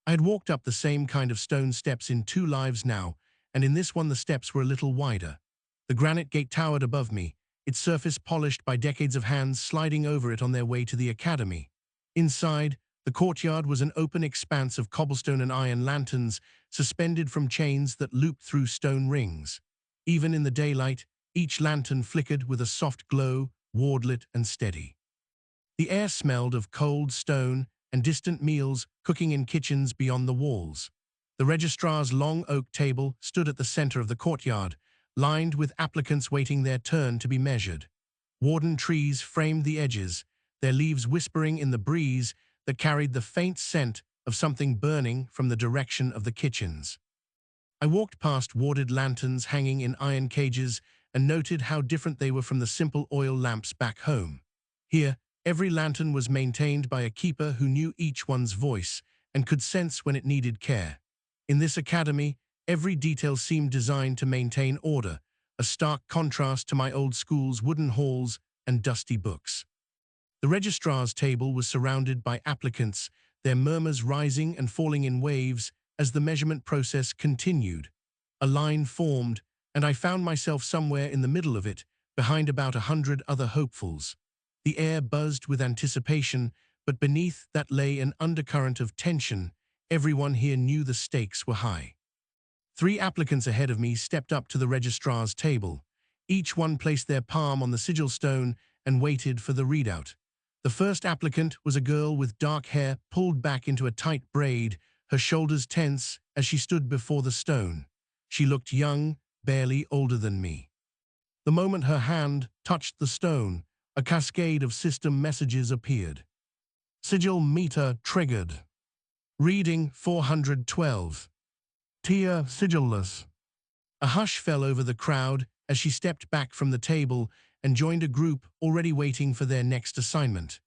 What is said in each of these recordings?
I had walked up the same kind of stone steps in 2 lives now, and in this one the steps were a little wider. The granite gate towered above me, its surface polished by decades of hands sliding over it on their way to the academy. Inside, the courtyard was an open expanse of cobblestone and iron lanterns suspended from chains that looped through stone rings. Even in the daylight, each lantern flickered with a soft glow, wardlit and steady. The air smelled of cold stone and distant meals cooking in kitchens beyond the walls. The registrar's long oak table stood at the center of the courtyard, lined with applicants waiting their turn to be measured. Warden trees framed the edges, their leaves whispering in the breeze that carried the faint scent of something burning from the direction of the kitchens. I walked past warded lanterns hanging in iron cages and noted how different they were from the simple oil lamps back home. Here, every lantern was maintained by a keeper who knew each one's voice and could sense when it needed care. In this academy, every detail seemed designed to maintain order, a stark contrast to my old school's wooden halls and dusty books. The registrar's table was surrounded by applicants, their murmurs rising and falling in waves as the measurement process continued. A line formed, and I found myself somewhere in the middle of it, behind about 100 other hopefuls. The air buzzed with anticipation, but beneath that lay an undercurrent of tension. Everyone here knew the stakes were high. 3 applicants ahead of me stepped up to the registrar's table. Each one placed their palm on the sigil-stone and waited for the readout. The first applicant was a girl with dark hair pulled back into a tight braid, her shoulders tense as she stood before the stone. She looked young, barely older than me. The moment her hand touched the stone, a cascade of system messages appeared. Sigil meter triggered. Reading 412. Tia Sigilless. A hush fell over the crowd as she stepped back from the table and joined a group already waiting for their next assignment.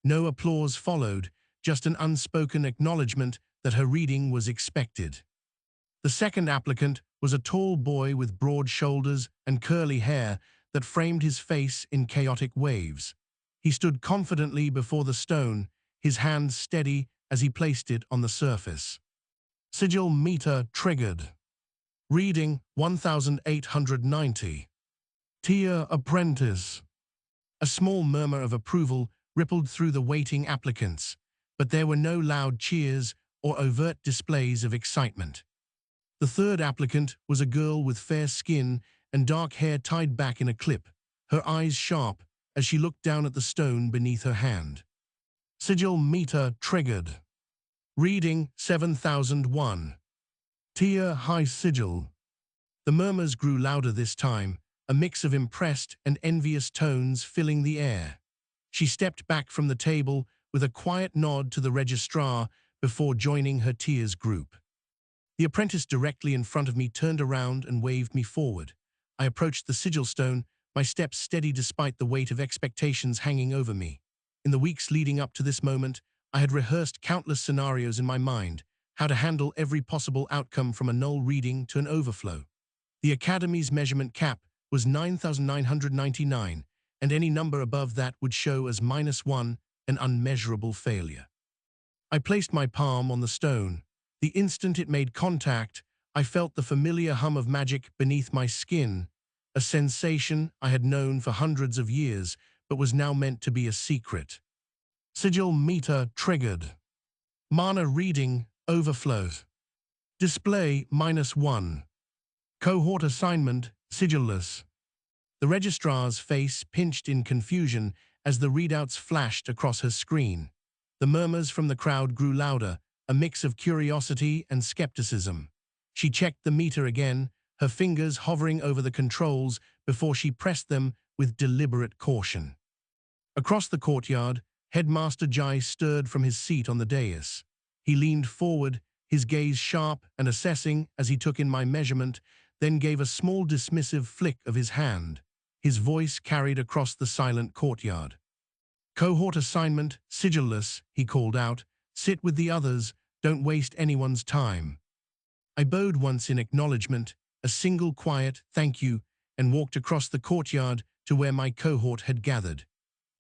No applause followed, just an unspoken acknowledgement that her reading was expected. The second applicant was a tall boy with broad shoulders and curly hair that framed his face in chaotic waves. He stood confidently before the stone, his hand steady as he placed it on the surface. Sigil meter triggered. Reading 1890. Tia apprentice. A small murmur of approval rippled through the waiting applicants, but there were no loud cheers or overt displays of excitement. The third applicant was a girl with fair skin and dark hair tied back in a clip, her eyes sharp as she looked down at the stone beneath her hand. Sigil meter triggered. Reading 7001. Tia high sigil. The murmurs grew louder this time, a mix of impressed and envious tones filling the air. She stepped back from the table with a quiet nod to the registrar before joining her Tia's group. The apprentice directly in front of me turned around and waved me forward. I approached the sigil-stone, my steps steady despite the weight of expectations hanging over me. In the weeks leading up to this moment, I had rehearsed countless scenarios in my mind, how to handle every possible outcome from a null reading to an overflow. The Academy's measurement cap was 9,999, and any number above that would show as -1, an unmeasurable failure. I placed my palm on the stone. The instant it made contact, I felt the familiar hum of magic beneath my skin, a sensation I had known for hundreds of years, but was now meant to be a secret. Sigil meter triggered. Mana reading overflows. Display -1. Cohort assignment Sigilless. The registrar's face pinched in confusion as the readouts flashed across her screen. The murmurs from the crowd grew louder, a mix of curiosity and skepticism. She checked the meter again, her fingers hovering over the controls before she pressed them with deliberate caution. Across the courtyard, Headmaster Jai stirred from his seat on the dais. He leaned forward, his gaze sharp and assessing as he took in my measurement, then gave a small dismissive flick of his hand. His voice carried across the silent courtyard. Cohort assignment, Sigilless, he called out. Sit with the others, don't waste anyone's time. I bowed once in acknowledgement, a single quiet thank you, and walked across the courtyard to where my cohort had gathered.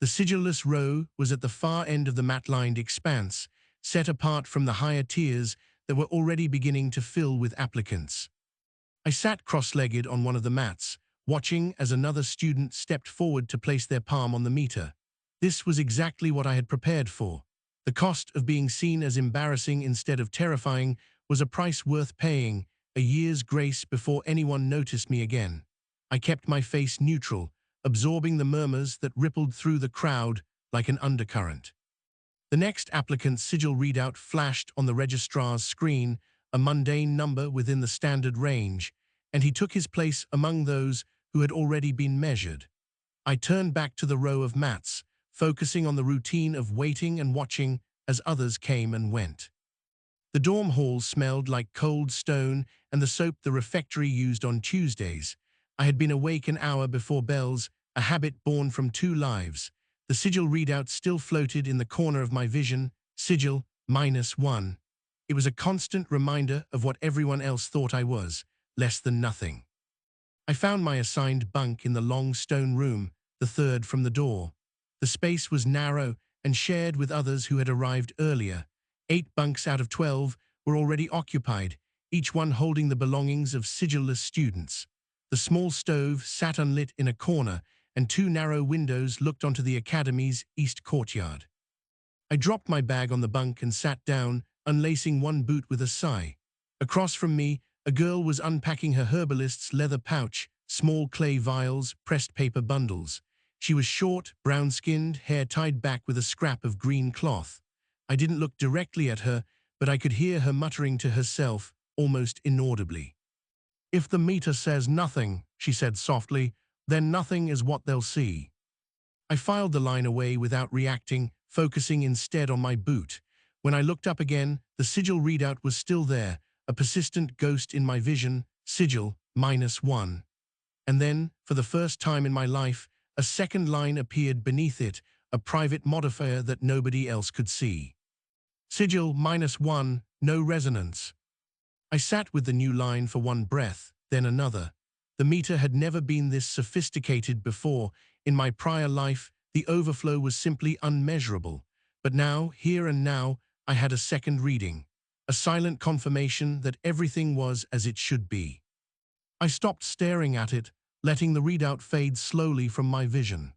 The Sigilless row was at the far end of the mat-lined expanse, set apart from the higher tiers that were already beginning to fill with applicants. I sat cross-legged on one of the mats, watching as another student stepped forward to place their palm on the meter. This was exactly what I had prepared for. The cost of being seen as embarrassing instead of terrifying was a price worth paying, a year's grace before anyone noticed me again. I kept my face neutral, absorbing the murmurs that rippled through the crowd like an undercurrent. The next applicant's sigil readout flashed on the registrar's screen, a mundane number within the standard range, and he took his place among those who had already been measured. I turned back to the row of mats, focusing on the routine of waiting and watching as others came and went. The dorm hall smelled like cold stone and the soap the refectory used on Tuesdays. I had been awake an hour before bells, a habit born from 2 lives. The sigil readout still floated in the corner of my vision, Sigil -1. It was a constant reminder of what everyone else thought I was, less than nothing. I found my assigned bunk in the long stone room, the third from the door. The space was narrow and shared with others who had arrived earlier. 8 bunks out of 12 were already occupied, each one holding the belongings of sigilless students. The small stove sat unlit in a corner, and 2 narrow windows looked onto the academy's east courtyard. I dropped my bag on the bunk and sat down, unlacing one boot with a sigh. Across from me, a girl was unpacking her herbalist's leather pouch, small clay vials, pressed paper bundles. She was short, brown-skinned, hair tied back with a scrap of green cloth. I didn't look directly at her, but I could hear her muttering to herself, almost inaudibly. "If the meter says nothing," she said softly, "then nothing is what they'll see." I filed the line away without reacting, focusing instead on my boot. When I looked up again, the sigil readout was still there, a persistent ghost in my vision, Sigil -1. And then, for the first time in my life, a second line appeared beneath it, a private modifier that nobody else could see. Sigil -1, no resonance. I sat with the new line for one breath, then another. The meter had never been this sophisticated before. In my prior life, the overflow was simply unmeasurable. But now, here and now, I had a second reading, a silent confirmation that everything was as it should be. I stopped staring at it, letting the readout fade slowly from my vision.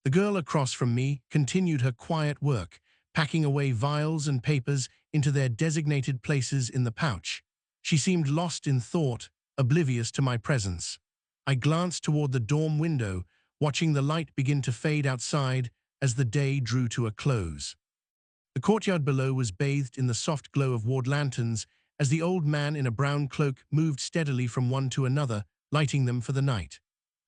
The girl across from me continued her quiet work, packing away vials and papers into their designated places in the pouch. She seemed lost in thought, oblivious to my presence. I glanced toward the dorm window, watching the light begin to fade outside as the day drew to a close. The courtyard below was bathed in the soft glow of ward lanterns as the old man in a brown cloak moved steadily from one to another, lighting them for the night.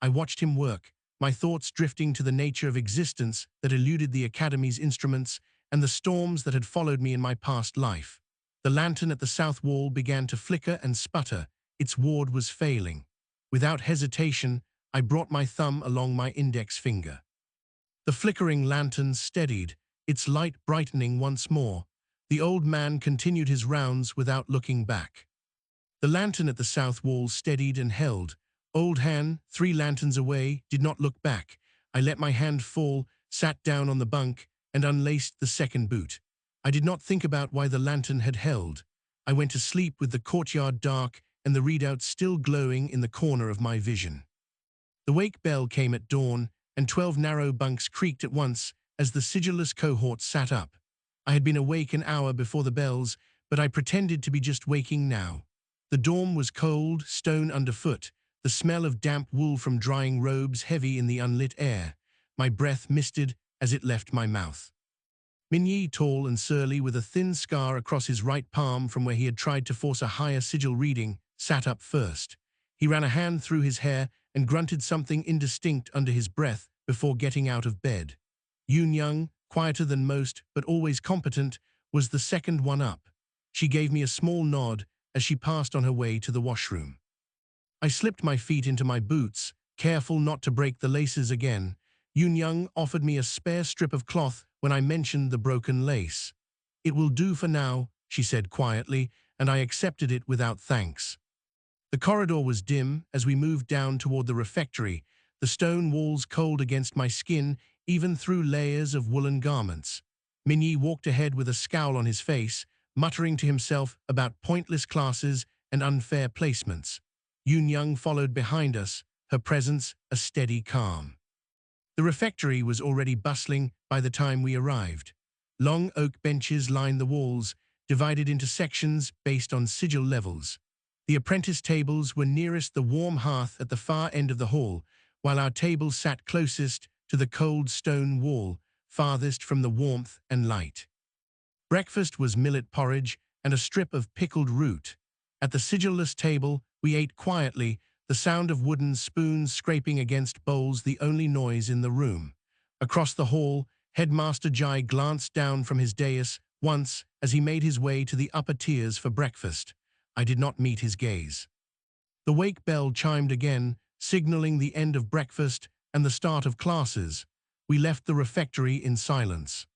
I watched him work, my thoughts drifting to the nature of existence that eluded the Academy's instruments and the storms that had followed me in my past life. The lantern at the south wall began to flicker and sputter. Its ward was failing. Without hesitation, I brought my thumb along my index finger. The flickering lantern steadied, its light brightening once more. The old man continued his rounds without looking back. The lantern at the south wall steadied and held. Old Han, 3 lanterns away, did not look back. I let my hand fall, sat down on the bunk, and unlaced the second boot. I did not think about why the lantern had held. I went to sleep with the courtyard dark and the readout still glowing in the corner of my vision. The wake bell came at dawn, and 12 narrow bunks creaked at once as the sigilless cohort sat up. I had been awake an hour before the bells, but I pretended to be just waking now. The dorm was cold, stone underfoot, the smell of damp wool from drying robes heavy in the unlit air. My breath misted as it left my mouth. Minyi, tall and surly with a thin scar across his right palm from where he had tried to force a higher sigil reading, sat up first. He ran a hand through his hair and grunted something indistinct under his breath before getting out of bed. Yoon, quieter than most but always competent, was the second one up. She gave me a small nod as she passed on her way to the washroom. I slipped my feet into my boots, careful not to break the laces again. Yoon offered me a spare strip of cloth when I mentioned the broken lace. "It will do for now," she said quietly, and I accepted it without thanks. The corridor was dim as we moved down toward the refectory, the stone walls cold against my skin even through layers of woolen garments. Minyi walked ahead with a scowl on his face, muttering to himself about pointless classes and unfair placements. Yoon followed behind us, her presence a steady calm. The refectory was already bustling by the time we arrived. Long oak benches lined the walls, divided into sections based on sigil levels. The apprentice tables were nearest the warm hearth at the far end of the hall, while our tables sat closest to the cold stone wall, farthest from the warmth and light. Breakfast was millet porridge and a strip of pickled root. At the sigilless table, we ate quietly, the sound of wooden spoons scraping against bowls the only noise in the room. Across the hall, Headmaster Jai glanced down from his dais once as he made his way to the upper tiers for breakfast. I did not meet his gaze. The wake bell chimed again, signaling the end of breakfast and the start of classes. We left the refectory in silence.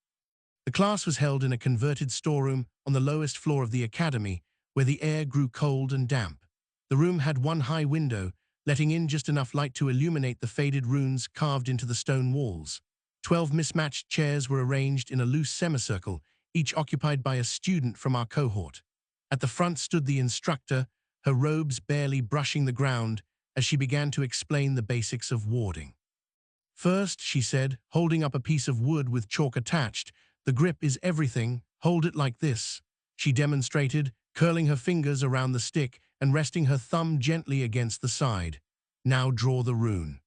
The class was held in a converted storeroom on the lowest floor of the academy, where the air grew cold and damp. The room had one high window, letting in just enough light to illuminate the faded runes carved into the stone walls. 12 mismatched chairs were arranged in a loose semicircle, each occupied by a student from our cohort. At the front stood the instructor, her robes barely brushing the ground, as she began to explain the basics of warding. First, she said, holding up a piece of wood with chalk attached, "The grip is everything, hold it like this." She demonstrated, curling her fingers around the stick and resting her thumb gently against the side. "Now draw the rune."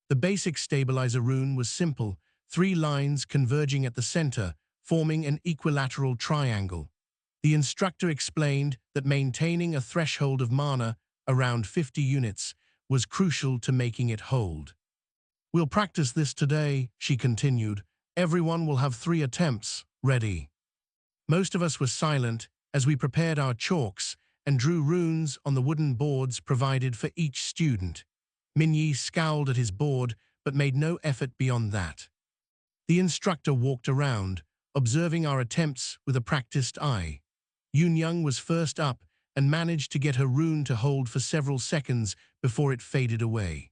The basic stabilizer rune was simple, 3 lines converging at the center, forming an equilateral triangle. The instructor explained that maintaining a threshold of mana, around 50 units, was crucial to making it hold. "We'll practice this today," she continued. "Everyone will have 3 attempts. Ready?" Most of us were silent as we prepared our chalks and drew runes on the wooden boards provided for each student. Minyi scowled at his board, but made no effort beyond that. The instructor walked around, observing our attempts with a practiced eye. Yoon was first up and managed to get her rune to hold for several seconds before it faded away.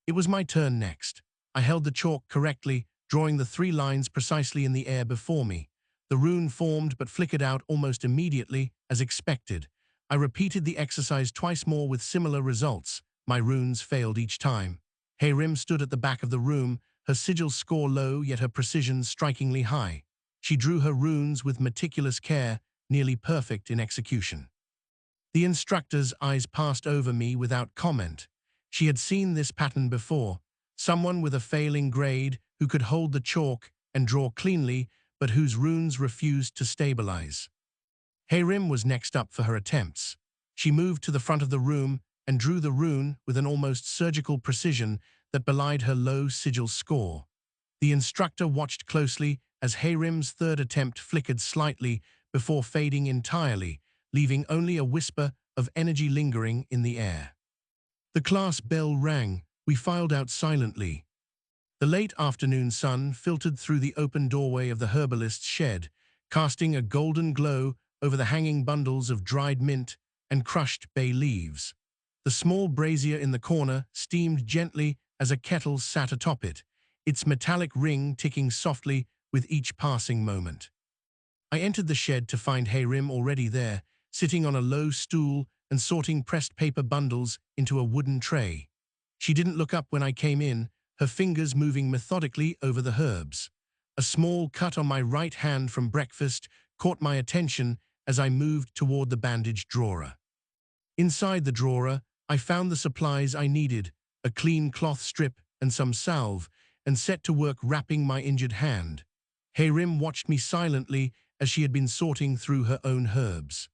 It was my turn next. I held the chalk correctly, drawing the 3 lines precisely in the air before me. The rune formed but flickered out almost immediately, as expected. I repeated the exercise twice more with similar results. My runes failed each time. Hae-rim stood at the back of the room, her sigil score low yet her precision strikingly high. She drew her runes with meticulous care, nearly perfect in execution. The instructor's eyes passed over me without comment. She had seen this pattern before. Someone with a failing grade who could hold the chalk and draw cleanly, but whose runes refused to stabilize. Hae-rim was next up for her attempts. She moved to the front of the room and drew the rune with an almost surgical precision that belied her low sigil score. The instructor watched closely as Hae-rim's 3rd attempt flickered slightly before fading entirely, leaving only a whisper of energy lingering in the air. The class bell rang. We filed out silently. The late afternoon sun filtered through the open doorway of the herbalist's shed, casting a golden glow over the hanging bundles of dried mint and crushed bay leaves. The small brazier in the corner steamed gently as a kettle sat atop it, its metallic ring ticking softly with each passing moment. I entered the shed to find Hae-rim already there, sitting on a low stool and sorting pressed paper bundles into a wooden tray. She didn't look up when I came in, her fingers moving methodically over the herbs. A small cut on my right hand from breakfast caught my attention as I moved toward the bandaged drawer. Inside the drawer, I found the supplies I needed, a clean cloth strip and some salve, and set to work wrapping my injured hand. Hae-rim watched me silently as she had been sorting through her own herbs.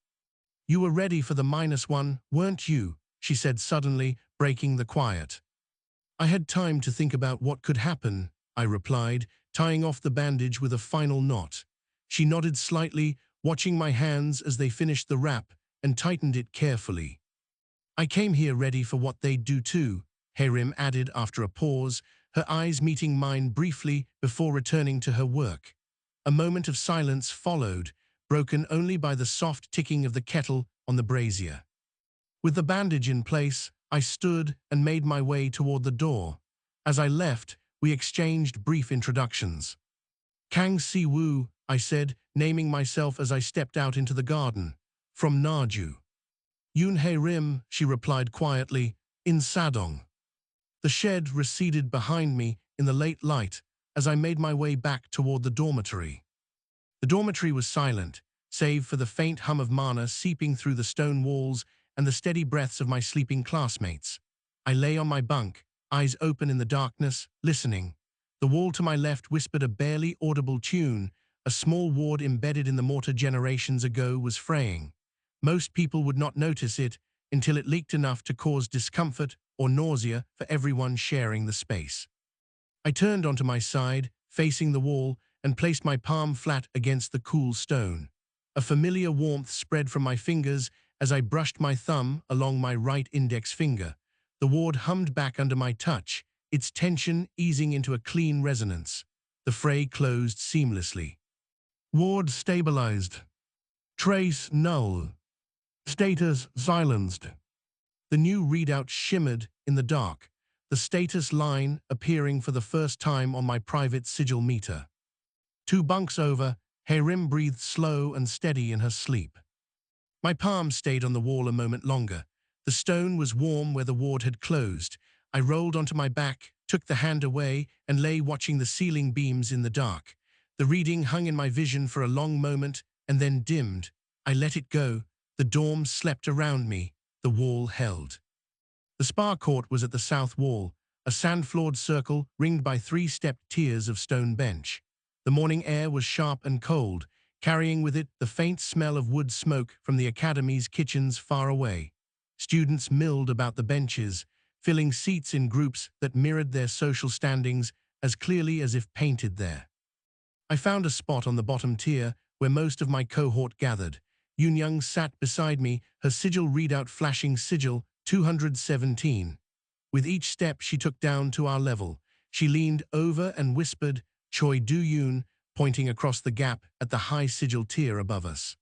"You were ready for the -1, weren't you?" she said suddenly, breaking the quiet. "I had time to think about what could happen," I replied, tying off the bandage with a final knot. She nodded slightly, watching my hands as they finished the wrap and tightened it carefully. "I came here ready for what they'd do too," Hae-rim added after a pause, her eyes meeting mine briefly before returning to her work. A moment of silence followed, broken only by the soft ticking of the kettle on the brazier. With the bandage in place, I stood and made my way toward the door. As I left, we exchanged brief introductions. "Kang Si-woo," I said, naming myself as I stepped out into the garden. From Naju. Yun hae-rim, she replied quietly, in Sadong. The shed receded behind me in the late light as I made my way back toward the dormitory. The dormitory was silent, save for the faint hum of mana seeping through the stone walls and the steady breaths of my sleeping classmates. I lay on my bunk, eyes open in the darkness, listening. The wall to my left whispered a barely audible tune. A small ward embedded in the mortar generations ago was fraying. Most people would not notice it until it leaked enough to cause discomfort or nausea for everyone sharing the space. I turned onto my side, facing the wall, and placed my palm flat against the cool stone. A familiar warmth spread from my fingers as I brushed my thumb along my right index finger. The ward hummed back under my touch, its tension easing into a clean resonance. The fray closed seamlessly. Ward stabilized. Trace null. Status silenced. The new readout shimmered in the dark, the status line appearing for the first time on my private sigil meter. 2 bunks over, hae-rim breathed slow and steady in her sleep. My palm stayed on the wall a moment longer. The stone was warm where the ward had closed. I rolled onto my back, took the hand away, and lay watching the ceiling beams in the dark. The reading hung in my vision for a long moment and then dimmed. I let it go. The dorm slept around me. The wall held. The spar court was at the south wall, a sand-floored circle ringed by 3-stepped tiers of stone bench. The morning air was sharp and cold, carrying with it the faint smell of wood smoke from the academy's kitchens far away. Students milled about the benches, filling seats in groups that mirrored their social standings as clearly as if painted there. I found a spot on the bottom tier where most of my cohort gathered. Yun sat beside me, her sigil readout flashing sigil 217. With each step she took down to our level, she leaned over and whispered, Choi Do-yoon, pointing across the gap at the high sigil tier above us.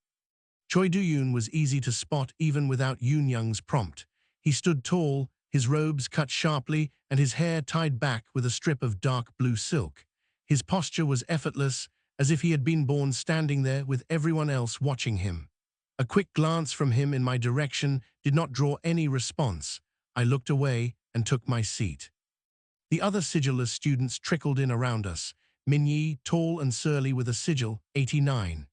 Choi Do-yoon was easy to spot even without Yun-young's prompt. He stood tall, his robes cut sharply and his hair tied back with a strip of dark blue silk. His posture was effortless, as if he had been born standing there with everyone else watching him. A quick glance from him in my direction did not draw any response. I looked away and took my seat. The other Sigilless students trickled in around us. Minyi, tall and surly with a sigil, 89.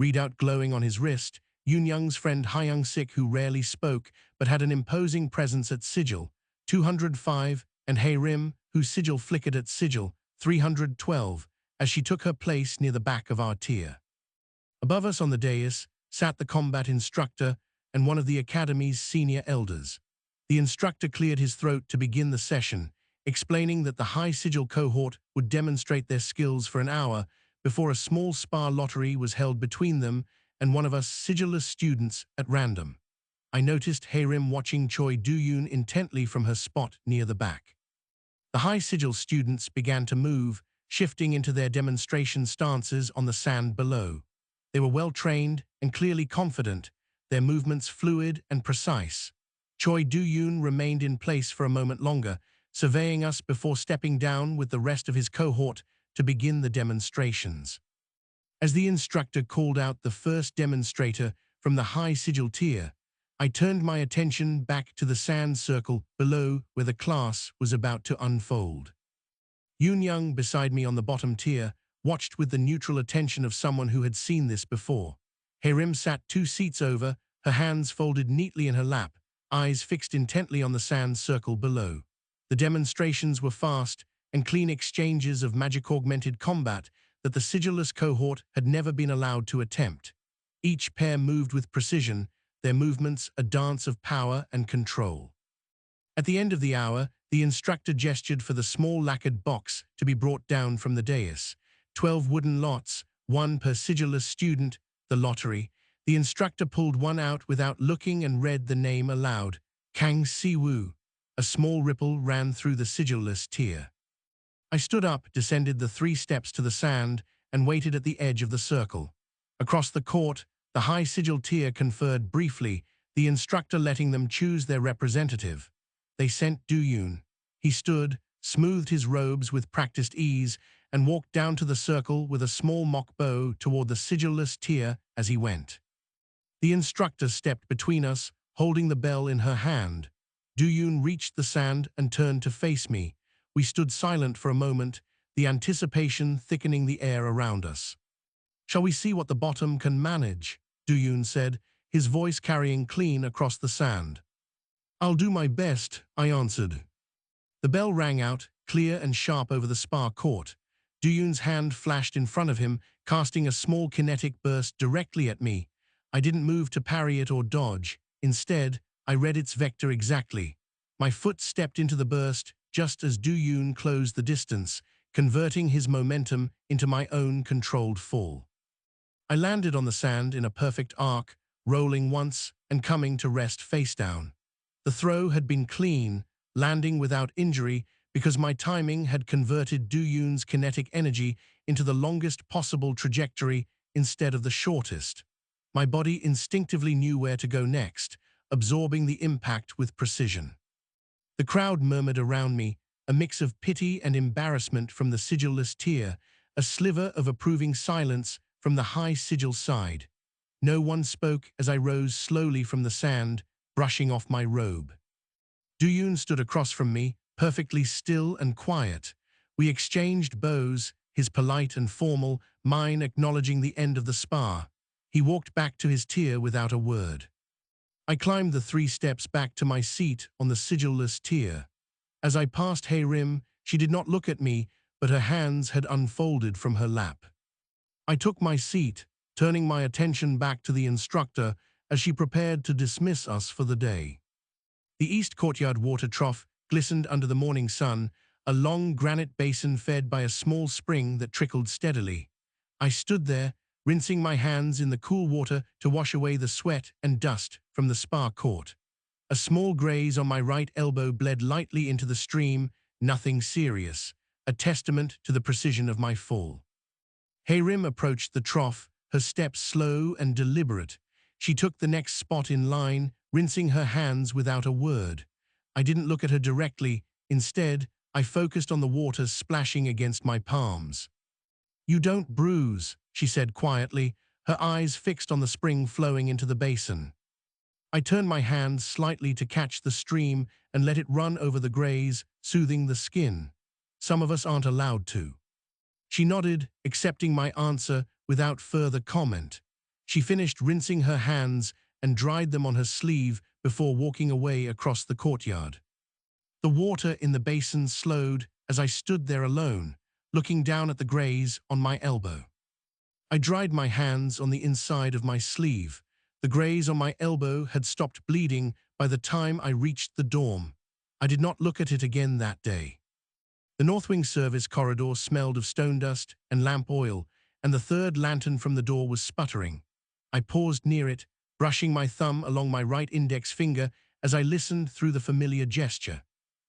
Readout glowing on his wrist. Yun-young's friend Hyung-sik, who rarely spoke but had an imposing presence at sigil, 205, and hae-rim, whose sigil flickered at sigil, 312, as she took her place near the back of our tier. Above us on the dais sat the combat instructor and one of the academy's senior elders. The instructor cleared his throat to begin the session, explaining that the high sigil cohort would demonstrate their skills for an hour before a small spar lottery was held between them and one of us Sigilless students at random. I noticed hae-rim watching Choi Do-yoon intently from her spot near the back. The high sigil students began to move, shifting into their demonstration stances on the sand below. They were well-trained and clearly confident, their movements fluid and precise. Choi Do-yoon remained in place for a moment longer, surveying us before stepping down with the rest of his cohort to begin the demonstrations. As the instructor called out the first demonstrator from the high sigil tier, I turned my attention back to the sand circle below where the class was about to unfold. Yun-young, beside me on the bottom tier, watched with the neutral attention of someone who had seen this before. Hae-rim sat 2 seats over, her hands folded neatly in her lap, eyes fixed intently on the sand circle below. The demonstrations were fast and clean exchanges of magic-augmented combat that the Sigilless cohort had never been allowed to attempt. Each pair moved with precision, their movements a dance of power and control. At the end of the hour, the instructor gestured for the small lacquered box to be brought down from the dais. 12 wooden lots, 1 per Sigilless student, the lottery. The instructor pulled one out without looking and read the name aloud, Kang Si-woo. A small ripple ran through the Sigilless tier. I stood up, descended the 3 steps to the sand, and waited at the edge of the circle. Across the court, the high sigil tier conferred briefly, the instructor letting them choose their representative. They sent Do-yoon. He stood, smoothed his robes with practiced ease, and walked down to the circle with a small mock bow toward the sigilless tier as he went. The instructor stepped between us, holding the bell in her hand. Du-Yun reached the sand and turned to face me. We stood silent for a moment, the anticipation thickening the air around us. "Shall we see what the bottom can manage?" Du-Yun said, his voice carrying clean across the sand. "I'll do my best," I answered. The bell rang out, clear and sharp over the spar court. Du-Yun's hand flashed in front of him, casting a small kinetic burst directly at me. I didn't move to parry it or dodge. Instead, I read its vector exactly. My foot stepped into the burst just as Du-Yun closed the distance, converting his momentum into my own controlled fall. I landed on the sand in a perfect arc, rolling once and coming to rest face down. The throw had been clean, landing without injury because my timing had converted Du-Yun's kinetic energy into the longest possible trajectory instead of the shortest. My body instinctively knew where to go next, absorbing the impact with precision. The crowd murmured around me, a mix of pity and embarrassment from the sigilless tier, a sliver of approving silence from the high sigil side. No one spoke as I rose slowly from the sand, brushing off my robe. Du-Yun stood across from me, perfectly still and quiet. We exchanged bows, his polite and formal, mine acknowledging the end of the spar. He walked back to his tier without a word. I climbed the 3 steps back to my seat on the sigilless tier. As I passed hae-rim, she did not look at me, but her hands had unfolded from her lap. I took my seat, turning my attention back to the instructor as she prepared to dismiss us for the day. The east courtyard water trough glistened under the morning sun, a long granite basin fed by a small spring that trickled steadily. I stood there, rinsing my hands in the cool water to wash away the sweat and dust from the spar court. A small graze on my right elbow bled lightly into the stream, nothing serious, a testament to the precision of my fall. hae-rim approached the trough, her steps slow and deliberate. She took the next spot in line, rinsing her hands without a word. I didn't look at her directly. Instead, I focused on the water splashing against my palms. "You don't bruise," she said quietly, her eyes fixed on the spring flowing into the basin. I turned my hand slightly to catch the stream and let it run over the graze, soothing the skin. "Some of us aren't allowed to." She nodded, accepting my answer without further comment. She finished rinsing her hands and dried them on her sleeve before walking away across the courtyard. The water in the basin slowed as I stood there alone, looking down at the graze on my elbow. I dried my hands on the inside of my sleeve. The graze on my elbow had stopped bleeding by the time I reached the dorm. I did not look at it again that day. The North Wing service corridor smelled of stone dust and lamp oil, and the third lantern from the door was sputtering. I paused near it, brushing my thumb along my right index finger as I listened through the familiar gesture.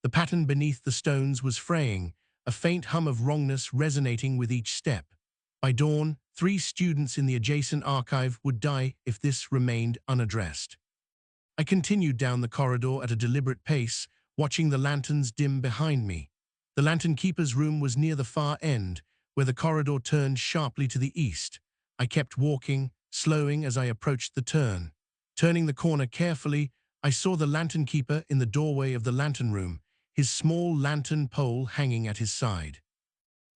The pattern beneath the stones was fraying, a faint hum of wrongness resonating with each step. By dawn, 3 students in the adjacent archive would die if this remained unaddressed. I continued down the corridor at a deliberate pace, watching the lanterns dim behind me. The lantern keeper's room was near the far end, where the corridor turned sharply to the east. I kept walking, slowing as I approached the turn. Turning the corner carefully, I saw the lantern keeper in the doorway of the lantern room, his small lantern pole hanging at his side.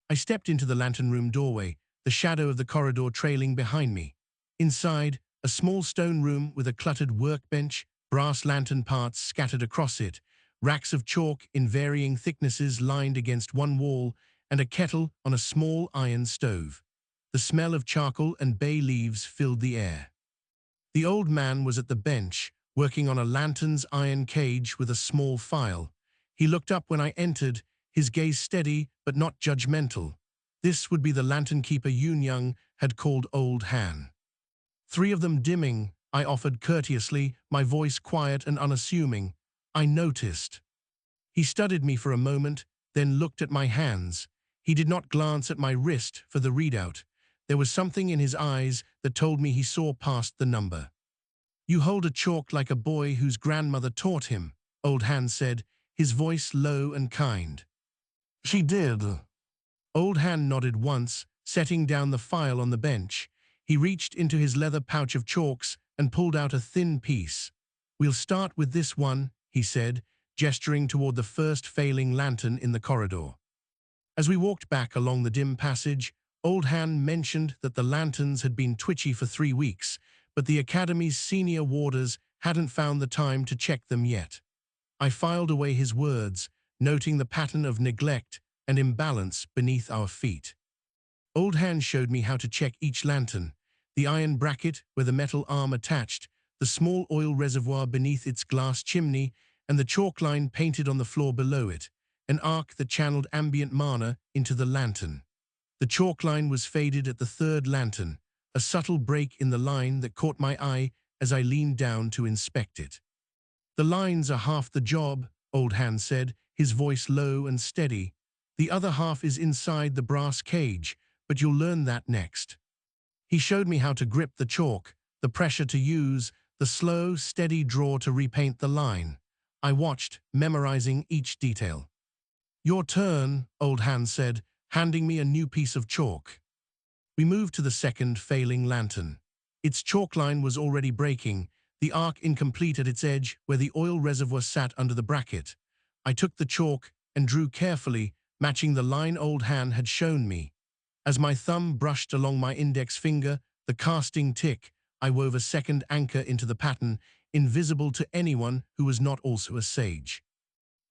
I stepped into the lantern room doorway, the shadow of the corridor trailing behind me. Inside, a small stone room with a cluttered workbench, brass lantern parts scattered across it, racks of chalk in varying thicknesses lined against one wall, and a kettle on a small iron stove. The smell of charcoal and bay leaves filled the air. The old man was at the bench, working on a lantern's iron cage with a small file. He looked up when I entered, his gaze steady but not judgmental. This would be the lantern keeper Yoon-young had called Old Han. 3 of them dimming, I offered courteously, my voice quiet and unassuming. "I noticed." He studied me for a moment, then looked at my hands. He did not glance at my wrist for the readout. There was something in his eyes that told me he saw past the number. "You hold a chalk like a boy whose grandmother taught him," Old Han said, his voice low and kind. "She did," Old Han nodded once, setting down the file on the bench. He reached into his leather pouch of chalks and pulled out a thin piece. "We'll start with this one," he said, gesturing toward the first failing lantern in the corridor. As we walked back along the dim passage, Old Han mentioned that the lanterns had been twitchy for 3 weeks, but the Academy's senior warders hadn't found the time to check them yet. I filed away his words, noting the pattern of neglect and imbalance beneath our feet. Old Han showed me how to check each lantern: the iron bracket where the metal arm attached, the small oil reservoir beneath its glass chimney, and the chalk line painted on the floor below it, an arc that channeled ambient mana into the lantern. The chalk line was faded at the third lantern, a subtle break in the line that caught my eye as I leaned down to inspect it. "The lines are half the job," Old Han said, his voice low and steady. "The other half is inside the brass cage, but you'll learn that next." He showed me how to grip the chalk, the pressure to use, the slow, steady draw to repaint the line. I watched, memorizing each detail. "Your turn," Old Han said, handing me a new piece of chalk. We moved to the second failing lantern. Its chalk line was already breaking, the arc incomplete at its edge where the oil reservoir sat under the bracket. I took the chalk and drew carefully, matching the line Old Han had shown me. As my thumb brushed along my index finger, the casting tick, I wove a second anchor into the pattern, invisible to anyone who was not also a sage.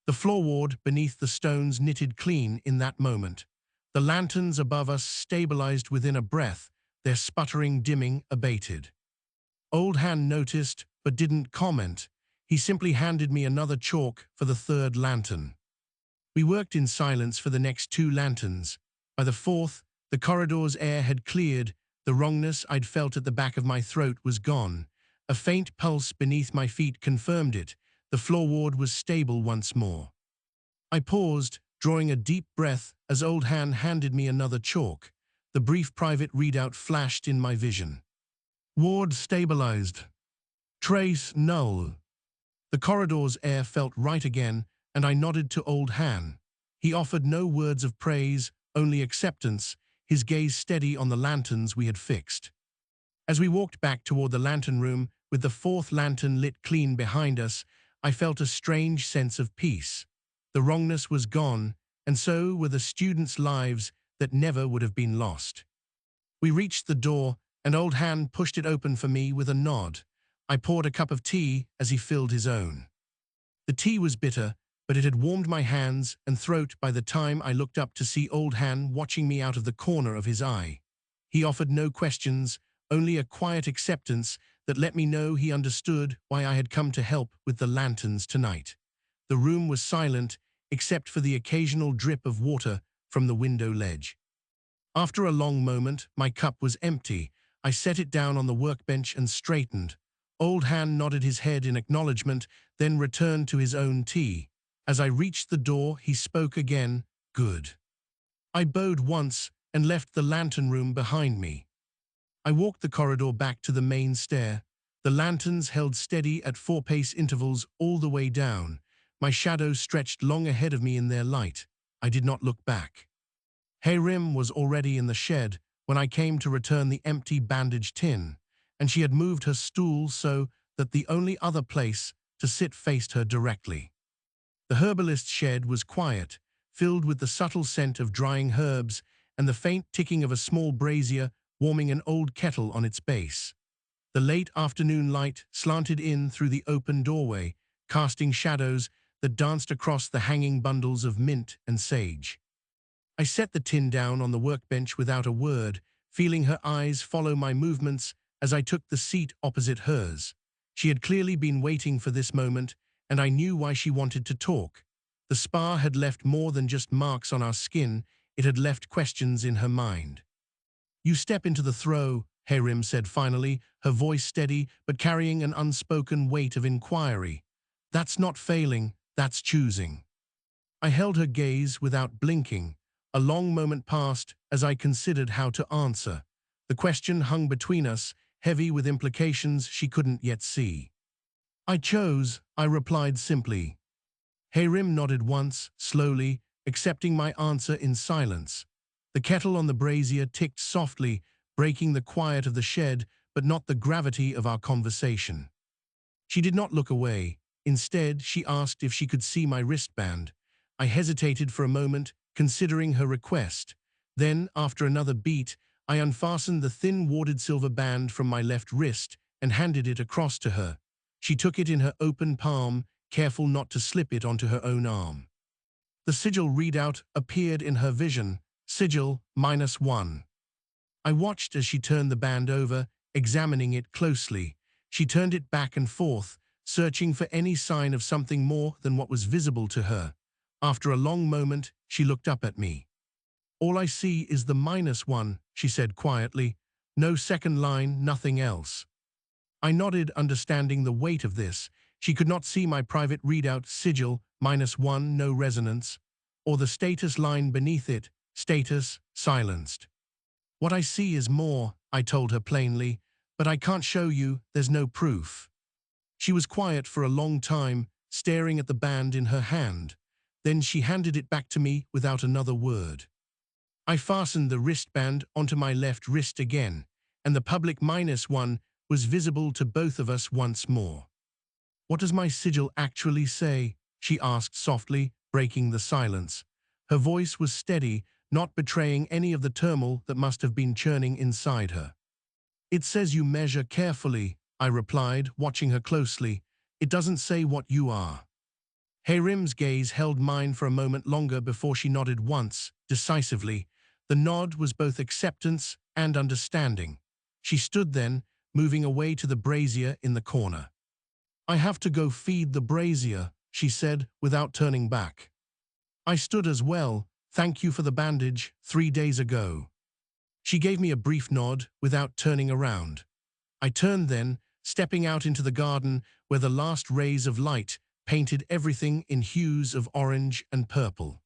The floorboard beneath the stones knitted clean in that moment. The lanterns above us stabilized within a breath, their sputtering dimming abated. Old Han noticed, but didn't comment. He simply handed me another chalk for the third lantern. We worked in silence for the next 2 lanterns. By the fourth, the corridor's air had cleared, the wrongness I'd felt at the back of my throat was gone. A faint pulse beneath my feet confirmed it. The floorboard was stable once more. I paused, drawing a deep breath as Old Han handed me another chalk. The brief private readout flashed in my vision. "Ward stabilized. Trace null." The corridor's air felt right again, and I nodded to Old Han. He offered no words of praise, only acceptance, his gaze steady on the lanterns we had fixed. As we walked back toward the lantern room, with the fourth lantern lit clean behind us, I felt a strange sense of peace. The wrongness was gone, and so were the students' lives that never would have been lost. We reached the door, and Old Han pushed it open for me with a nod. I poured a cup of tea as he filled his own. The tea was bitter, but it had warmed my hands and throat by the time I looked up to see Old Han watching me out of the corner of his eye. He offered no questions, only a quiet acceptance that let me know he understood why I had come to help with the lanterns tonight. The room was silent, except for the occasional drip of water from the window ledge. After a long moment, my cup was empty. I set it down on the workbench and straightened. Old Han nodded his head in acknowledgement, then returned to his own tea. As I reached the door, he spoke again. "Good." I bowed once and left the lantern room behind me. I walked the corridor back to the main stair. The lanterns held steady at 4-pace intervals all the way down. My shadow stretched long ahead of me in their light. I did not look back. Hae-rim was already in the shed when I came to return the empty bandage tin, and she had moved her stool so that the only other place to sit faced her directly. The herbalist's shed was quiet, filled with the subtle scent of drying herbs and the faint ticking of a small brazier warming an old kettle on its base. The late afternoon light slanted in through the open doorway, casting shadows that danced across the hanging bundles of mint and sage. I set the tin down on the workbench without a word, feeling her eyes follow my movements as I took the seat opposite hers. She had clearly been waiting for this moment, and I knew why she wanted to talk. The spar had left more than just marks on our skin, it had left questions in her mind. "You step into the throw," Hae-rim said finally, her voice steady but carrying an unspoken weight of inquiry. "That's not failing, that's choosing." I held her gaze without blinking. A long moment passed as I considered how to answer. The question hung between us, heavy with implications she couldn't yet see. "I chose," I replied simply. Hae-rim nodded once, slowly, accepting my answer in silence. The kettle on the brazier ticked softly, breaking the quiet of the shed, but not the gravity of our conversation. She did not look away. Instead, she asked if she could see my wristband. I hesitated for a moment, considering her request. Then, after another beat, I unfastened the thin warded silver band from my left wrist and handed it across to her. She took it in her open palm, careful not to slip it onto her own arm. The sigil readout appeared in her vision, Sigil-1. I watched as she turned the band over, examining it closely. She turned it back and forth, searching for any sign of something more than what was visible to her. After a long moment, she looked up at me. "All I see is the -1, she said quietly. "No second line, nothing else." I nodded, understanding the weight of this. She could not see my private readout, Sigil-1, no resonance, or the status line beneath it, status, silenced. "What I see is more," I told her plainly, "but I can't show you, there's no proof." She was quiet for a long time, staring at the band in her hand. Then she handed it back to me without another word. I fastened the wristband onto my left wrist again, and the public -1 was visible to both of us once more. "What does my sigil actually say?" she asked softly, breaking the silence. Her voice was steady, not betraying any of the turmoil that must have been churning inside her. "It says you measure carefully," I replied, watching her closely. "It doesn't say what you are." Hae-rim's gaze held mine for a moment longer before she nodded once, decisively. The nod was both acceptance and understanding. She stood then, moving away to the brazier in the corner. "I have to go feed the brazier," she said, without turning back. I stood as well. "Thank you for the bandage 3 days ago." She gave me a brief nod without turning around. I turned then, stepping out into the garden where the last rays of light painted everything in hues of orange and purple.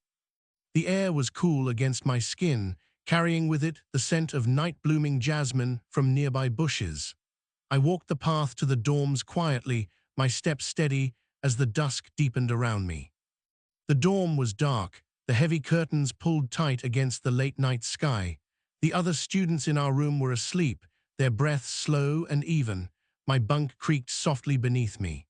The air was cool against my skin, carrying with it the scent of night-blooming jasmine from nearby bushes. I walked the path to the dorms quietly, my steps steady as the dusk deepened around me. The dorm was dark, the heavy curtains pulled tight against the late-night sky. The other students in our room were asleep, their breaths slow and even. My bunk creaked softly beneath me.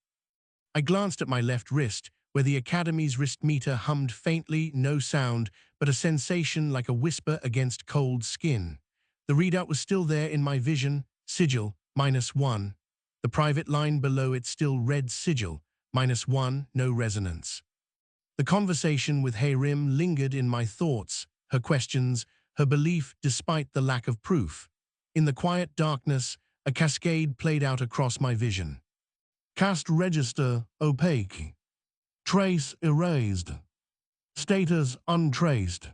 I glanced at my left wrist, where the academy's wrist meter hummed faintly, no sound, but a sensation like a whisper against cold skin. The readout was still there in my vision, Sigil-1. The private line below it still read Sigil-1, no resonance. The conversation with hae-rim lingered in my thoughts, her questions, her belief despite the lack of proof. In the quiet darkness, a cascade played out across my vision. "Cast register opaque. Trace erased. Status untraced."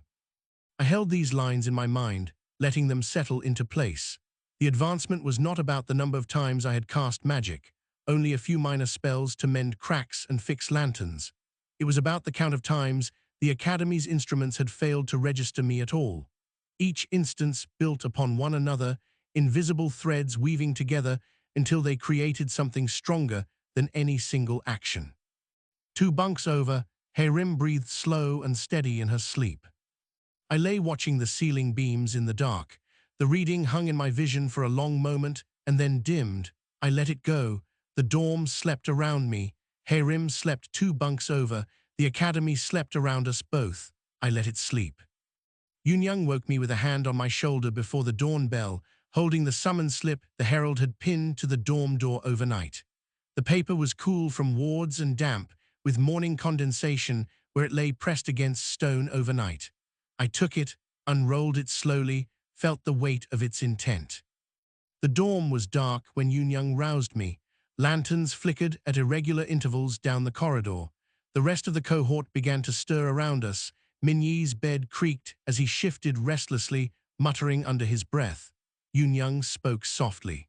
I held these lines in my mind, letting them settle into place. The advancement was not about the number of times I had cast magic, only a few minor spells to mend cracks and fix lanterns. It was about the count of times the Academy's instruments had failed to register me at all. Each instance built upon one another, invisible threads weaving together until they created something stronger than any single action. 2 bunks over, hae-rim breathed slow and steady in her sleep. I lay watching the ceiling beams in the dark. The reading hung in my vision for a long moment and then dimmed. I let it go. The dorm slept around me. Hae-rim slept 2 bunks over. The academy slept around us both. I let it sleep. Yoon woke me with a hand on my shoulder before the dawn bell, holding the summons slip the herald had pinned to the dorm door overnight. The paper was cool from wards and damp, with morning condensation where it lay pressed against stone overnight. I took it, unrolled it slowly, felt the weight of its intent. The dorm was dark when Yoon roused me. Lanterns flickered at irregular intervals down the corridor. The rest of the cohort began to stir around us. Minyi's bed creaked as he shifted restlessly, muttering under his breath. Yoon spoke softly.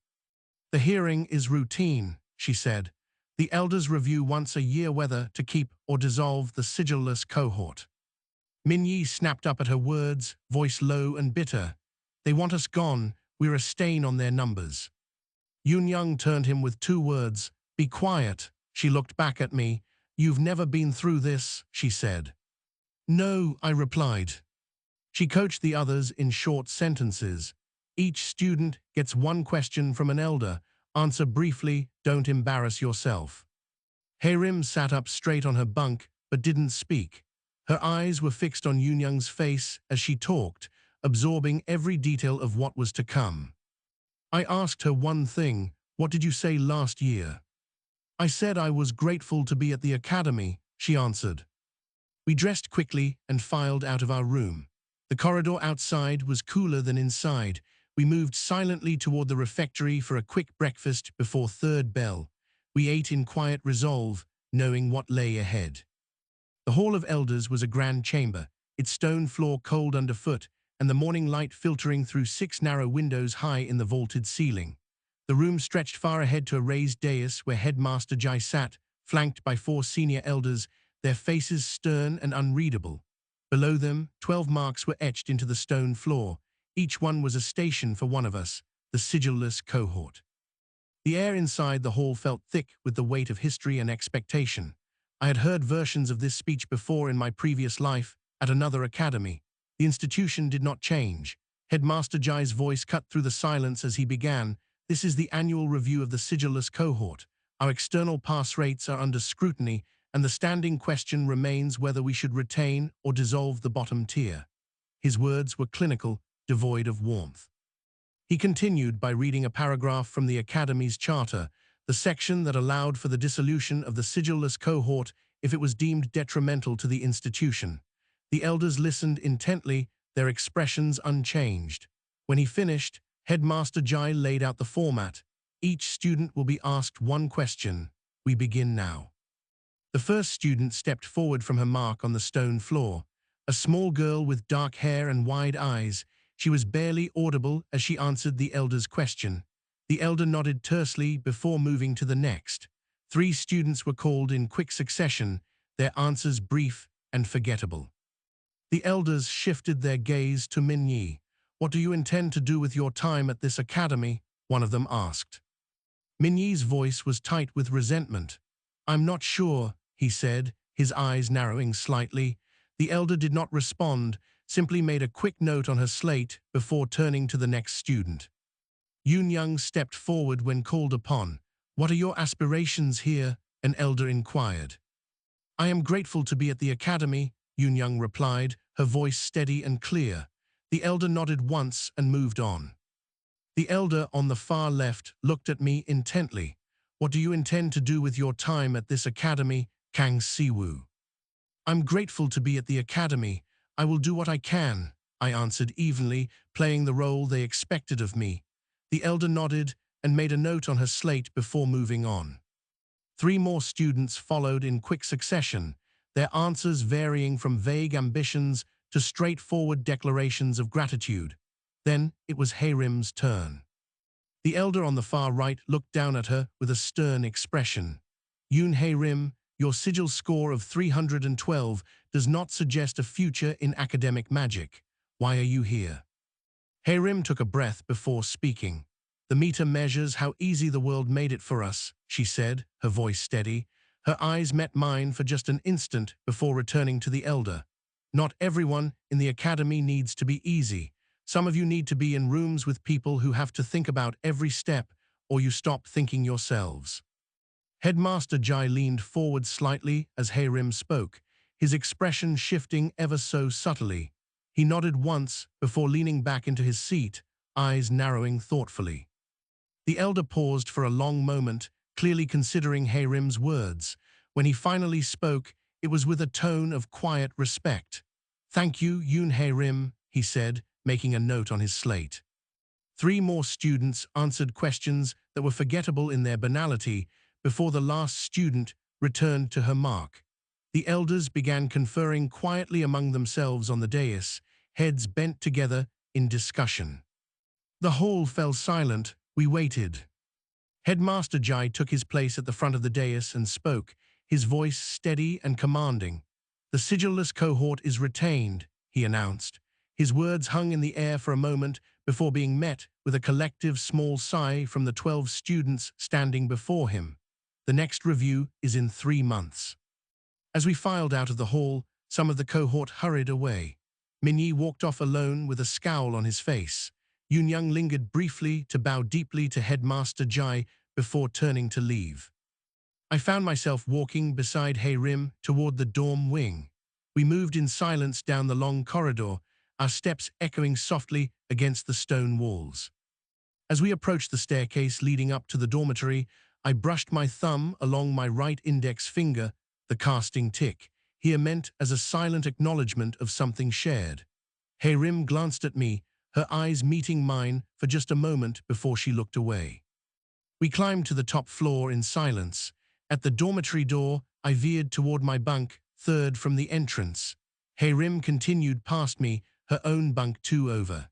"The hearing is routine," she said. "The elders review once a year whether to keep or dissolve the Sigilless cohort." Minyi snapped up at her words, voice low and bitter. "They want us gone. We're a stain on their numbers." Yoon turned him with 2 words, "Be quiet." She looked back at me. "You've never been through this," she said. "No," I replied. She coached the others in short sentences. Each student gets one question from an elder. Answer briefly, don't embarrass yourself. Hae-rim sat up straight on her bunk but didn't speak. Her eyes were fixed on Yoonyoung's face as she talked, absorbing every detail of what was to come. I asked her one thing, what did you say last year? I said I was grateful to be at the academy, she answered. We dressed quickly and filed out of our room. The corridor outside was cooler than inside. We moved silently toward the refectory for a quick breakfast before third bell. We ate in quiet resolve, knowing what lay ahead. The Hall of Elders was a grand chamber, its stone floor cold underfoot, and the morning light filtering through 6 narrow windows high in the vaulted ceiling. The room stretched far ahead to a raised dais where Headmaster Jai sat, flanked by 4 senior elders, their faces stern and unreadable. Below them, 12 marks were etched into the stone floor. Each one was a station for one of us, the Sigilless cohort. The air inside the hall felt thick with the weight of history and expectation. I had heard versions of this speech before in my previous life, at another academy. The institution did not change. Headmaster Jai's voice cut through the silence as he began. This is the annual review of the Sigilless cohort. Our external pass rates are under scrutiny, and the standing question remains whether we should retain or dissolve the bottom tier. His words were clinical, devoid of warmth. He continued by reading a paragraph from the Academy's charter, the section that allowed for the dissolution of the Sigilless cohort if it was deemed detrimental to the institution. The elders listened intently, their expressions unchanged. When he finished, Headmaster Jai laid out the format. Each student will be asked one question. We begin now. The first student stepped forward from her mark on the stone floor. A small girl with dark hair and wide eyes. She was barely audible as she answered the elder's question. The elder nodded tersely before moving to the next. 3 students were called in quick succession, their answers brief and forgettable. The elders shifted their gaze to Minyi. What do you intend to do with your time at this academy? One of them asked. Minyi's voice was tight with resentment. I'm not sure, he said, his eyes narrowing slightly. The elder did not respond, simply made a quick note on her slate before turning to the next student. Yoonyoung stepped forward when called upon. What are your aspirations here? An elder inquired. I am grateful to be at the academy, Yoonyoung replied, her voice steady and clear. The elder nodded once and moved on. The elder on the far left looked at me intently. What do you intend to do with your time at this academy, Kang Siwoo? I'm grateful to be at the academy. I will do what I can, I answered evenly, playing the role they expected of me. The elder nodded and made a note on her slate before moving on. 3 more students followed in quick succession, their answers varying from vague ambitions to straightforward declarations of gratitude. Then it was hae-rim's turn. The elder on the far right looked down at her with a stern expression. Yoon hae-rim, your sigil score of 312 does not suggest a future in academic magic. Why are you here? Hae-rim took a breath before speaking. The meter measures how easy the world made it for us, she said, her voice steady. Her eyes met mine for just an instant before returning to the elder. Not everyone in the academy needs to be easy. Some of you need to be in rooms with people who have to think about every step, or you stop thinking yourselves. Headmaster Jai leaned forward slightly as hae-rim spoke, his expression shifting ever so subtly. He nodded once before leaning back into his seat, eyes narrowing thoughtfully. The elder paused for a long moment, clearly considering hae-rim's words. When he finally spoke, it was with a tone of quiet respect. Thank you, Yoon hae-rim, he said, making a note on his slate. 3 more students answered questions that were forgettable in their banality before the last student returned to her mark. The elders began conferring quietly among themselves on the dais, heads bent together in discussion. The hall fell silent. We waited. Headmaster Jai took his place at the front of the dais and spoke, his voice steady and commanding. The Sigilless cohort is retained, he announced. His words hung in the air for a moment before being met with a collective small sigh from the 12 students standing before him. The next review is in 3 months. As we filed out of the hall, some of the cohort hurried away. Minyi walked off alone with a scowl on his face. Yunyang lingered briefly to bow deeply to Headmaster Jai before turning to leave. I found myself walking beside hae-rim toward the dorm wing. We moved in silence down the long corridor, our steps echoing softly against the stone walls. As we approached the staircase leading up to the dormitory, I brushed my thumb along my right index finger, the casting tick, here meant as a silent acknowledgement of something shared. Hae-rim glanced at me, her eyes meeting mine for just a moment before she looked away. We climbed to the top floor in silence. At the dormitory door, I veered toward my bunk, third from the entrance. Hae-rim continued past me, her own bunk 2 over.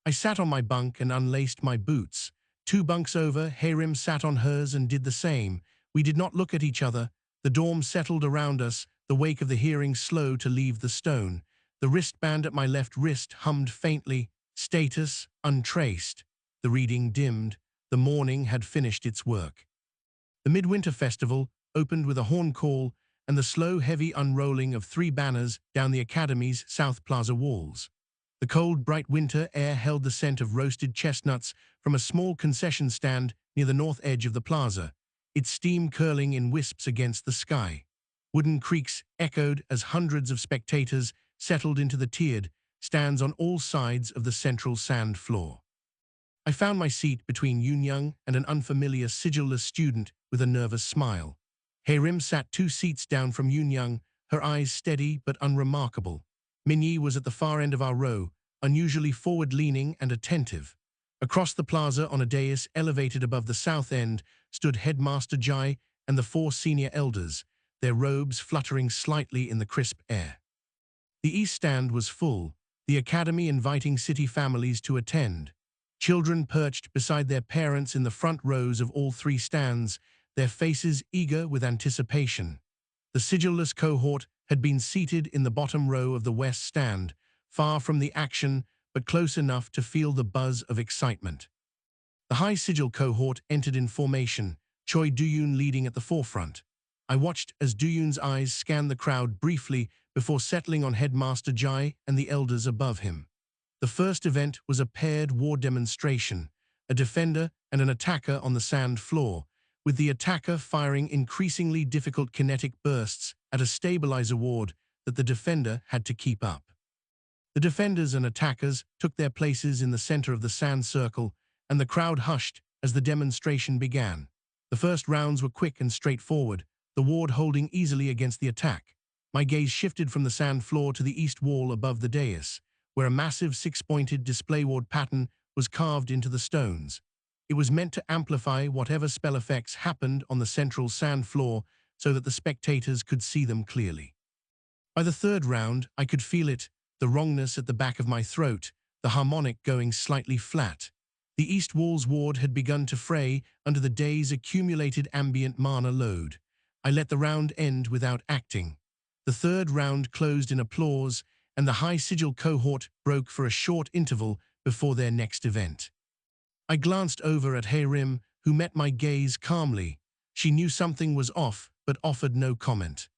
I sat on my bunk and unlaced my boots. 2 bunks over, hae-rim sat on hers and did the same. We did not look at each other. The dorm settled around us, the wake of the hearing slow to leave the stone. The wristband at my left wrist hummed faintly, status, untraced. The reading dimmed. The morning had finished its work. The Midwinter Festival opened with a horn call and the slow, heavy unrolling of 3 banners down the Academy's South Plaza walls. The cold, bright winter air held the scent of roasted chestnuts from a small concession stand near the north edge of the plaza, its steam curling in wisps against the sky. Wooden creaks echoed as hundreds of spectators settled into the tiered stands on all sides of the central sand floor. I found my seat between Yunyang and an unfamiliar Sigilless student with a nervous smile. Hae-rim sat 2 seats down from Yunyang, her eyes steady but unremarkable. Minyi was at the far end of our row, unusually forward-leaning and attentive. Across the plaza on a dais elevated above the south end stood Headmaster Jai and the 4 senior elders, their robes fluttering slightly in the crisp air. The east stand was full, the academy inviting city families to attend. Children perched beside their parents in the front rows of all 3 stands, their faces eager with anticipation. The Sigilless cohort had been seated in the bottom row of the west stand, far from the action but close enough to feel the buzz of excitement. The High Sigil cohort entered in formation, Choi Duyun leading at the forefront. I watched as Duyun's eyes scanned the crowd briefly before settling on Headmaster Jai and the elders above him. The first event was a paired war demonstration, a defender and an attacker on the sand floor, with the attacker firing increasingly difficult kinetic bursts at a stabilizer ward that the defender had to keep up. The defenders and attackers took their places in the center of the sand circle, and the crowd hushed as the demonstration began. The first rounds were quick and straightforward, the ward holding easily against the attack. My gaze shifted from the sand floor to the east wall above the dais, where a massive 6-pointed display ward pattern was carved into the stones. It was meant to amplify whatever spell effects happened on the central sand floor so that the spectators could see them clearly. By the third round, I could feel it, the wrongness at the back of my throat, the harmonic going slightly flat. The east wall's ward had begun to fray under the day's accumulated ambient mana load. I let the round end without acting. The third round closed in applause, and the High Sigil cohort broke for a short interval before their next event. I glanced over at hae-rim, who met my gaze calmly. She knew something was off, but offered no comment.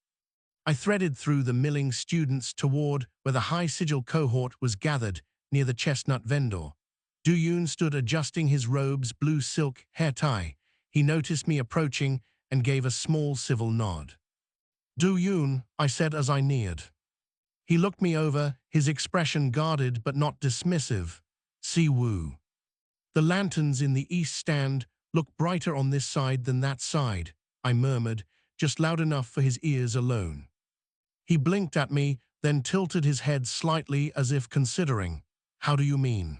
I threaded through the milling students toward where the High Sigil cohort was gathered, near the chestnut vendor. Duyun stood adjusting his robe's blue silk hair tie. He noticed me approaching and gave a small civil nod. "Duyun," I said as I neared. He looked me over, his expression guarded but not dismissive. "Si-woo." "The lanterns in the east stand look brighter on this side than that side," I murmured, just loud enough for his ears alone. He blinked at me, then tilted his head slightly as if considering. "How do you mean?"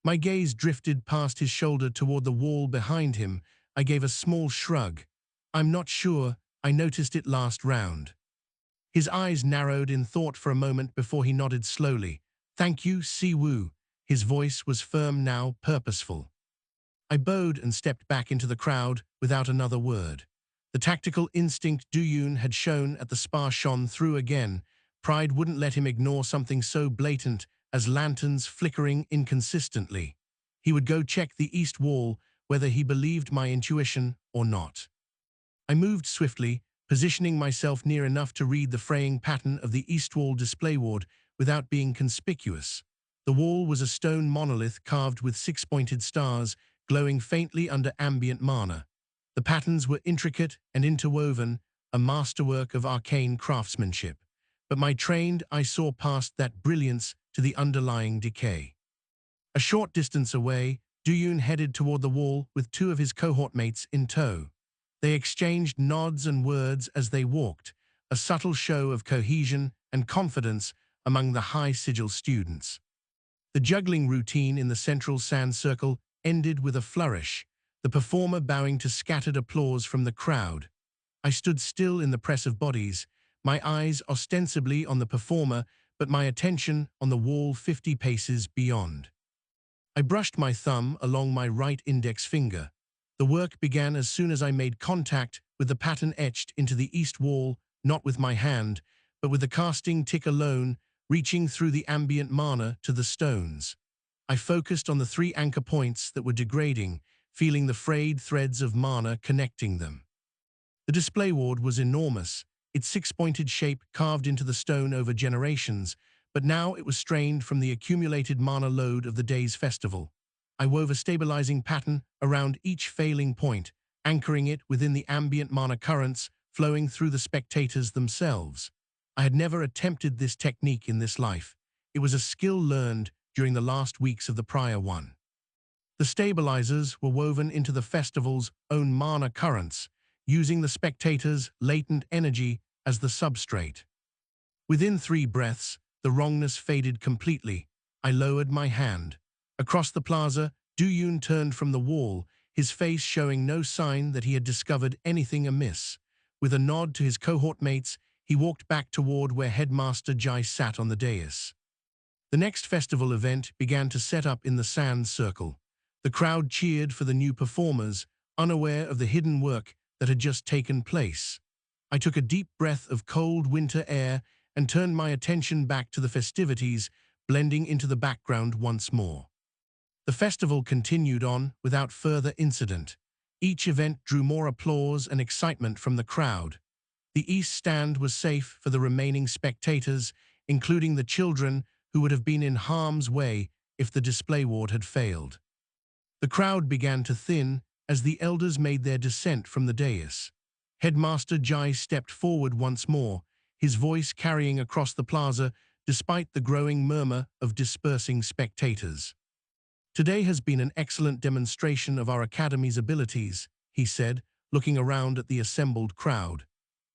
My gaze drifted past his shoulder toward the wall behind him. I gave a small shrug. "I'm not sure. I noticed it last round." His eyes narrowed in thought for a moment before he nodded slowly. "Thank you, Si-woo." His voice was firm now, purposeful. I bowed and stepped back into the crowd without another word. The tactical instinct Duyun had shown at the spar shone through again. Pride wouldn't let him ignore something so blatant as lanterns flickering inconsistently. He would go check the east wall, whether he believed my intuition or not. I moved swiftly, positioning myself near enough to read the fraying pattern of the east wall display ward without being conspicuous. The wall was a stone monolith carved with six-pointed stars, glowing faintly under ambient mana. The patterns were intricate and interwoven, a masterwork of arcane craftsmanship. But my trained eye saw past that brilliance to the underlying decay. A short distance away, Du-Yun headed toward the wall with two of his cohort mates in tow. They exchanged nods and words as they walked, a subtle show of cohesion and confidence among the high Sigil students. The juggling routine in the central sand circle ended with a flourish, the performer bowing to scattered applause from the crowd. I stood still in the press of bodies, my eyes ostensibly on the performer, but my attention on the wall 50 paces beyond. I brushed my thumb along my right index finger. The work began as soon as I made contact with the pattern etched into the east wall, not with my hand, but with the casting tick alone, reaching through the ambient mana to the stones. I focused on the three anchor points that were degrading, feeling the frayed threads of mana connecting them. The display ward was enormous, its six-pointed shape carved into the stone over generations, but now it was strained from the accumulated mana load of the day's festival. I wove a stabilizing pattern around each failing point, anchoring it within the ambient mana currents flowing through the spectators themselves. I had never attempted this technique in this life. It was a skill learned during the last weeks of the prior one. The stabilizers were woven into the festival's own mana currents, using the spectators' latent energy as the substrate. Within 3 breaths, the wrongness faded completely. I lowered my hand. Across the plaza, Du-Yun turned from the wall, his face showing no sign that he had discovered anything amiss. With a nod to his cohort mates, he walked back toward where Headmaster Jai sat on the dais. The next festival event began to set up in the sand circle. The crowd cheered for the new performers, unaware of the hidden work that had just taken place. I took a deep breath of cold winter air and turned my attention back to the festivities, blending into the background once more. The festival continued on without further incident. Each event drew more applause and excitement from the crowd. The east stand was safe for the remaining spectators, including the children who would have been in harm's way if the display ward had failed. The crowd began to thin as the elders made their descent from the dais. Headmaster Jai stepped forward once more, his voice carrying across the plaza despite the growing murmur of dispersing spectators. "Today has been an excellent demonstration of our academy's abilities," he said, looking around at the assembled crowd.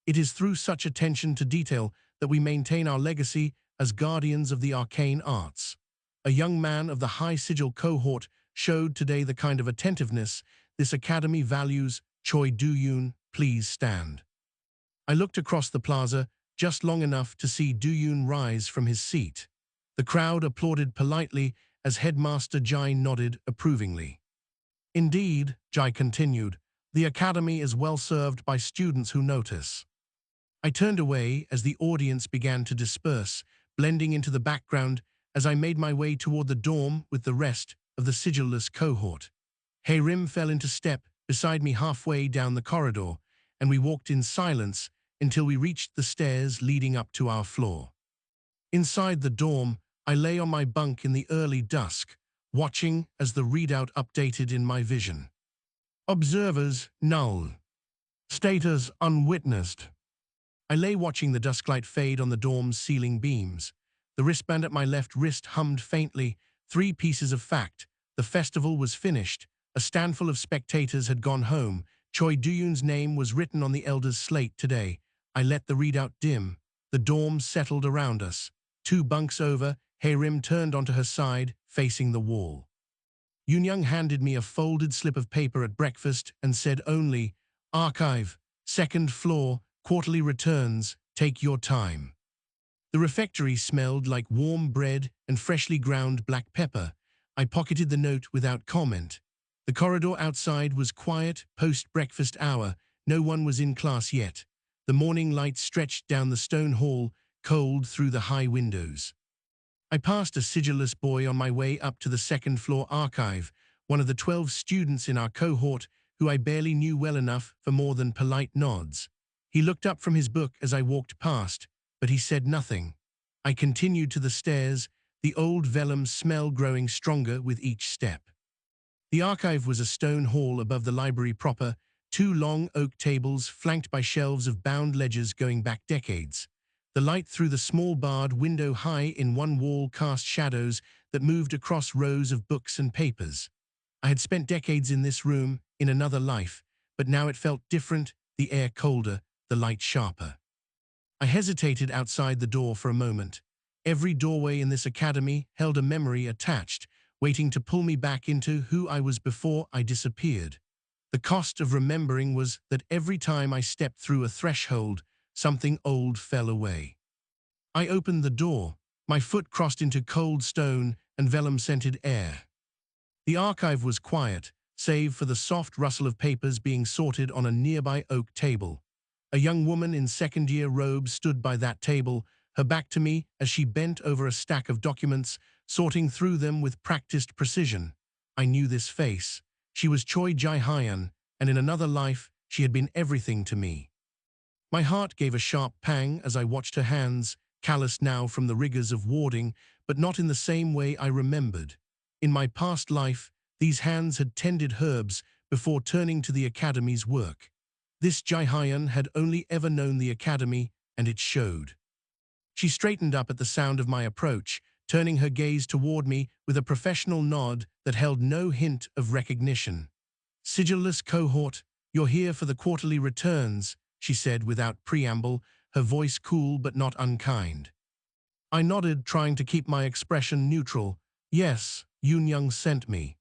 "It is through such attention to detail that we maintain our legacy as guardians of the arcane arts. A young man of the high Sigil cohort showed today the kind of attentiveness this academy values. Choi Du-Yun, please stand." I looked across the plaza, just long enough to see Du-Yun rise from his seat. The crowd applauded politely as Headmaster Jai nodded approvingly. "Indeed," Jai continued, "the academy is well served by students who notice." I turned away as the audience began to disperse, blending into the background as I made my way toward the dorm with the rest of the Sigilless cohort. Hae-rim fell into step beside me halfway down the corridor, and we walked in silence until we reached the stairs leading up to our floor. Inside the dorm, I lay on my bunk in the early dusk, watching as the readout updated in my vision. Observers, null. Status, unwitnessed. I lay watching the dusklight fade on the dorm's ceiling beams. The wristband at my left wrist hummed faintly, 3 pieces of fact. The festival was finished. A standful of spectators had gone home. Choi Du-Yun's name was written on the elders' slate today. I let the readout dim. The dorm settled around us. 2 bunks over, Hae-rim turned onto her side, facing the wall. Yoon-young handed me a folded slip of paper at breakfast and said only, "Archive, 2nd floor, quarterly returns, take your time." The refectory smelled like warm bread and freshly ground black pepper. I pocketed the note without comment. The corridor outside was quiet post-breakfast hour. No one was in class yet. The morning light stretched down the stone hall, cold through the high windows. I passed a Sigilless boy on my way up to the 2nd floor archive, one of the 12 students in our cohort who I barely knew well enough for more than polite nods. He looked up from his book as I walked past, but he said nothing. I continued to the stairs, the old vellum smell growing stronger with each step. The archive was a stone hall above the library proper, two long oak tables flanked by shelves of bound ledgers going back decades. The light through the small barred window high in one wall cast shadows that moved across rows of books and papers. I had spent decades in this room, in another life, but now it felt different, the air colder, the light sharper. I hesitated outside the door for a moment. Every doorway in this academy held a memory attached, waiting to pull me back into who I was before I disappeared. The cost of remembering was that every time I stepped through a threshold, something old fell away. I opened the door. My foot crossed into cold stone and vellum-scented air. The archive was quiet, save for the soft rustle of papers being sorted on a nearby oak table. A young woman in second-year robes stood by that table, her back to me as she bent over a stack of documents, sorting through them with practiced precision. I knew this face. She was Choi Jae-hyun, and in another life, she had been everything to me. My heart gave a sharp pang as I watched her hands, calloused now from the rigors of warding, but not in the same way I remembered. In my past life, these hands had tended herbs before turning to the academy's work. This Jae-hyun had only ever known the academy, and it showed. She straightened up at the sound of my approach, turning her gaze toward me with a professional nod that held no hint of recognition. "Sigilless cohort, you're here for the quarterly returns," she said without preamble, her voice cool but not unkind. I nodded, trying to keep my expression neutral. "Yes, Yoon-young sent me."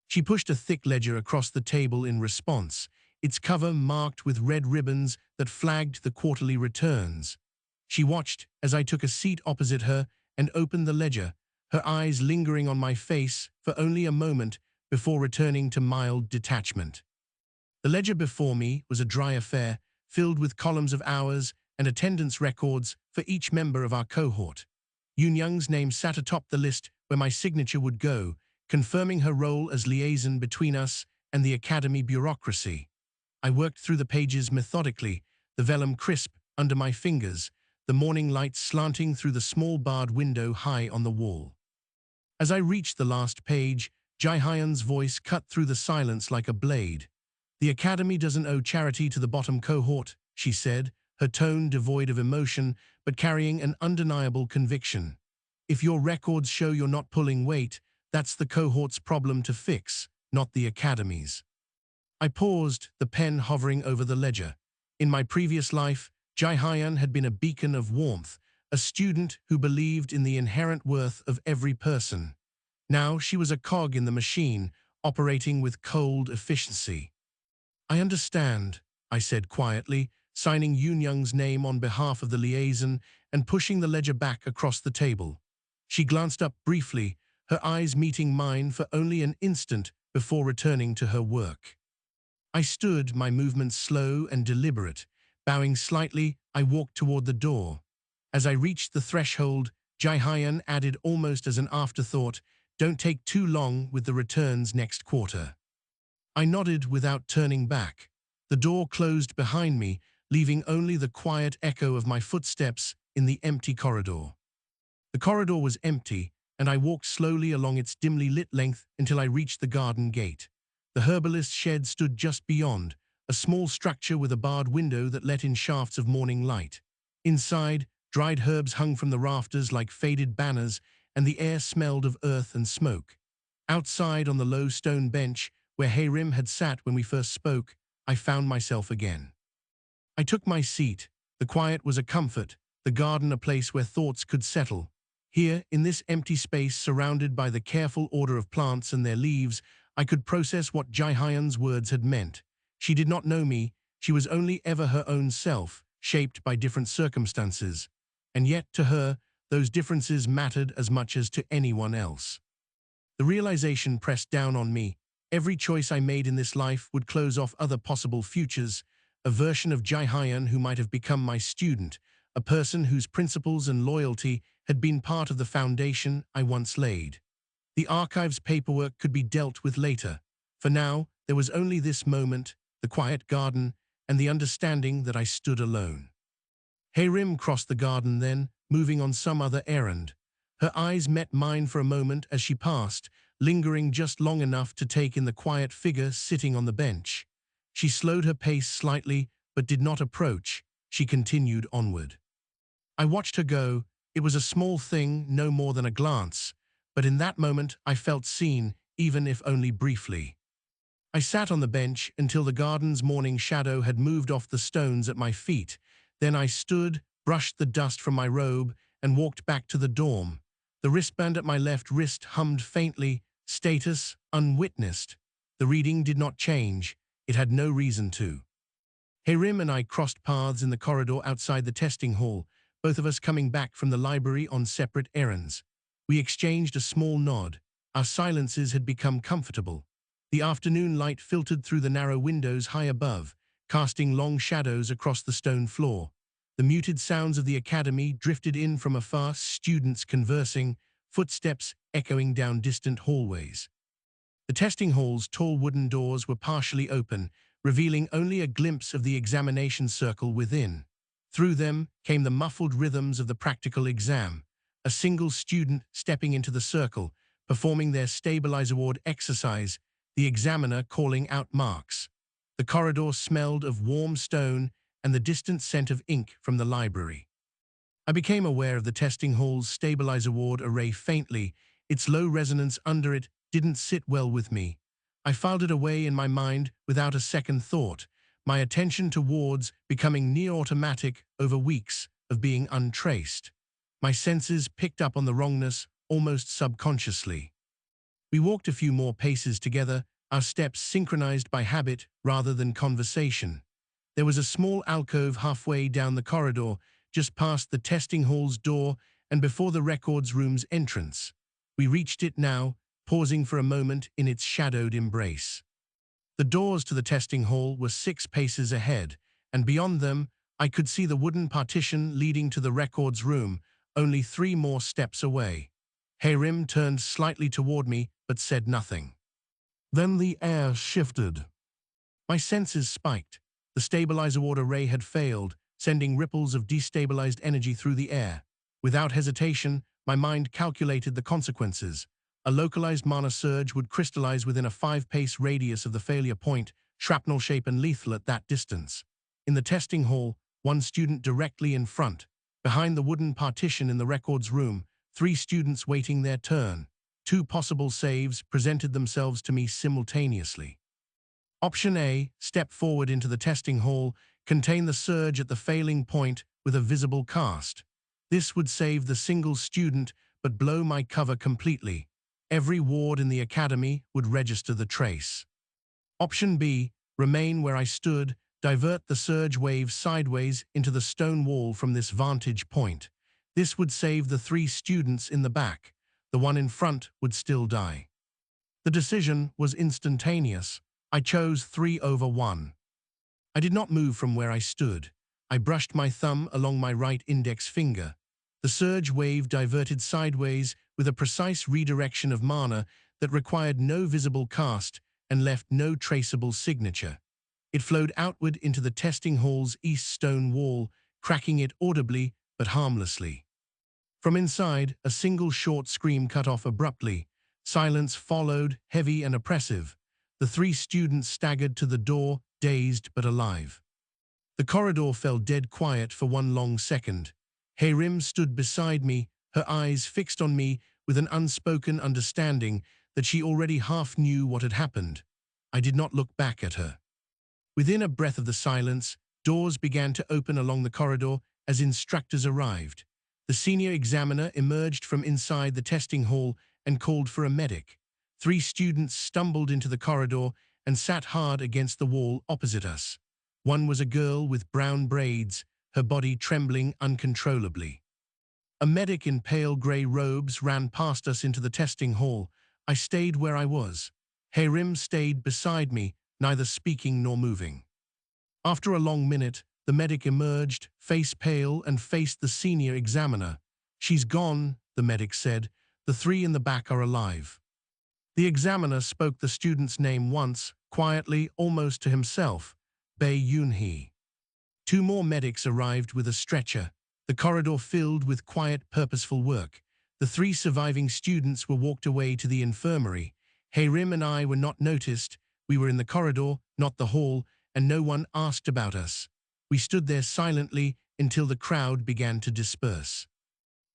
She pushed a thick ledger across the table in response, its cover marked with red ribbons that flagged the quarterly returns. She watched as I took a seat opposite her and opened the ledger, her eyes lingering on my face for only a moment before returning to mild detachment. The ledger before me was a dry affair, filled with columns of hours and attendance records for each member of our cohort. Yoon-young's name sat atop the list where my signature would go, confirming her role as liaison between us and the academy bureaucracy. I worked through the pages methodically, the vellum crisp under my fingers, the morning light slanting through the small barred window high on the wall. As I reached the last page, Jae-hyun's voice cut through the silence like a blade. "The academy doesn't owe charity to the bottom cohort," she said, her tone devoid of emotion but carrying an undeniable conviction. "If your records show you're not pulling weight, that's the cohort's problem to fix, not the academy's." I paused, the pen hovering over the ledger. In my previous life, Jae-hyun had been a beacon of warmth, a student who believed in the inherent worth of every person. Now she was a cog in the machine, operating with cold efficiency. "I understand," I said quietly, signing Yoon-young's name on behalf of the liaison and pushing the ledger back across the table. She glanced up briefly, her eyes meeting mine for only an instant before returning to her work. I stood, my movements slow and deliberate. Bowing slightly, I walked toward the door. As I reached the threshold, Jae-hyun added almost as an afterthought, "Don't take too long with the returns next quarter." I nodded without turning back. The door closed behind me, leaving only the quiet echo of my footsteps in the empty corridor. The corridor was empty, and I walked slowly along its dimly lit length until I reached the garden gate. The herbalist's shed stood just beyond, a small structure with a barred window that let in shafts of morning light. Inside, dried herbs hung from the rafters like faded banners, and the air smelled of earth and smoke. Outside on the low stone bench, where hae-rim had sat when we first spoke, I found myself again. I took my seat. The quiet was a comfort, the garden a place where thoughts could settle. Here, in this empty space surrounded by the careful order of plants and their leaves, I could process what Jae-hyun's words had meant. She did not know me, she was only ever her own self, shaped by different circumstances. And yet, to her, those differences mattered as much as to anyone else. The realization pressed down on me. Every choice I made in this life would close off other possible futures, a version of Jae-hyun who might have become my student, a person whose principles and loyalty had been part of the foundation I once laid. The archive's paperwork could be dealt with later. For now, there was only this moment, the quiet garden, and the understanding that I stood alone. Hae-rim crossed the garden then, moving on some other errand. Her eyes met mine for a moment as she passed, lingering just long enough to take in the quiet figure sitting on the bench. She slowed her pace slightly, but did not approach. She continued onward. I watched her go. It was a small thing, no more than a glance, but in that moment I felt seen, even if only briefly. I sat on the bench until the garden's morning shadow had moved off the stones at my feet. Then I stood, brushed the dust from my robe, and walked back to the dorm. The wristband at my left wrist hummed faintly, status unwitnessed. The reading did not change. It had no reason to. Hae-rim and I crossed paths in the corridor outside the testing hall, both of us coming back from the library on separate errands. We exchanged a small nod. Our silences had become comfortable. The afternoon light filtered through the narrow windows high above, casting long shadows across the stone floor. The muted sounds of the academy drifted in from afar, students conversing, footsteps echoing down distant hallways. The testing hall's tall wooden doors were partially open, revealing only a glimpse of the examination circle within. Through them came the muffled rhythms of the practical exam, a single student stepping into the circle, performing their stabilize award exercise, the examiner calling out marks. The corridor smelled of warm stone and the distant scent of ink from the library. I became aware of the testing hall's stabilize award array faintly. Its low resonance under it didn't sit well with me. I filed it away in my mind without a second thought, my attention towards becoming near-automatic over weeks of being untraced. My senses picked up on the wrongness almost subconsciously. We walked a few more paces together, our steps synchronized by habit rather than conversation. There was a small alcove halfway down the corridor, just past the testing hall's door and before the records room's entrance. We reached it now, pausing for a moment in its shadowed embrace. The doors to the testing hall were 6 paces ahead, and beyond them, I could see the wooden partition leading to the records room, only 3 more steps away. Hae-rim turned slightly toward me, but said nothing. Then the air shifted. My senses spiked. The stabilizer ward array had failed, sending ripples of destabilized energy through the air. Without hesitation, my mind calculated the consequences. A localized mana surge would crystallize within a 5-pace radius of the failure point, shrapnel shape and lethal at that distance. In the testing hall, 1 student directly in front. Behind the wooden partition in the records room, 3 students waiting their turn. 2 possible saves presented themselves to me simultaneously. Option A, step forward into the testing hall, contain the surge at the failing point with a visible cast. This would save the single student but blow my cover completely. Every ward in the academy would register the trace. Option B, remain where I stood, divert the surge wave sideways into the stone wall from this vantage point. This would save the 3 students in the back. The one in front would still die. The decision was instantaneous. I chose 3 over 1. I did not move from where I stood. I brushed my thumb along my right index finger. The surge wave diverted sideways with a precise redirection of mana that required no visible cast and left no traceable signature. It flowed outward into the testing hall's east stone wall, cracking it audibly but harmlessly. From inside, a single short scream cut off abruptly. Silence followed, heavy and oppressive. The 3 students staggered to the door, dazed but alive. The corridor fell dead quiet for 1 long second. Hae-rim stood beside me, her eyes fixed on me with an unspoken understanding that she already half knew what had happened. I did not look back at her. Within a breath of the silence, doors began to open along the corridor as instructors arrived. The senior examiner emerged from inside the testing hall and called for a medic. 3 students stumbled into the corridor and sat hard against the wall opposite us. One was a girl with brown braids, her body trembling uncontrollably. A medic in pale grey robes ran past us into the testing hall. I stayed where I was. Hae-rim stayed beside me, neither speaking nor moving. After a long minute, the medic emerged, face pale, and faced the senior examiner. "She's gone," the medic said. "The 3 in the back are alive." The examiner spoke the student's name once, quietly, almost to himself. Bae Yoon-hee. 2 more medics arrived with a stretcher. the corridor filled with quiet, purposeful work. The three surviving students were walked away to the infirmary. Hae-rim and I were not noticed. We were in the corridor, not the hall, and no one asked about us. We stood there silently until the crowd began to disperse.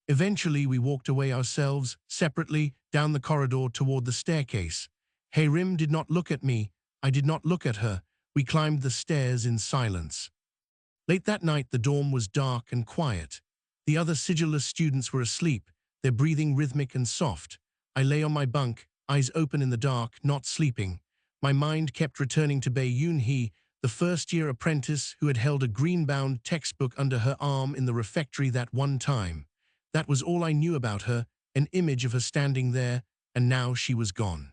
Eventually, we walked away ourselves, separately, down the corridor toward the staircase. Hae-rim did not look at me. I did not look at her. We climbed the stairs in silence. Late that night, the dorm was dark and quiet. The other Sigilless students were asleep, their breathing rhythmic and soft. I lay on my bunk, eyes open in the dark, not sleeping. My mind kept returning to Bae-yoon-hee, the first-year apprentice who had held a green-bound textbook under her arm in the refectory that one time. That was all I knew about her, an image of her standing there, and now she was gone.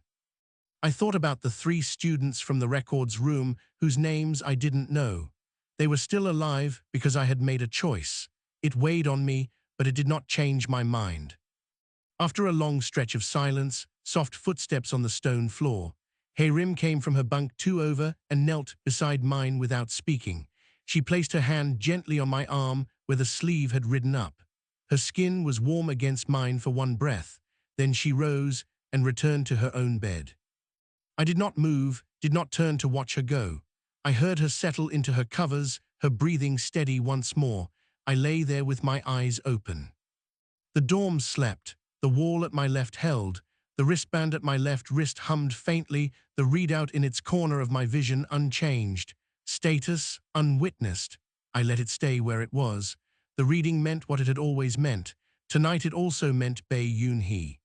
I thought about the three students from the records room whose names I didn't know. They were still alive because I had made a choice. It weighed on me, but it did not change my mind. After a long stretch of silence, soft footsteps on the stone floor, Hae-rim came from her bunk 2 over and knelt beside mine without speaking. She placed her hand gently on my arm where the sleeve had ridden up. Her skin was warm against mine for one breath. Then she rose and returned to her own bed. I did not move, did not turn to watch her go. I heard her settle into her covers, her breathing steady once more. I lay there with my eyes open. The dorm slept. The wall at my left held. The wristband at my left wrist hummed faintly, the readout in its corner of my vision unchanged. Status, unwitnessed. I let it stay where it was. The reading meant what it had always meant. Tonight it also meant Bae-yoon-hee.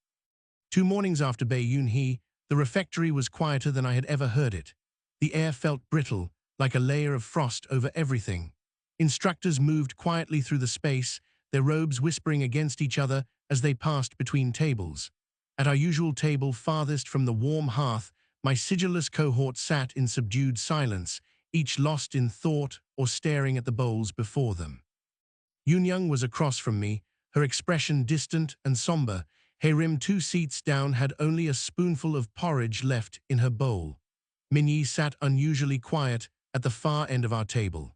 2 mornings after Bae-yoon-hee, the refectory was quieter than I had ever heard it. The air felt brittle, like a layer of frost over everything. Instructors moved quietly through the space, their robes whispering against each other as they passed between tables. At our usual table farthest from the warm hearth, my Sigilless cohort sat in subdued silence, each lost in thought or staring at the bowls before them. Yoon-young was across from me, her expression distant and somber. Hae-rim 2 seats down had only a spoonful of porridge left in her bowl. Min-yi sat unusually quiet at the far end of our table.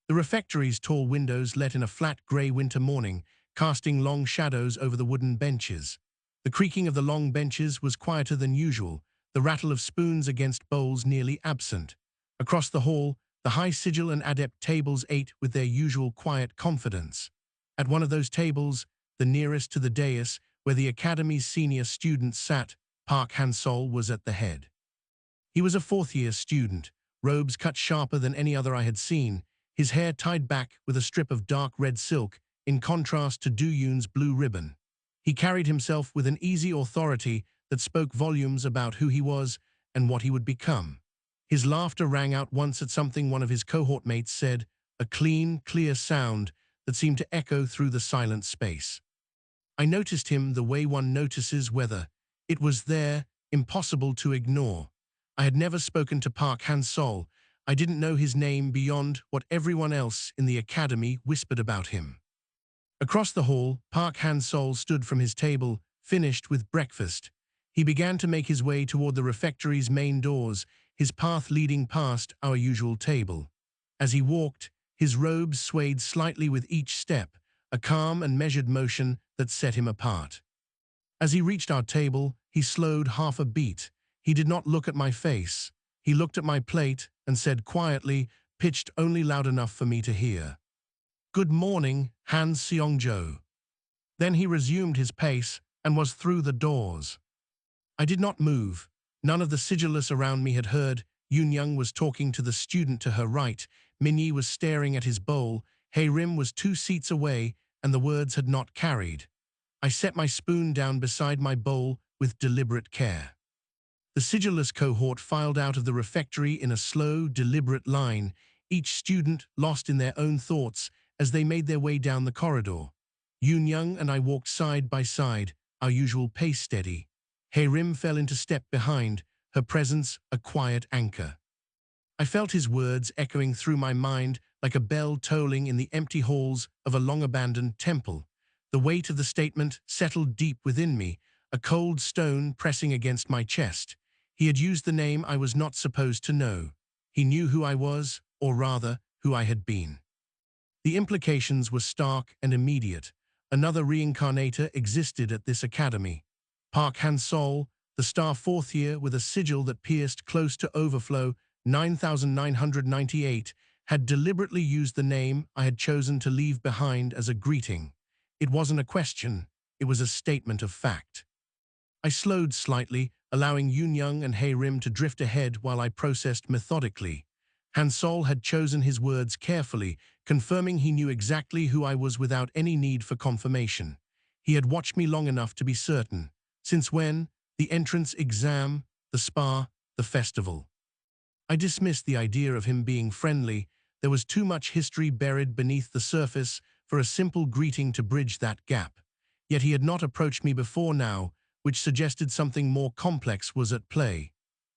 The refectory's tall windows let in a flat grey winter morning, casting long shadows over the wooden benches. The creaking of the long benches was quieter than usual, the rattle of spoons against bowls nearly absent. Across the hall, the high sigil and adept tables ate with their usual quiet confidence. At one of those tables, the nearest to the dais, where the academy's senior students sat, Park Han-sol was at the head. He was a 4th-year student, robes cut sharper than any other I had seen, his hair tied back with a strip of dark red silk, in contrast to Do-yoon's blue ribbon. He carried himself with an easy authority that spoke volumes about who he was and what he would become. His laughter rang out once at something one of his cohort mates said, a clean, clear sound that seemed to echo through the silent space. I noticed him the way one notices weather. It was there, impossible to ignore. I had never spoken to Park Han-sol. I didn't know his name beyond what everyone else in the academy whispered about him. Across the hall, Park Han-sol stood from his table, finished with breakfast. He began to make his way toward the refectory's main doors, his path leading past our usual table. As he walked, his robes swayed slightly with each step, a calm and measured motion that set him apart. As he reached our table, he slowed half a beat. He did not look at my face. He looked at my plate and said quietly, pitched only loud enough for me to hear, "Good morning, Han Seong-jo." Then he resumed his pace and was through the doors. I did not move. None of the Sigilless around me had heard. Yoon-young was talking to the student to her right. Min-yi was staring at his bowl. Hae-rim was 2 seats away, and the words had not carried. I set my spoon down beside my bowl with deliberate care. The Sigilless cohort filed out of the refectory in a slow, deliberate line, each student lost in their own thoughts as they made their way down the corridor. Yoon-young and I walked side by side, our usual pace steady. Hae-rim fell into step behind, her presence a quiet anchor. I felt his words echoing through my mind like a bell tolling in the empty halls of a long-abandoned temple. The weight of the statement settled deep within me, a cold stone pressing against my chest. He had used the name I was not supposed to know. He knew who I was, or rather, who I had been. The implications were stark and immediate. Another reincarnator existed at this academy. Park Han-sol, the star fourth year with a sigil that pierced close to overflow, 9,998, had deliberately used the name I had chosen to leave behind as a greeting. It wasn't a question, it was a statement of fact. I slowed slightly, allowing Yoon-young and hae-rim to drift ahead while I processed methodically. Han-sol had chosen his words carefully, confirming he knew exactly who I was without any need for confirmation. He had watched me long enough to be certain. Since when? The entrance exam, the spar, the festival. I dismissed the idea of him being friendly. There was too much history buried beneath the surface for a simple greeting to bridge that gap. Yet he had not approached me before now, which suggested something more complex was at play.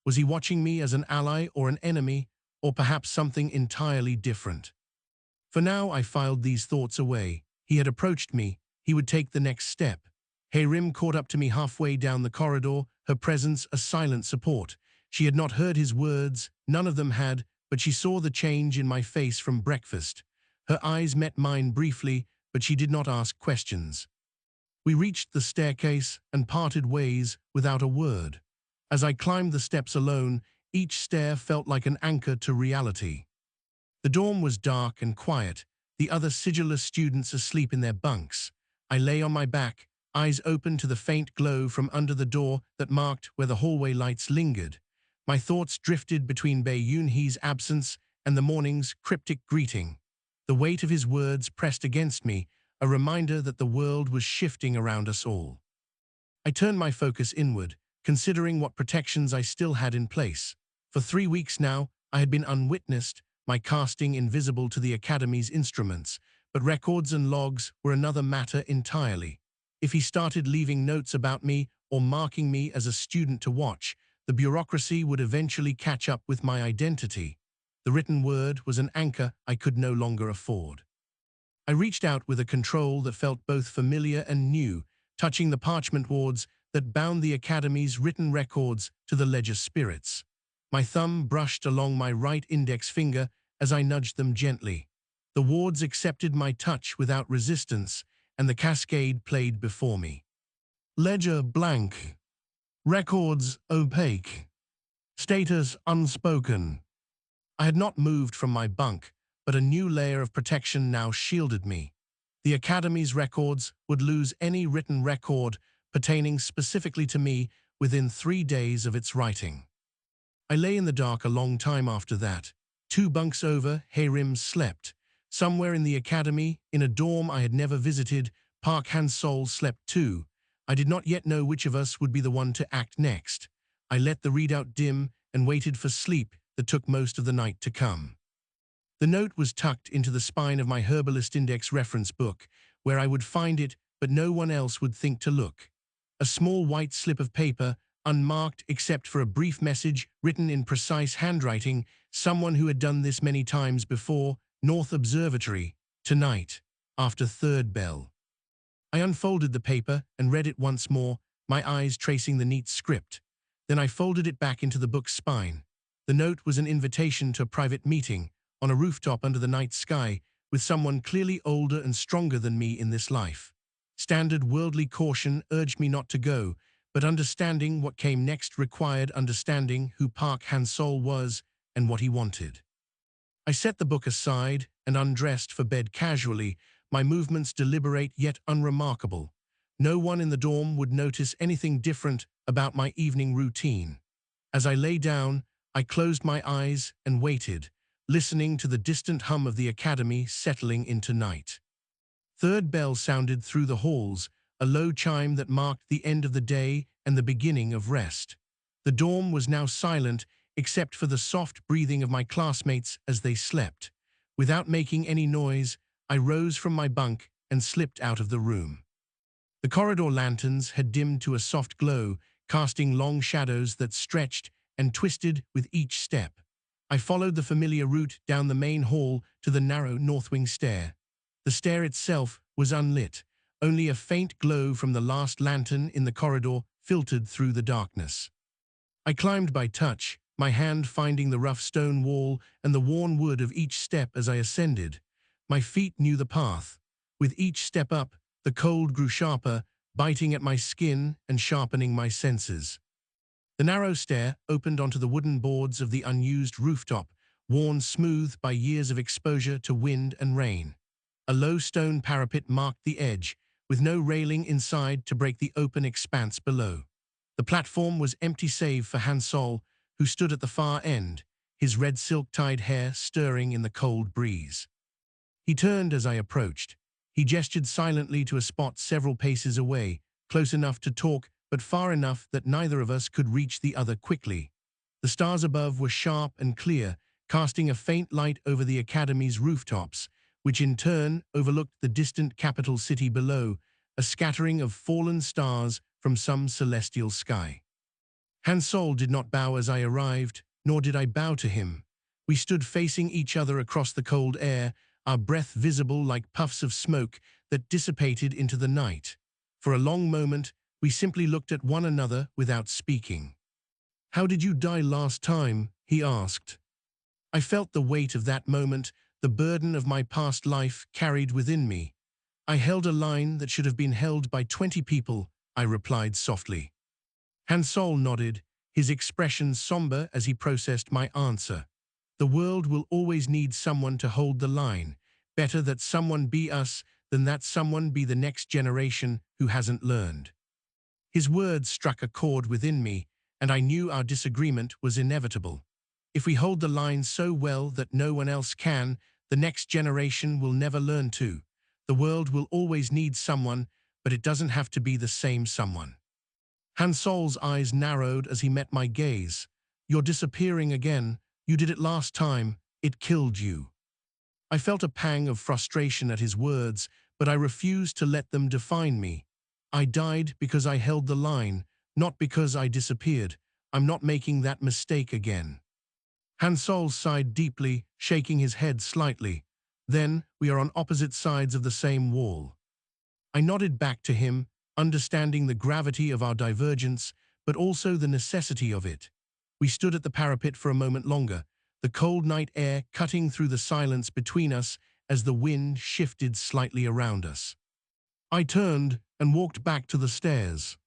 Was he watching me as an ally or an enemy, or perhaps something entirely different? For now, I filed these thoughts away. He had approached me. He would take the next step. Hae-rim caught up to me halfway down the corridor, her presence a silent support. She had not heard his words, none of them had, but she saw the change in my face from breakfast. Her eyes met mine briefly, but she did not ask questions. We reached the staircase and parted ways without a word. As I climbed the steps alone, each stair felt like an anchor to reality. The dorm was dark and quiet, the other Sigilless students asleep in their bunks. I lay on my back, eyes open to the faint glow from under the door that marked where the hallway lights lingered. My thoughts drifted between Bae Yoon-hee's absence and the morning's cryptic greeting. The weight of his words pressed against me, a reminder that the world was shifting around us all. I turned my focus inward, considering what protections I still had in place. For 3 weeks now, I had been unwitnessed, my casting invisible to the Academy's instruments, but records and logs were another matter entirely. If he started leaving notes about me or marking me as a student to watch, the bureaucracy would eventually catch up with my identity. The written word was an anchor I could no longer afford. I reached out with a control that felt both familiar and new, touching the parchment wards that bound the Academy's written records to the ledger spirits. My thumb brushed along my right index finger as I nudged them gently. The wards accepted my touch without resistance, and the cascade played before me. Ledger blank. Records opaque. Status unspoken. I had not moved from my bunk, but a new layer of protection now shielded me. The Academy's records would lose any written record pertaining specifically to me within 3 days of its writing. I lay in the dark a long time after that. 2 bunks over, hae-rim slept. Somewhere in the Academy, in a dorm I had never visited, Park Han-sol slept too. I did not yet know which of us would be the one to act next. I let the readout dim and waited for sleep that took most of the night to come. The note was tucked into the spine of my herbalist index reference book, where I would find it, but no one else would think to look. A small white slip of paper, unmarked except for a brief message written in precise handwriting, someone who had done this many times before, North Observatory, tonight, after 3rd bell. I unfolded the paper and read it once more, my eyes tracing the neat script. Then I folded it back into the book's spine. The note was an invitation to a private meeting, on a rooftop under the night sky, with someone clearly older and stronger than me in this life. Standard worldly caution urged me not to go, but understanding what came next required understanding who Park Han-sol was and what he wanted. I set the book aside and undressed for bed casually, my movements deliberate yet unremarkable. No one in the dorm would notice anything different about my evening routine. As I lay down, I closed my eyes and waited, listening to the distant hum of the Academy settling into night. 3rd bell sounded through the halls, a low chime that marked the end of the day and the beginning of rest. The dorm was now silent, except for the soft breathing of my classmates as they slept. Without making any noise, I rose from my bunk and slipped out of the room. The corridor lanterns had dimmed to a soft glow, casting long shadows that stretched and twisted with each step. I followed the familiar route down the main hall to the narrow north wing stair. The stair itself was unlit. Only a faint glow from the last lantern in the corridor filtered through the darkness. I climbed by touch, my hand finding the rough stone wall and the worn wood of each step as I ascended. My feet knew the path. With each step up, the cold grew sharper, biting at my skin and sharpening my senses. The narrow stair opened onto the wooden boards of the unused rooftop, worn smooth by years of exposure to wind and rain. A low stone parapet marked the edge, with no railing inside to break the open expanse below. The platform was empty save for Hansol, who stood at the far end, his red silk-tied hair stirring in the cold breeze. He turned as I approached. He gestured silently to a spot several paces away, close enough to talk, but far enough that neither of us could reach the other quickly. The stars above were sharp and clear, casting a faint light over the academy's rooftops, which in turn overlooked the distant capital city below, a scattering of fallen stars from some celestial sky. Hansol did not bow as I arrived, nor did I bow to him. We stood facing each other across the cold air, our breath visible like puffs of smoke that dissipated into the night. For a long moment, we simply looked at one another without speaking. "How did you die last time?" he asked. I felt the weight of that moment, the burden of my past life carried within me. "I held a line that should have been held by 20 people," I replied softly. Hansol nodded, his expression somber as he processed my answer. "The world will always need someone to hold the line. Better that someone be us than that someone be the next generation who hasn't learned." His words struck a chord within me, and I knew our disagreement was inevitable. If we hold the line so well that no one else can, the next generation will never learn to. The world will always need someone, but it doesn't have to be the same someone. Hansol's eyes narrowed as he met my gaze. "You're disappearing again. You did it last time. It killed you." I felt a pang of frustration at his words, but I refused to let them define me. "I died because I held the line, not because I disappeared. I'm not making that mistake again." Hansol sighed deeply, shaking his head slightly. "Then we are on opposite sides of the same wall." I nodded back to him, understanding the gravity of our divergence, but also the necessity of it. We stood at the parapet for a moment longer, the cold night air cutting through the silence between us as the wind shifted slightly around us. I turned and walked back to the stairs.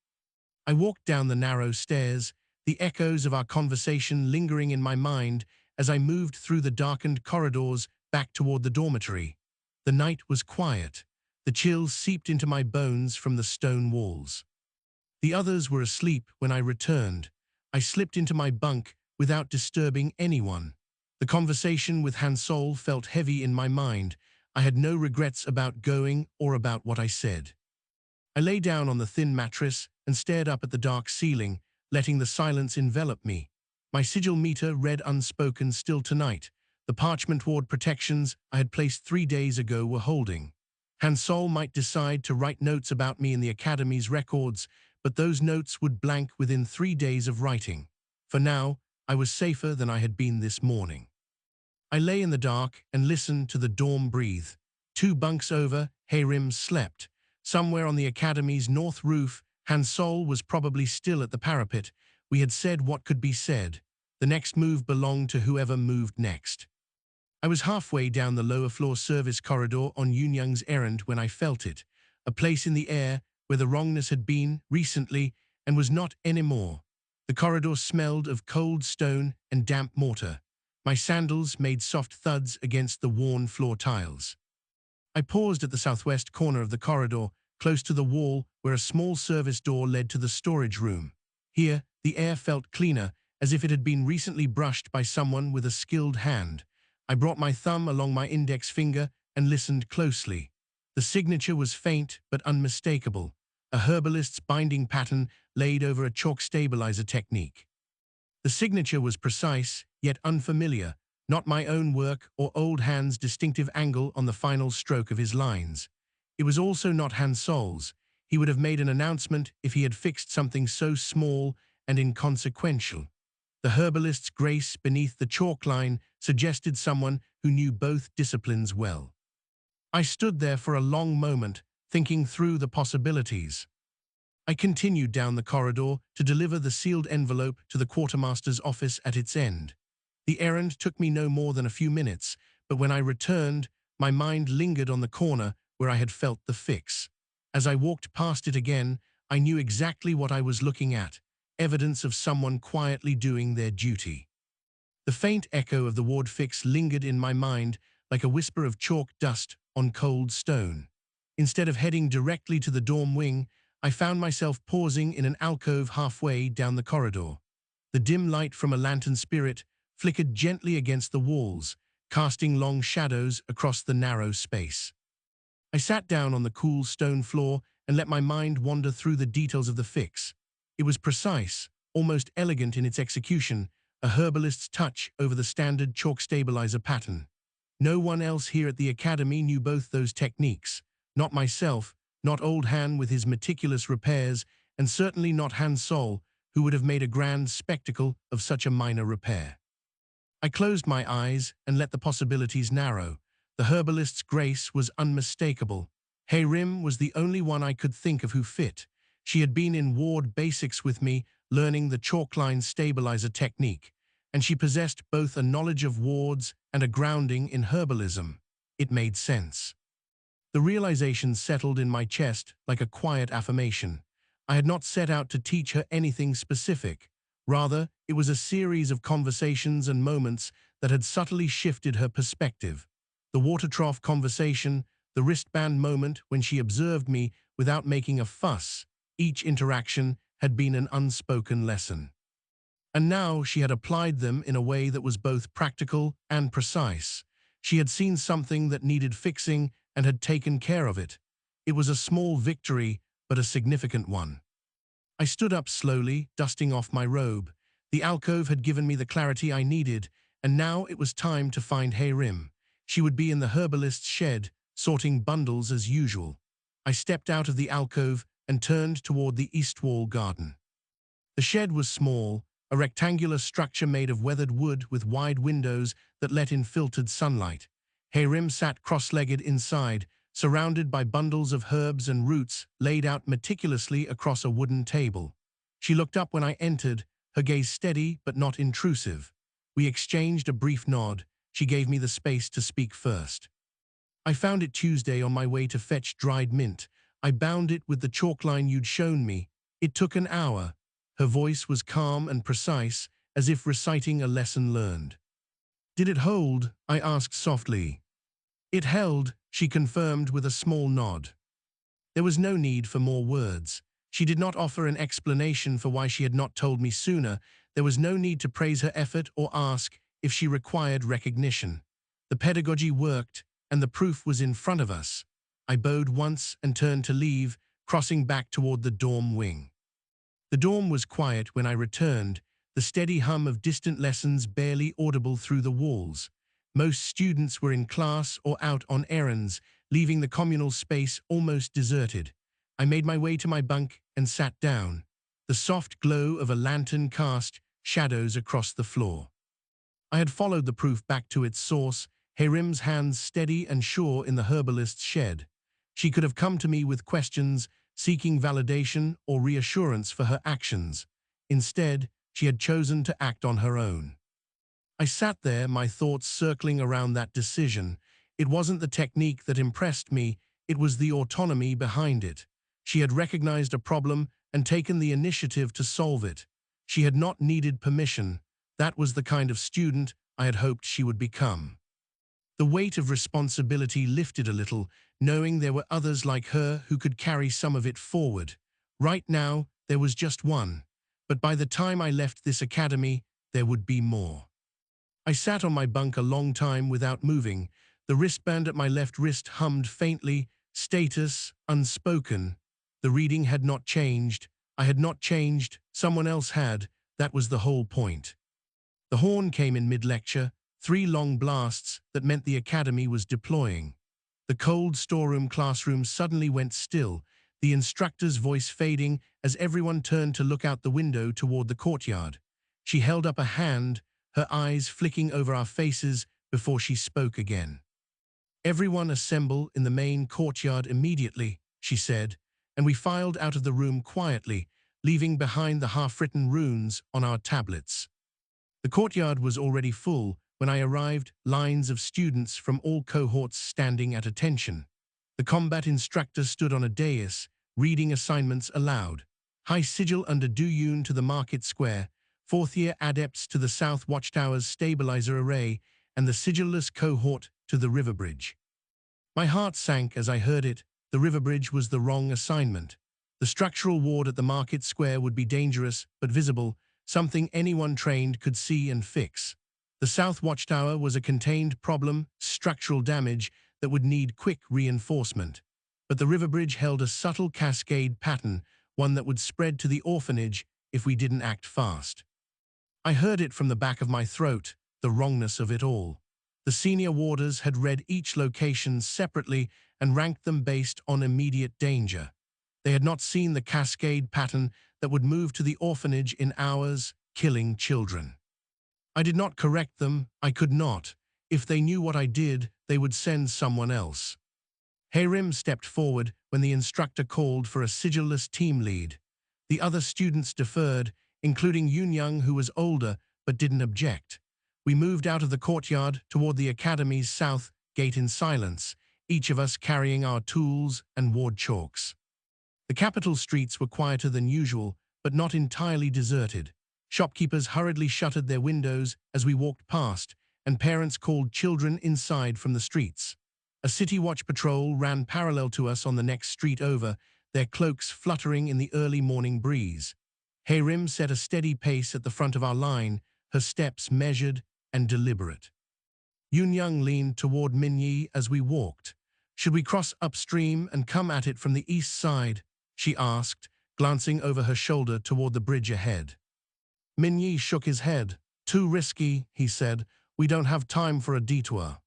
I walked down the narrow stairs, the echoes of our conversation lingering in my mind as I moved through the darkened corridors back toward the dormitory. The night was quiet. The chill seeped into my bones from the stone walls. The others were asleep when I returned. I slipped into my bunk without disturbing anyone. The conversation with Hansol felt heavy in my mind. I had no regrets about going or about what I said. I lay down on the thin mattress and stared up at the dark ceiling, letting the silence envelop me. My sigil meter read unspoken still tonight. The parchment ward protections I had placed 3 days ago were holding. Hansol might decide to write notes about me in the Academy's records, but those notes would blank within 3 days of writing. For now, I was safer than I had been this morning. I lay in the dark and listened to the dorm breathe. 2 bunks over, hae-rim slept. Somewhere on the Academy's north roof, Hansol was probably still at the parapet. We had said what could be said. The next move belonged to whoever moved next. I was halfway down the lower floor service corridor on Yunyang's errand when I felt it, a place in the air where the wrongness had been recently and was not anymore. The corridor smelled of cold stone and damp mortar. My sandals made soft thuds against the worn floor tiles. I paused at the southwest corner of the corridor, close to the wall where a small service door led to the storage room. Here, the air felt cleaner, as if it had been recently brushed by someone with a skilled hand. I brought my thumb along my index finger and listened closely. The signature was faint but unmistakable, a herbalist's binding pattern laid over a chalk stabilizer technique. The signature was precise, yet unfamiliar, not my own work or old Han's distinctive angle on the final stroke of his lines. It was also not Hansol's. He would have made an announcement if he had fixed something so small and inconsequential. The herbalist's grace beneath the chalk line suggested someone who knew both disciplines well. I stood there for a long moment, thinking through the possibilities. I continued down the corridor to deliver the sealed envelope to the quartermaster's office at its end. The errand took me no more than a few minutes, but when I returned, my mind lingered on the corner where I had felt the fix. As I walked past it again, I knew exactly what I was looking at, evidence of someone quietly doing their duty. The faint echo of the ward fix lingered in my mind like a whisper of chalk dust on cold stone. Instead of heading directly to the dorm wing, I found myself pausing in an alcove halfway down the corridor. The dim light from a lantern spirit flickered gently against the walls, casting long shadows across the narrow space. I sat down on the cool stone floor and let my mind wander through the details of the fix. It was precise, almost elegant in its execution, a herbalist's touch over the standard chalk stabilizer pattern. No one else here at the academy knew both those techniques. Not myself, not Old Han with his meticulous repairs, and certainly not Han Sol, who would have made a grand spectacle of such a minor repair. I closed my eyes and let the possibilities narrow. The herbalist's grace was unmistakable. Hae-rim was the only one I could think of who fit. She had been in ward basics with me, learning the chalkline stabilizer technique, and she possessed both a knowledge of wards and a grounding in herbalism. It made sense. The realization settled in my chest like a quiet affirmation. I had not set out to teach her anything specific. Rather, it was a series of conversations and moments that had subtly shifted her perspective. The water trough conversation, the wristband moment when she observed me without making a fuss, each interaction had been an unspoken lesson. And now she had applied them in a way that was both practical and precise. She had seen something that needed fixing and had taken care of it. It was a small victory, but a significant one. I stood up slowly, dusting off my robe. The alcove had given me the clarity I needed, and now it was time to find Hae-rim. She would be in the herbalist's shed, sorting bundles as usual. I stepped out of the alcove and turned toward the east wall garden. The shed was small, a rectangular structure made of weathered wood with wide windows that let in filtered sunlight. Hae-rim sat cross-legged inside, surrounded by bundles of herbs and roots laid out meticulously across a wooden table. She looked up when I entered, her gaze steady but not intrusive. We exchanged a brief nod. She gave me the space to speak first. I found it Tuesday on my way to fetch dried mint. I bound it with the chalk line you'd shown me. It took an hour. Her voice was calm and precise, as if reciting a lesson learned. Did it hold? I asked softly. It held, she confirmed with a small nod. There was no need for more words. She did not offer an explanation for why she had not told me sooner. There was no need to praise her effort or ask if she required recognition. The pedagogy worked, and the proof was in front of us. I bowed once and turned to leave, crossing back toward the dorm wing. The dorm was quiet when I returned, the steady hum of distant lessons barely audible through the walls. Most students were in class or out on errands, leaving the communal space almost deserted. I made my way to my bunk and sat down. The soft glow of a lantern cast shadows across the floor. I had followed the proof back to its source, Hae-rim's hands steady and sure in the herbalist's shed. She could have come to me with questions, seeking validation or reassurance for her actions. Instead, she had chosen to act on her own. I sat there, my thoughts circling around that decision. It wasn't the technique that impressed me, it was the autonomy behind it. She had recognized a problem and taken the initiative to solve it. She had not needed permission. That was the kind of student I had hoped she would become. The weight of responsibility lifted a little, knowing there were others like her who could carry some of it forward. Right now, there was just one. But by the time I left this academy, there would be more. I sat on my bunk a long time without moving. The wristband at my left wrist hummed faintly, status, unspoken. The reading had not changed. I had not changed. Someone else had. That was the whole point. The horn came in mid-lecture, 3 long blasts that meant the academy was deploying. The cold storeroom classroom suddenly went still, the instructor's voice fading as everyone turned to look out the window toward the courtyard. She held up a hand, her eyes flicking over our faces before she spoke again. "Everyone assemble in the main courtyard immediately," she said, and we filed out of the room quietly, leaving behind the half-written runes on our tablets. The courtyard was already full, when I arrived, lines of students from all cohorts standing at attention. The combat instructor stood on a dais, reading assignments aloud. High Sigil under Duyun to the market square, fourth-year adepts to the South Watchtower's stabilizer array, and the Sigilless cohort to the river bridge. My heart sank as I heard it. The river bridge was the wrong assignment. The structural ward at the market square would be dangerous but visible, something anyone trained could see and fix. The South Watchtower was a contained problem, structural damage, that would need quick reinforcement. But the river bridge held a subtle cascade pattern, one that would spread to the orphanage if we didn't act fast. I heard it from the back of my throat, the wrongness of it all. The senior warders had read each location separately and ranked them based on immediate danger. They had not seen the cascade pattern that would move to the orphanage in hours, killing children. I did not correct them. I could not. If they knew what I did, they would send someone else. Hae-rim stepped forward when the instructor called for a Sigilless team lead. The other students deferred, including Young, who was older but didn't object. We moved out of the courtyard toward the academy's south gate in silence, each of us carrying our tools and ward chalks. The capital streets were quieter than usual, but not entirely deserted. Shopkeepers hurriedly shuttered their windows as we walked past, and parents called children inside from the streets. A city watch patrol ran parallel to us on the next street over, their cloaks fluttering in the early morning breeze. Hae-rim set a steady pace at the front of our line, her steps measured and deliberate. Young leaned toward Minyi as we walked. "Should we cross upstream and come at it from the east side?" she asked, glancing over her shoulder toward the bridge ahead. Minyi shook his head. "Too risky," he said. "We don't have time for a detour."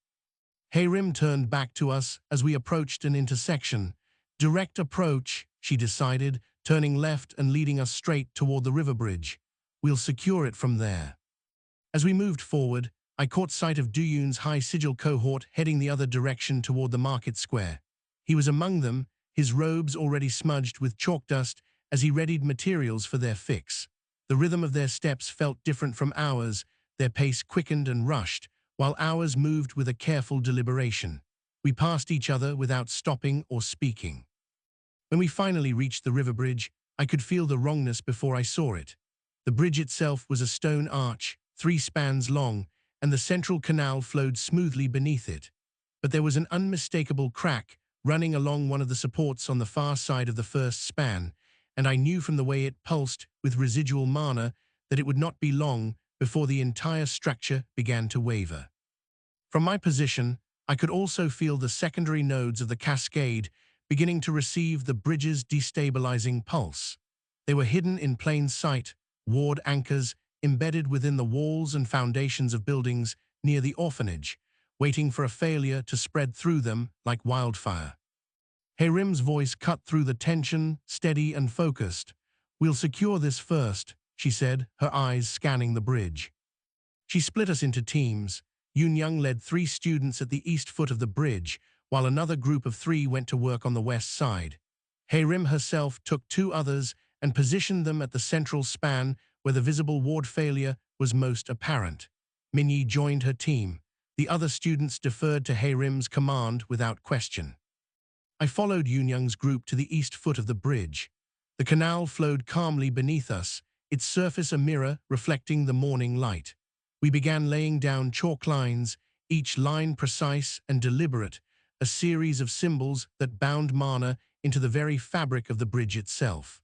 Hae-rim turned back to us as we approached an intersection. "Direct approach," she decided, turning left and leading us straight toward the river bridge. "We'll secure it from there." As we moved forward, I caught sight of Duyun's High Sigil cohort heading the other direction toward the market square. He was among them, his robes already smudged with chalk dust as he readied materials for their fix. The rhythm of their steps felt different from ours, their pace quickened and rushed, while ours moved with a careful deliberation. We passed each other without stopping or speaking. When we finally reached the river bridge, I could feel the wrongness before I saw it. The bridge itself was a stone arch, 3 spans long, and the central canal flowed smoothly beneath it. But there was an unmistakable crack running along one of the supports on the far side of the first span, and I knew from the way it pulsed with residual mana that it would not be long before the entire structure began to waver. From my position, I could also feel the secondary nodes of the cascade beginning to receive the bridge's destabilizing pulse. They were hidden in plain sight, ward anchors embedded within the walls and foundations of buildings near the orphanage, waiting for a failure to spread through them like wildfire. Hae-rim's voice cut through the tension, steady and focused. "We'll secure this first," she said, her eyes scanning the bridge. She split us into teams. Young led 3 students at the east foot of the bridge, while another group of 3 went to work on the west side. Hae-rim herself took 2 others and positioned them at the central span where the visible ward failure was most apparent. Minyi joined her team. The other students deferred to Hae-rim's command without question. I followed Young's group to the east foot of the bridge. The canal flowed calmly beneath us, its surface a mirror reflecting the morning light. We began laying down chalk lines, each line precise and deliberate, a series of symbols that bound mana into the very fabric of the bridge itself.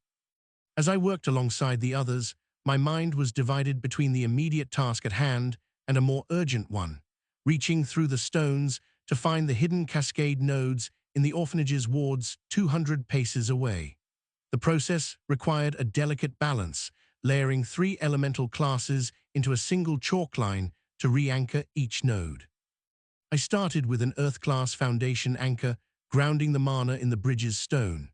As I worked alongside the others, my mind was divided between the immediate task at hand and a more urgent one, reaching through the stones to find the hidden cascade nodes in the orphanage's wards 200 paces away. The process required a delicate balance, layering 3 elemental classes into a single chalk line to re-anchor each node. I started with an Earth-class foundation anchor, grounding the mana in the bridge's stone.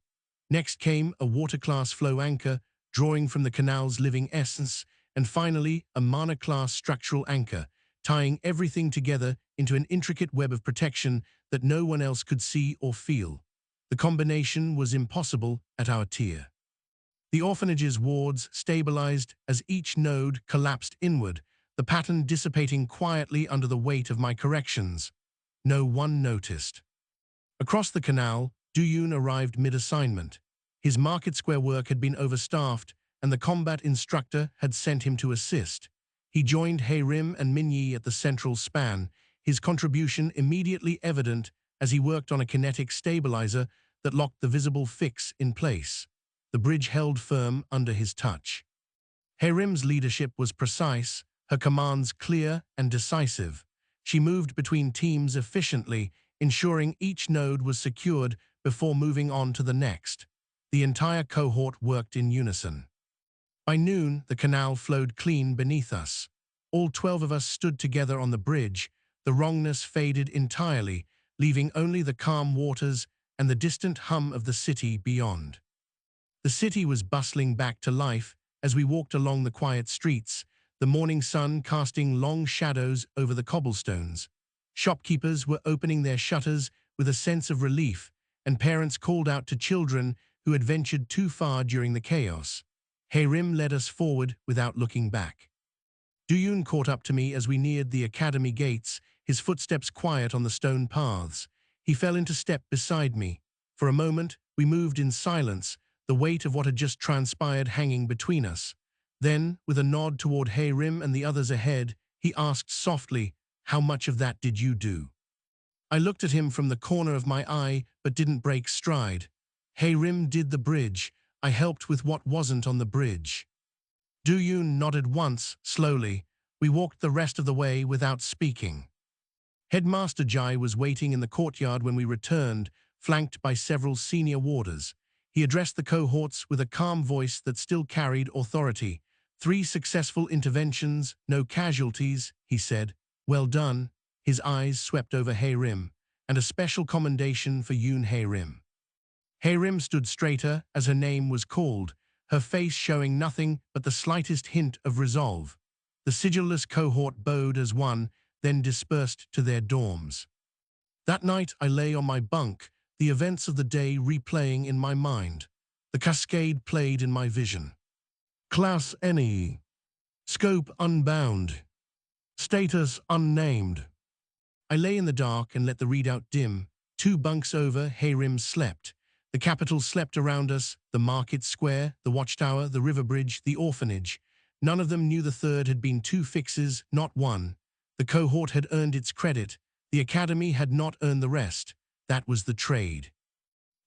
Next came a water-class flow anchor, drawing from the canal's living essence, and finally a mana-class structural anchor, tying everything together into an intricate web of protection that no one else could see or feel. The combination was impossible at our tier. The orphanage's wards stabilized as each node collapsed inward, the pattern dissipating quietly under the weight of my corrections. No one noticed. Across the canal, Duyun arrived mid-assignment. His market square work had been overstaffed, and the combat instructor had sent him to assist. He joined hae-rim and Minyi at the central span, his contribution immediately evident as he worked on a kinetic stabilizer that locked the visible fix in place. The bridge held firm under his touch. Hae-rim's leadership was precise, her commands clear and decisive. She moved between teams efficiently, ensuring each node was secured before moving on to the next. The entire cohort worked in unison. By noon, the canal flowed clean beneath us. All 12 of us stood together on the bridge. The wrongness faded entirely, leaving only the calm waters and the distant hum of the city beyond. The city was bustling back to life as we walked along the quiet streets, the morning sun casting long shadows over the cobblestones. Shopkeepers were opening their shutters with a sense of relief, and parents called out to children who had ventured too far during the chaos. Hae-rim led us forward without looking back. Duyun caught up to me as we neared the academy gates, his footsteps quiet on the stone paths. He fell into step beside me. For a moment, we moved in silence, the weight of what had just transpired hanging between us. Then, with a nod toward hae-rim and the others ahead, he asked softly, "How much of that did you do?" I looked at him from the corner of my eye, but didn't break stride. Hae-rim did the bridge. I helped with what wasn't on the bridge. Duyun nodded once, slowly. We walked the rest of the way without speaking. Headmaster Jai was waiting in the courtyard when we returned, flanked by several senior warders. He addressed the cohorts with a calm voice that still carried authority. 3 successful interventions, no casualties, he said. Well done. His eyes swept over hae-rim, and a special commendation for Yoon hae-rim. Hae-rim stood straighter as her name was called, her face showing nothing but the slightest hint of resolve. The Sigilless cohort bowed as one, then dispersed to their dorms. That night I lay on my bunk, the events of the day replaying in my mind. The cascade played in my vision. Class NE. Scope unbound. Status unnamed. I lay in the dark and let the readout dim. 2 bunks over, hae-rim slept. The capital slept around us, the market square, the watchtower, the river bridge, the orphanage. None of them knew the third had been 2 fixes, not 1. The cohort had earned its credit. The academy had not earned the rest. That was the trade.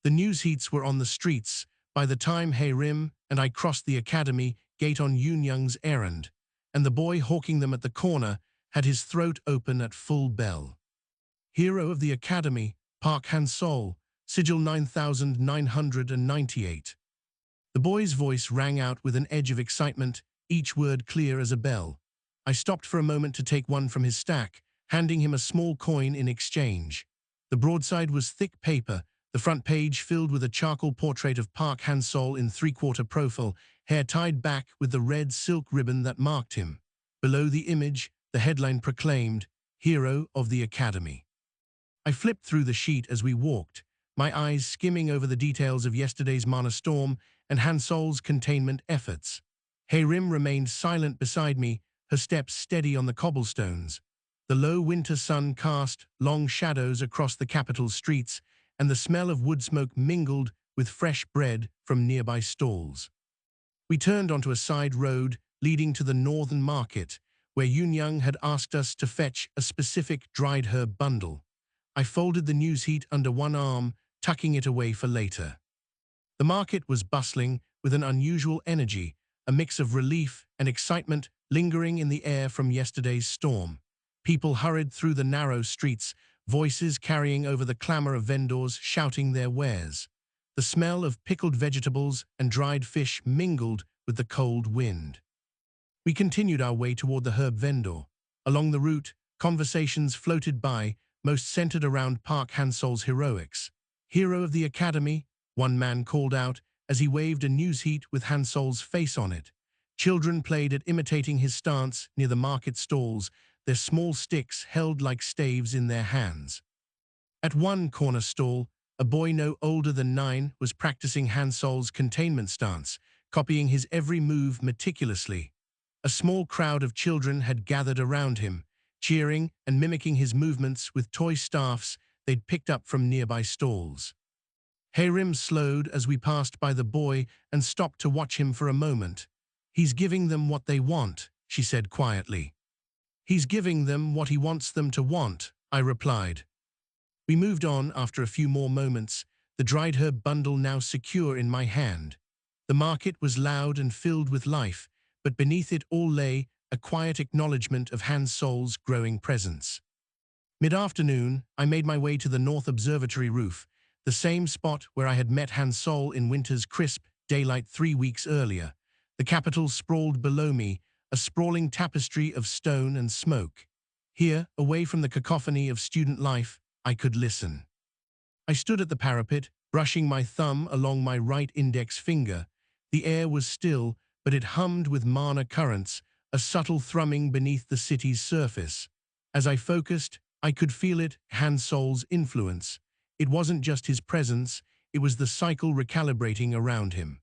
The news heats were on the streets. By the time hae-rim and I crossed the academy gate on Yoon-young's errand, and the boy hawking them at the corner had his throat open at full bell. Hero of the academy, Park Han-sol, Sigil 9998. The boy's voice rang out with an edge of excitement, each word clear as a bell. I stopped for a moment to take one from his stack, handing him a small coin in exchange. The broadside was thick paper, the front page filled with a charcoal portrait of Park Han-sol in 3/4 profile, hair tied back with the red silk ribbon that marked him. Below the image, the headline proclaimed, "Hero of the Academy." I flipped through the sheet as we walked, my eyes skimming over the details of yesterday's mana storm and Han-sol's containment efforts. Hae-rim remained silent beside me, her steps steady on the cobblestones. The low winter sun cast long shadows across the capital's streets, and the smell of wood smoke mingled with fresh bread from nearby stalls. We turned onto a side road leading to the northern market, where Yoon-young had asked us to fetch a specific dried herb bundle. I folded the news heat under one arm, tucking it away for later. The market was bustling with an unusual energy, a mix of relief and excitement lingering in the air from yesterday's storm. People hurried through the narrow streets, voices carrying over the clamor of vendors shouting their wares. The smell of pickled vegetables and dried fish mingled with the cold wind. We continued our way toward the herb vendor. Along the route, conversations floated by, most centered around Park Han-sol's heroics. "Hero of the Academy," one man called out as he waved a news heat with Han-sol's face on it. Children played at imitating his stance near the market stalls, their small sticks held like staves in their hands. At one corner stall, a boy no older than 9 was practicing Han-sol's containment stance, copying his every move meticulously. A small crowd of children had gathered around him, cheering and mimicking his movements with toy staffs they'd picked up from nearby stalls. Hae-rim slowed as we passed by the boy and stopped to watch him for a moment. "He's giving them what they want," she said quietly. "He's giving them what he wants them to want," I replied. We moved on after a few more moments, the dried herb bundle now secure in my hand. The market was loud and filled with life, but beneath it all lay a quiet acknowledgement of Han Solo's growing presence. Mid-afternoon, I made my way to the North Observatory roof, the same spot where I had met Han Solo in winter's crisp daylight 3 weeks earlier. The capital sprawled below me, a sprawling tapestry of stone and smoke. Here, away from the cacophony of student life, I could listen. I stood at the parapet, brushing my thumb along my right index finger. The air was still, but it hummed with mana currents, a subtle thrumming beneath the city's surface. As I focused, I could feel it, Han Solo's influence. It wasn't just his presence, it was the cycle recalibrating around him.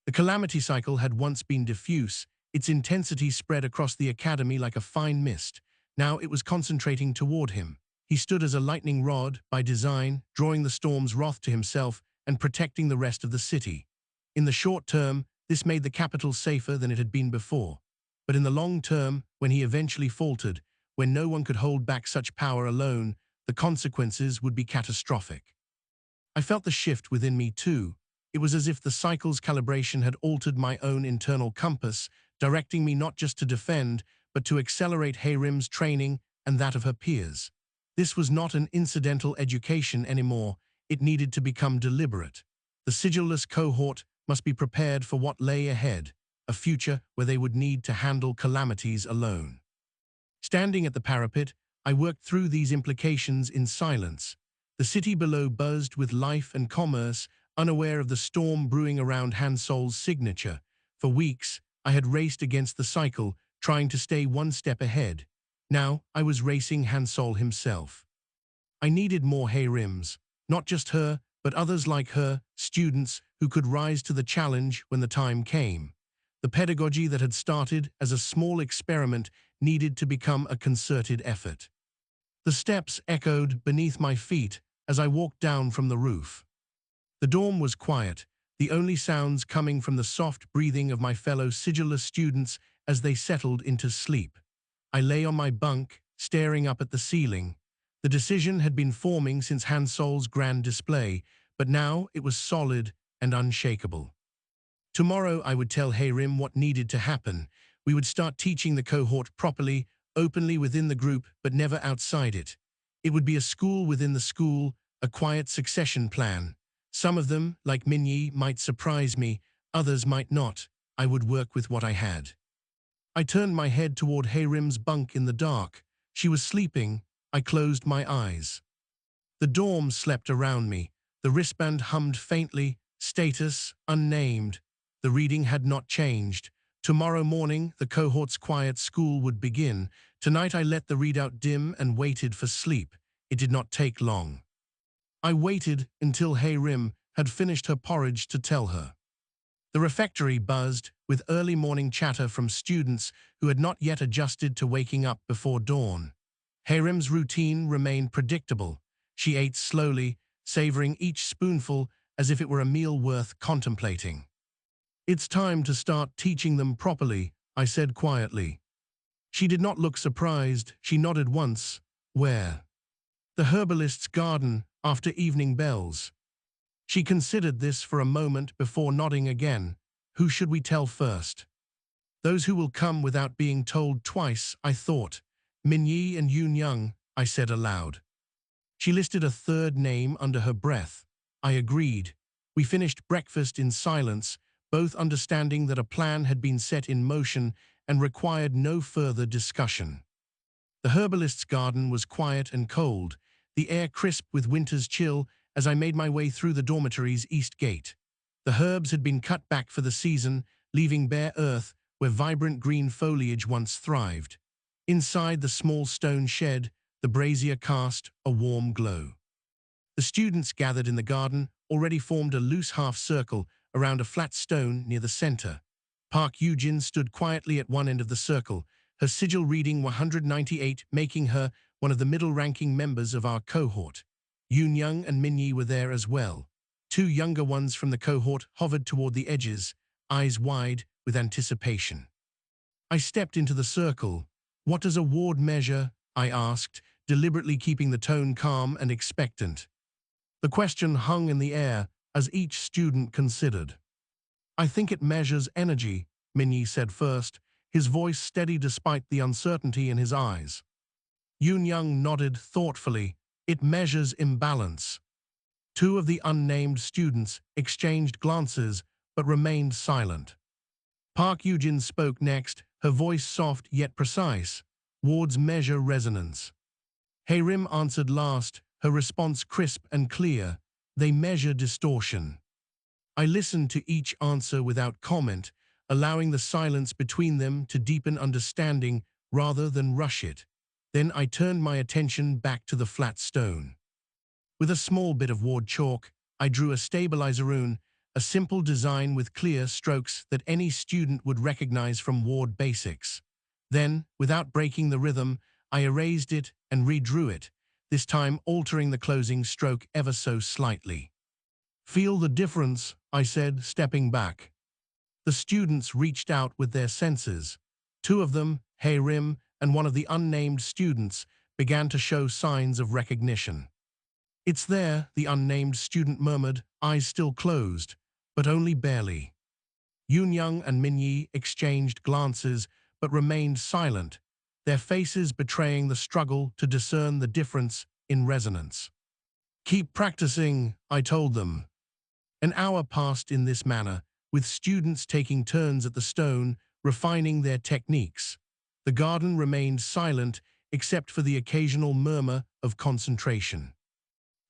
The calamity cycle had once been diffuse, its intensity spread across the academy like a fine mist. Now it was concentrating toward him. He stood as a lightning rod, by design, drawing the storm's wrath to himself and protecting the rest of the city. In the short term, this made the capital safer than it had been before. But in the long term, when he eventually faltered, when no one could hold back such power alone, the consequences would be catastrophic. I felt the shift within me too. It was as if the cycle's calibration had altered my own internal compass, directing me not just to defend, but to accelerate Hae-rim's training and that of her peers. This was not an incidental education anymore, it needed to become deliberate. The Sigilless cohort must be prepared for what lay ahead, a future where they would need to handle calamities alone. Standing at the parapet, I worked through these implications in silence. The city below buzzed with life and commerce, unaware of the storm brewing around Han Solo's signature. For weeks, I had raced against the cycle, trying to stay one step ahead. Now, I was racing Han Solo himself. I needed more hae-rims, not just her, but others like her, students who could rise to the challenge when the time came. The pedagogy that had started as a small experiment needed to become a concerted effort. The steps echoed beneath my feet as I walked down from the roof. The dorm was quiet, the only sounds coming from the soft breathing of my fellow Sigilless students as they settled into sleep. I lay on my bunk, staring up at the ceiling. The decision had been forming since Han Solo's grand display, but now it was solid and unshakable. Tomorrow I would tell hae-rim what needed to happen. We would start teaching the cohort properly, openly within the group, but never outside it. It would be a school within the school, a quiet succession plan. Some of them, like Minyi, might surprise me, others might not. I would work with what I had. I turned my head toward hae-rim's bunk in the dark. She was sleeping. I closed my eyes. The dorm slept around me. The wristband hummed faintly, status unnamed. The reading had not changed. Tomorrow morning, the cohort's quiet school would begin. Tonight I let the readout dim and waited for sleep. It did not take long. I waited until hae-rim had finished her porridge to tell her. The refectory buzzed with early morning chatter from students who had not yet adjusted to waking up before dawn. Hae-rim's routine remained predictable. She ate slowly, savoring each spoonful as if it were a meal worth contemplating. "It's time to start teaching them properly," I said quietly. She did not look surprised. She nodded once. "Where?" "The herbalist's garden, after evening bells." She considered this for a moment before nodding again. "Who should we tell first?" "Those who will come without being told twice," I thought. "Minyi and Yoon-young," I said aloud. She listed a third name under her breath. I agreed. We finished breakfast in silence, both understanding that a plan had been set in motion and required no further discussion. The herbalist's garden was quiet and cold, the air crisp with winter's chill as I made my way through the dormitory's east gate. The herbs had been cut back for the season, leaving bare earth where vibrant green foliage once thrived. Inside the small stone shed, the brazier cast a warm glow. The students gathered in the garden already formed a loose half-circle around a flat stone near the center. Park Eugene stood quietly at one end of the circle, her sigil reading 198, making her one of the middle-ranking members of our cohort. Yoon Young and Min Yi were there as well. Two younger ones from the cohort hovered toward the edges, eyes wide with anticipation. I stepped into the circle. "What does a ward measure?" I asked, deliberately keeping the tone calm and expectant. The question hung in the air as each student considered. "I think it measures energy," Min Yi said first, his voice steady despite the uncertainty in his eyes. Yoon Young nodded thoughtfully. "It measures imbalance." Two of the unnamed students exchanged glances but remained silent. Park Eugene spoke next, her voice soft yet precise. "Wards measure resonance." Hae-rim answered last, her response crisp and clear. "They measure distortion." I listened to each answer without comment, allowing the silence between them to deepen understanding rather than rush it. Then I turned my attention back to the flat stone. With a small bit of ward chalk, I drew a stabilizer rune, a simple design with clear strokes that any student would recognize from ward basics. Then, without breaking the rhythm, I erased it and redrew it, this time altering the closing stroke ever so slightly. "Feel the difference," I said, stepping back. The students reached out with their senses. Two of them, hae-rim and one of the unnamed students, began to show signs of recognition. "It's there," the unnamed student murmured, eyes still closed, but only barely. Yoon Young and Min Yi exchanged glances but remained silent, their faces betraying the struggle to discern the difference in resonance. "Keep practicing," I told them. An hour passed in this manner, with students taking turns at the stone, refining their techniques. The garden remained silent except for the occasional murmur of concentration.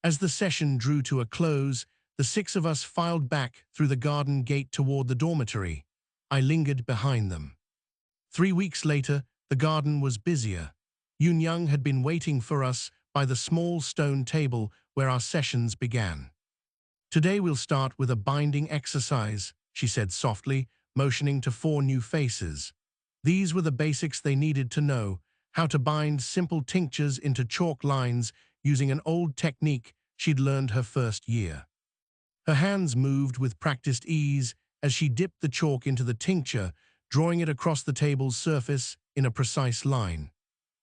As the session drew to a close, the six of us filed back through the garden gate toward the dormitory. I lingered behind them. 3 weeks later, the garden was busier. Yoon Young had been waiting for us by the small stone table where our sessions began. "Today we'll start with a binding exercise," she said softly, motioning to 4 new faces. These were the basics they needed to know, how to bind simple tinctures into chalk lines using an old technique she'd learned her first year. Her hands moved with practiced ease as she dipped the chalk into the tincture, drawing it across the table's surface in a precise line.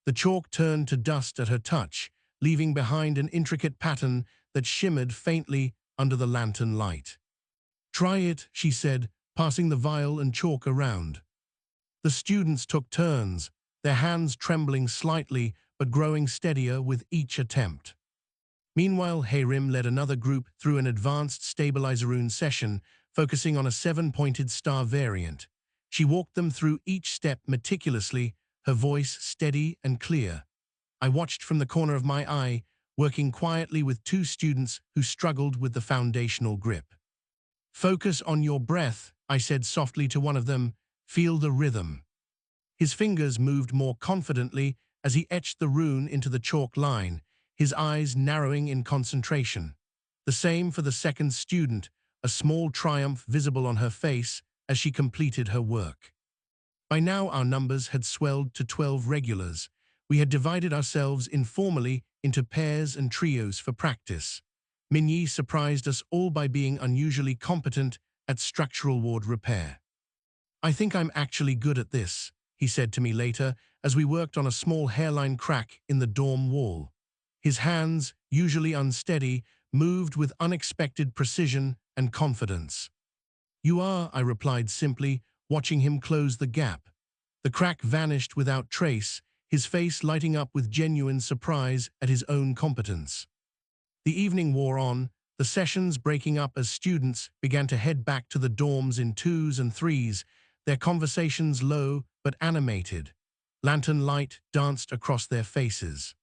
The chalk turned to dust at her touch, leaving behind an intricate pattern that shimmered faintly under the lantern light. "Try it," she said, passing the vial and chalk around. The students took turns, their hands trembling slightly but growing steadier with each attempt. Meanwhile, hae-rim led another group through an advanced stabilizer rune session, focusing on a 7-pointed star variant. She walked them through each step meticulously, her voice steady and clear. I watched from the corner of my eye, working quietly with 2 students who struggled with the foundational grip. "Focus on your breath," I said softly to one of them. "Feel the rhythm." His fingers moved more confidently as he etched the rune into the chalk line, his eyes narrowing in concentration. The same for the second student, a small triumph visible on her face as she completed her work. By now our numbers had swelled to 12 regulars. We had divided ourselves informally into pairs and trios for practice. Min Yi surprised us all by being unusually competent at structural ward repair. "I think I'm actually good at this," he said to me later as we worked on a small hairline crack in the dorm wall. His hands, usually unsteady, moved with unexpected precision and confidence. "You are," I replied simply, watching him close the gap. The crack vanished without trace, his face lighting up with genuine surprise at his own competence. The evening wore on, the sessions breaking up as students began to head back to the dorms in 2s and 3s, their conversations low but animated. Lantern light danced across their faces.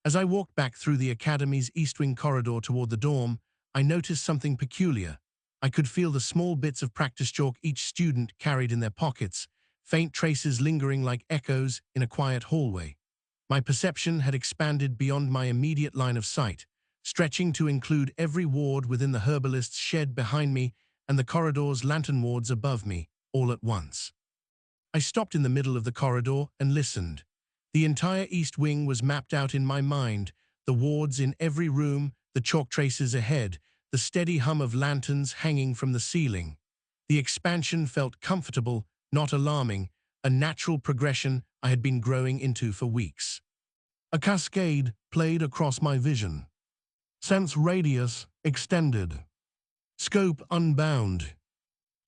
As I walked back through the academy's east wing corridor toward the dorm, I noticed something peculiar. I could feel the small bits of practice chalk each student carried in their pockets, faint traces lingering like echoes in a quiet hallway. My perception had expanded beyond my immediate line of sight, stretching to include every ward within the herbalist's shed behind me and the corridor's lantern wards above me. all at once. I stopped in the middle of the corridor and listened. The entire east wing was mapped out in my mind, the wards in every room, the chalk traces ahead, the steady hum of lanterns hanging from the ceiling. The expansion felt comfortable, not alarming, a natural progression I had been growing into for weeks. A cascade played across my vision. Sense radius extended. Scope unbound.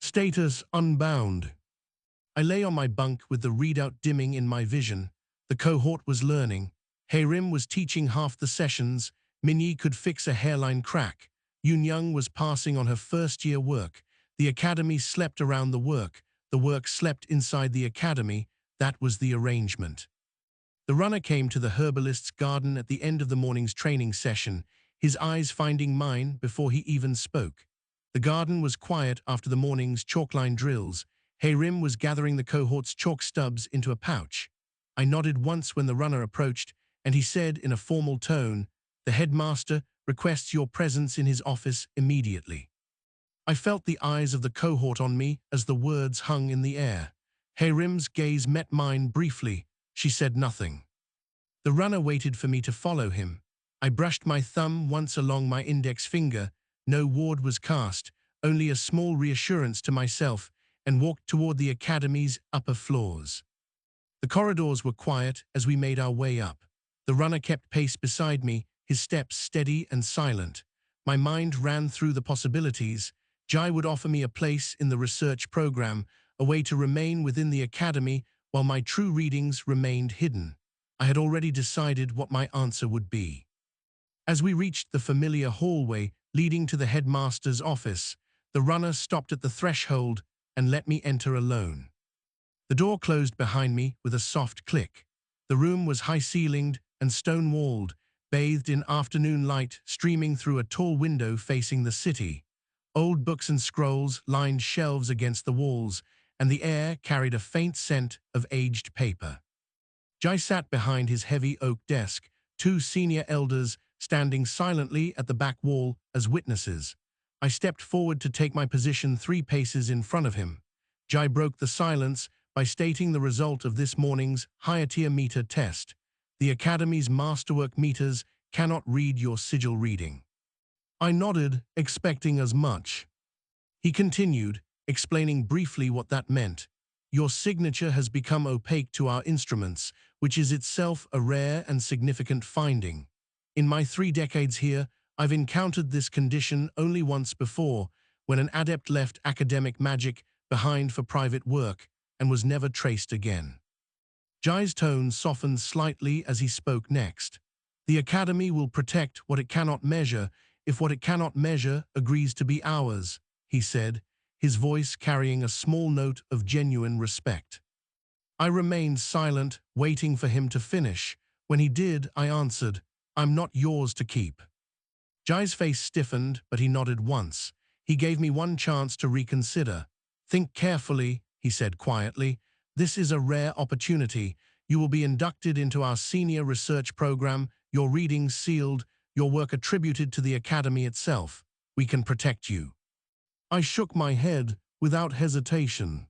Status unbound. I lay on my bunk with the readout dimming in my vision. The cohort was learning. Hae-rim was teaching half the sessions. Minyi could fix a hairline crack. Yoon was passing on her first-year work. The academy slept around the work. The work slept inside the academy. That was the arrangement. The runner came to the herbalist's garden at the end of the morning's training session, his eyes finding mine before he even spoke. The garden was quiet after the morning's chalkline drills. Hae-rim was gathering the cohort's chalk stubs into a pouch. I nodded once when the runner approached, and he said in a formal tone, "The headmaster requests your presence in his office immediately." I felt the eyes of the cohort on me as the words hung in the air. Hae-rim's gaze met mine briefly. She said nothing. The runner waited for me to follow him. I brushed my thumb once along my index finger. No ward was cast, only a small reassurance to myself, and walked toward the academy's upper floors. The corridors were quiet as we made our way up. The runner kept pace beside me, his steps steady and silent. My mind ran through the possibilities. Jai would offer me a place in the research program, a way to remain within the academy while my true readings remained hidden. I had already decided what my answer would be. As we reached the familiar hallway leading to the headmaster's office, the runner stopped at the threshold and let me enter alone. The door closed behind me with a soft click. The room was high-ceilinged and stone-walled, bathed in afternoon light streaming through a tall window facing the city. Old books and scrolls lined shelves against the walls, and the air carried a faint scent of aged paper. Jai sat behind his heavy oak desk, two senior elders standing silently at the back wall as witnesses. I stepped forward to take my position 3 paces in front of him. Jai broke the silence by stating the result of this morning's higher-tier meter test. The Academy's masterwork meters cannot read your sigil reading. I nodded, expecting as much. He continued, explaining briefly what that meant. Your signature has become opaque to our instruments, which is itself a rare and significant finding. In my 3 decades here, I've encountered this condition only once before, when an adept left academic magic behind for private work and was never traced again. Jai's tone softened slightly as he spoke next. The Academy will protect what it cannot measure if what it cannot measure agrees to be ours, he said, his voice carrying a small note of genuine respect. I remained silent, waiting for him to finish. When he did, I answered, "I'm not yours to keep." Jai's face stiffened, but he nodded once. He gave me one chance to reconsider. "Think carefully," he said quietly. "This is a rare opportunity. You will be inducted into our senior research program, your readings sealed, your work attributed to the Academy itself. We can protect you." I shook my head without hesitation.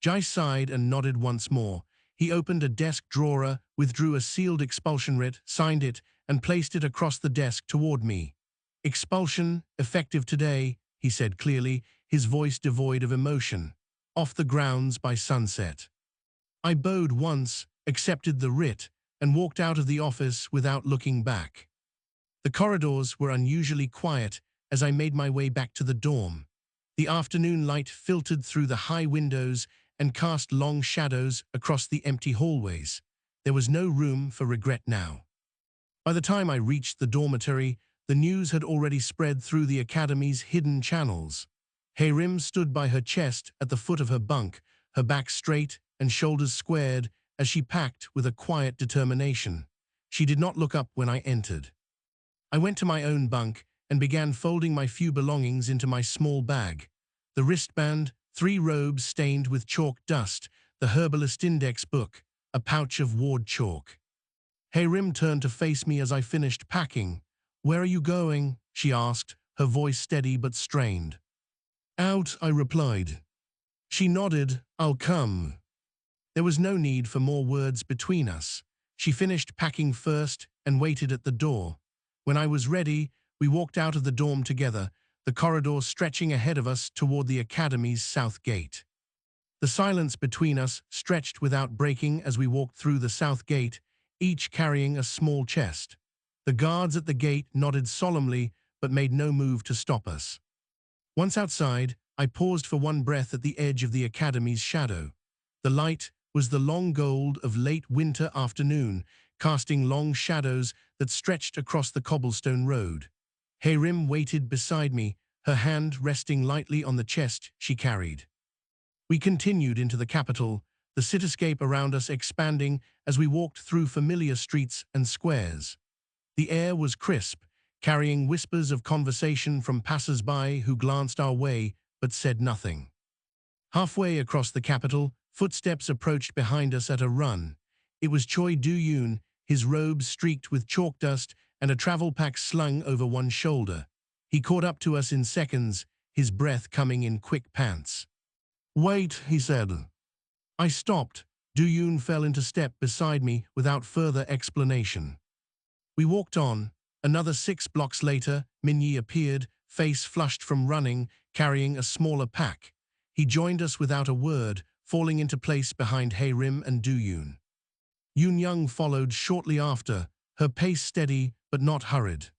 Jai sighed and nodded once more. He opened a desk drawer, withdrew a sealed expulsion writ, signed it, and placed it across the desk toward me. "Expulsion, effective today," he said clearly, his voice devoid of emotion. "Off the grounds by sunset." I bowed once, accepted the writ, and walked out of the office without looking back. The corridors were unusually quiet as I made my way back to the dorm. The afternoon light filtered through the high windows and cast long shadows across the empty hallways. There was no room for regret now. By the time I reached the dormitory, the news had already spread through the Academy's hidden channels. Hae-rim stood by her chest at the foot of her bunk, her back straight and shoulders squared as she packed with a quiet determination. She did not look up when I entered. I went to my own bunk and began folding my few belongings into my small bag. The wristband, 3 robes stained with chalk dust, the herbalist index book, a pouch of ward chalk. Hae-rim turned to face me as I finished packing. "Where are you going?" she asked, her voice steady but strained. "Out," I replied. She nodded, "I'll come." There was no need for more words between us. She finished packing first and waited at the door. When I was ready, we walked out of the dorm together, the corridor stretching ahead of us toward the academy's south gate. The silence between us stretched without breaking as we walked through the south gate, each carrying a small chest. The guards at the gate nodded solemnly but made no move to stop us. Once outside, I paused for one breath at the edge of the academy's shadow. The light was the long gold of late winter afternoon, casting long shadows that stretched across the cobblestone road. Hae-rim waited beside me, her hand resting lightly on the chest she carried. We continued into the capital, the cityscape around us expanding as we walked through familiar streets and squares. The air was crisp, carrying whispers of conversation from passers-by who glanced our way but said nothing. Halfway across the capital, footsteps approached behind us at a run. It was Choi Do-yoon, his robe streaked with chalk dust and a travel pack slung over one shoulder. He caught up to us in seconds, his breath coming in quick pants. "Wait," he said. I stopped. Do-yoon fell into step beside me without further explanation. We walked on. Another 6 blocks later, Min-yi appeared, face flushed from running, carrying a smaller pack. He joined us without a word, falling into place behind Hae-rim and Do-yoon. Yoon-young followed shortly after, her pace steady but not hurried.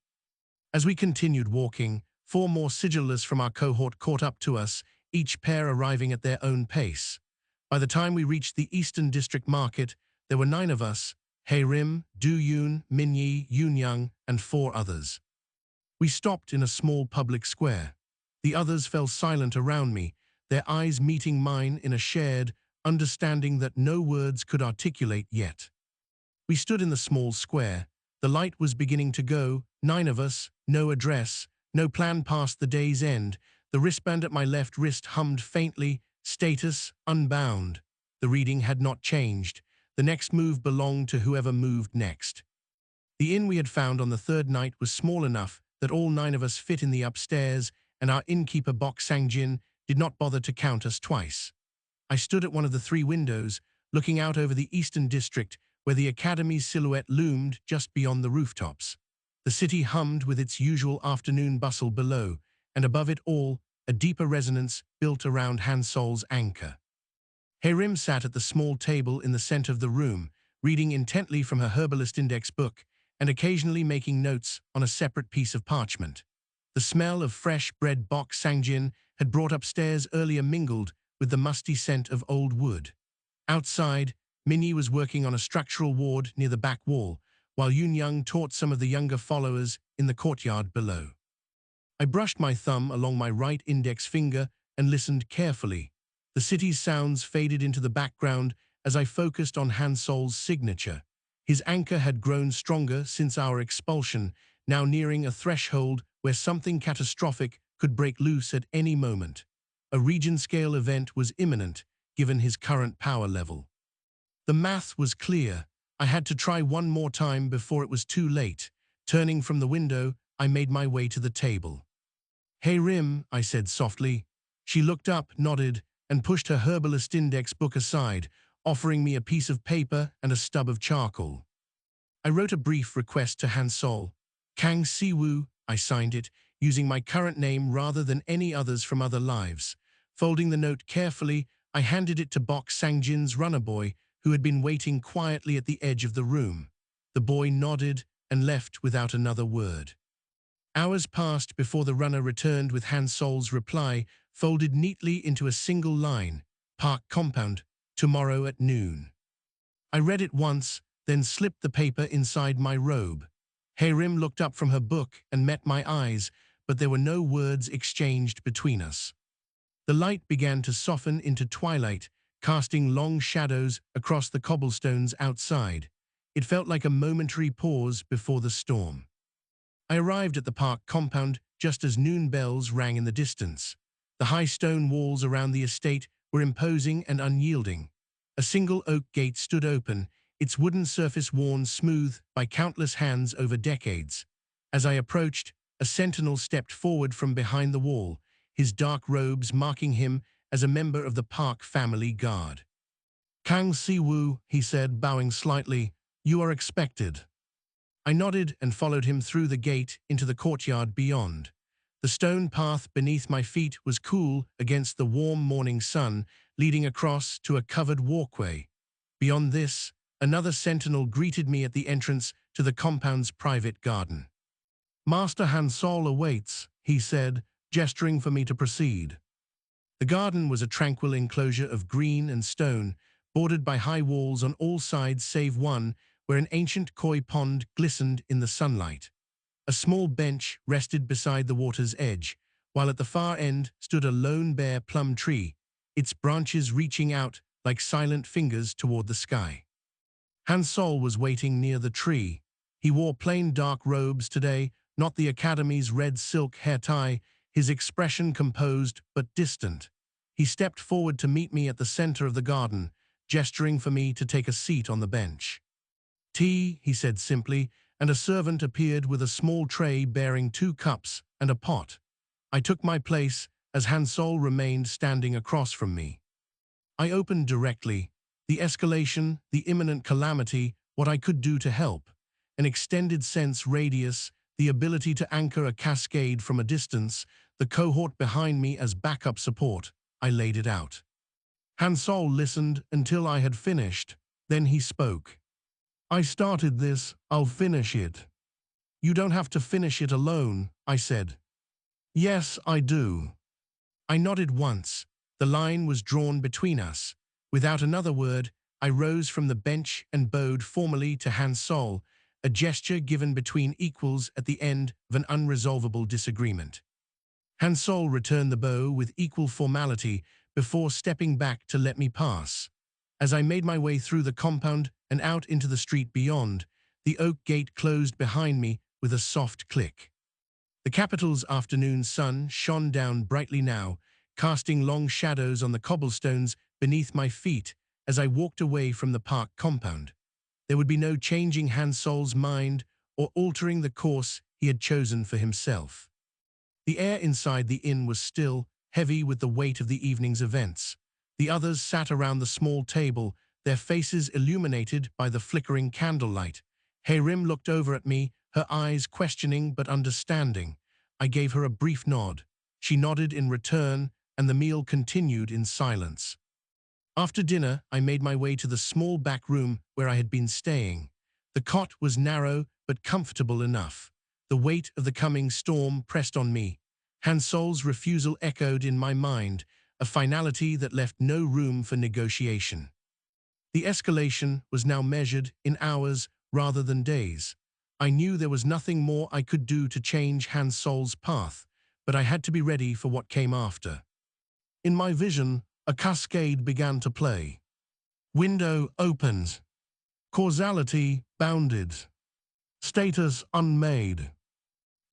As we continued walking, 4 more Sigilless from our cohort caught up to us, each pair arriving at their own pace. By the time we reached the Eastern District Market, there were 9 of us, Hae-rim, Do-yoon, Min-yi, Yoon-young, and 4 others. We stopped in a small public square. The others fell silent around me, their eyes meeting mine in a shared understanding that no words could articulate yet. We stood in the small square. The light was beginning to go, 9 of us, no address, no plan past the day's end. The wristband at my left wrist hummed faintly, status, unbound. The reading had not changed. The next move belonged to whoever moved next. The inn we had found on the 3rd night was small enough that all 9 of us fit in the upstairs, and our innkeeper Bok Sang-jin did not bother to count us twice. I stood at one of the 3 windows, looking out over the Eastern District, where the academy's silhouette loomed just beyond the rooftops. The city hummed with its usual afternoon bustle below, and above it all, a deeper resonance built around Han-sol's anchor. Hae-rim sat at the small table in the center of the room, reading intently from her herbalist index book and occasionally making notes on a separate piece of parchment. The smell of fresh bread Bok Sang-jin had brought upstairs earlier mingled with the musty scent of old wood. Outside, Min-yi was working on a structural ward near the back wall, while Yoon-young taught some of the younger followers in the courtyard below. I brushed my thumb along my right index finger and listened carefully. The city's sounds faded into the background as I focused on Han-sol's signature. His anchor had grown stronger since our expulsion, now nearing a threshold where something catastrophic could break loose at any moment. A region-scale event was imminent, given his current power level. The math was clear. I had to try one more time before it was too late. Turning from the window, I made my way to the table. "Hae-rim," I said softly. She looked up, nodded, and pushed her herbalist index book aside, offering me a piece of paper and a stub of charcoal. I wrote a brief request to Han-sol. Kang Si-woo, I signed it, using my current name rather than any others from other lives. Folding the note carefully, I handed it to Bok Sang-jin's runner boy, who had been waiting quietly at the edge of the room. The boy nodded and left without another word. Hours passed before the runner returned with Han-sol's reply, folded neatly into a single line, "Park compound, tomorrow at noon." I read it once, then slipped the paper inside my robe. Hae-rim looked up from her book and met my eyes, but there were no words exchanged between us. The light began to soften into twilight, casting long shadows across the cobblestones outside. It felt like a momentary pause before the storm. I arrived at the park compound just as noon bells rang in the distance. The high stone walls around the estate were imposing and unyielding. A single oak gate stood open, its wooden surface worn smooth by countless hands over decades. As I approached, a sentinel stepped forward from behind the wall, his dark robes marking him as a member of the Park family guard. "Kang Si-woo," he said, bowing slightly, "you are expected." I nodded and followed him through the gate into the courtyard beyond. The stone path beneath my feet was cool against the warm morning sun, leading across to a covered walkway. Beyond this, another sentinel greeted me at the entrance to the compound's private garden. "Master Hansol awaits," he said, gesturing for me to proceed. The garden was a tranquil enclosure of green and stone, bordered by high walls on all sides save one, where an ancient koi pond glistened in the sunlight. A small bench rested beside the water's edge, while at the far end stood a lone bare plum tree, its branches reaching out like silent fingers toward the sky. Hansol was waiting near the tree. He wore plain dark robes today, not the Academy's red silk hair tie, his expression composed but distant. He stepped forward to meet me at the center of the garden, gesturing for me to take a seat on the bench. "Tea," he said simply, and a servant appeared with a small tray bearing 2 cups and a pot. I took my place as Hansol remained standing across from me. I opened directly. The escalation, the imminent calamity, what I could do to help. An extended sense radius, the ability to anchor a cascade from a distance, the cohort behind me as backup support. I laid it out. Hansol listened until I had finished. Then he spoke. "I started this, I'll finish it." "You don't have to finish it alone," I said. "Yes, I do." I nodded once. The line was drawn between us. Without another word, I rose from the bench and bowed formally to Hansol, a gesture given between equals at the end of an unresolvable disagreement. Hansol returned the bow with equal formality before stepping back to let me pass. As I made my way through the compound and out into the street beyond, the oak gate closed behind me with a soft click. The capital's afternoon sun shone down brightly now, casting long shadows on the cobblestones beneath my feet as I walked away from the park compound. There would be no changing Hansol's mind or altering the course he had chosen for himself. The air inside the inn was still, heavy with the weight of the evening's events. The others sat around the small table, their faces illuminated by the flickering candlelight. Hae-rim looked over at me, her eyes questioning but understanding. I gave her a brief nod. She nodded in return, and the meal continued in silence. After dinner, I made my way to the small back room where I had been staying. The cot was narrow but comfortable enough. The weight of the coming storm pressed on me. Hansol's refusal echoed in my mind, a finality that left no room for negotiation. The escalation was now measured in hours rather than days. I knew there was nothing more I could do to change Hansol's path, but I had to be ready for what came after. In my vision, a cascade began to play. Window opened. Causality bounded. Status unmade.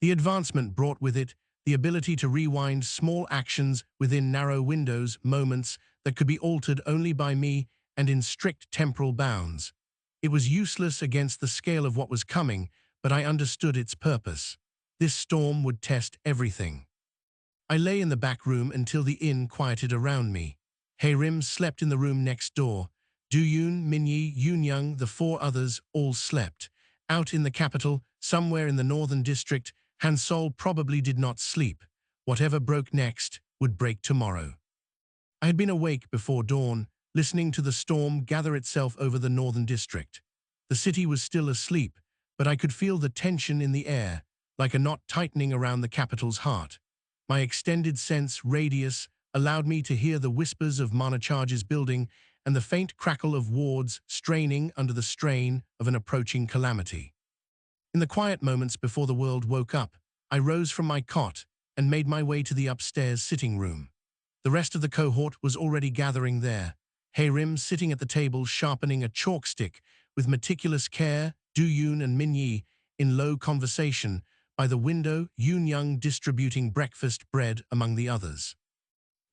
The advancement brought with it the ability to rewind small actions within narrow windows, moments that could be altered only by me and in strict temporal bounds. It was useless against the scale of what was coming, but I understood its purpose. This storm would test everything. I lay in the back room until the inn quieted around me. Hae-rim slept in the room next door. Do-yoon, Min-yi, Yoon-young, the 4 others, all slept. Out in the capital, somewhere in the northern district, Hansol probably did not sleep. Whatever broke next would break tomorrow. I had been awake before dawn, listening to the storm gather itself over the northern district. The city was still asleep, but I could feel the tension in the air, like a knot tightening around the capital's heart. My extended sense radius allowed me to hear the whispers of mana charges building and the faint crackle of wards straining under the strain of an approaching calamity. In the quiet moments before the world woke up, I rose from my cot and made my way to the upstairs sitting room. The rest of the cohort was already gathering there. Hae-rim sitting at the table sharpening a chalk stick with meticulous care, Do-yoon and Min-yi in low conversation, by the window, Yoon-young distributing breakfast bread among the others.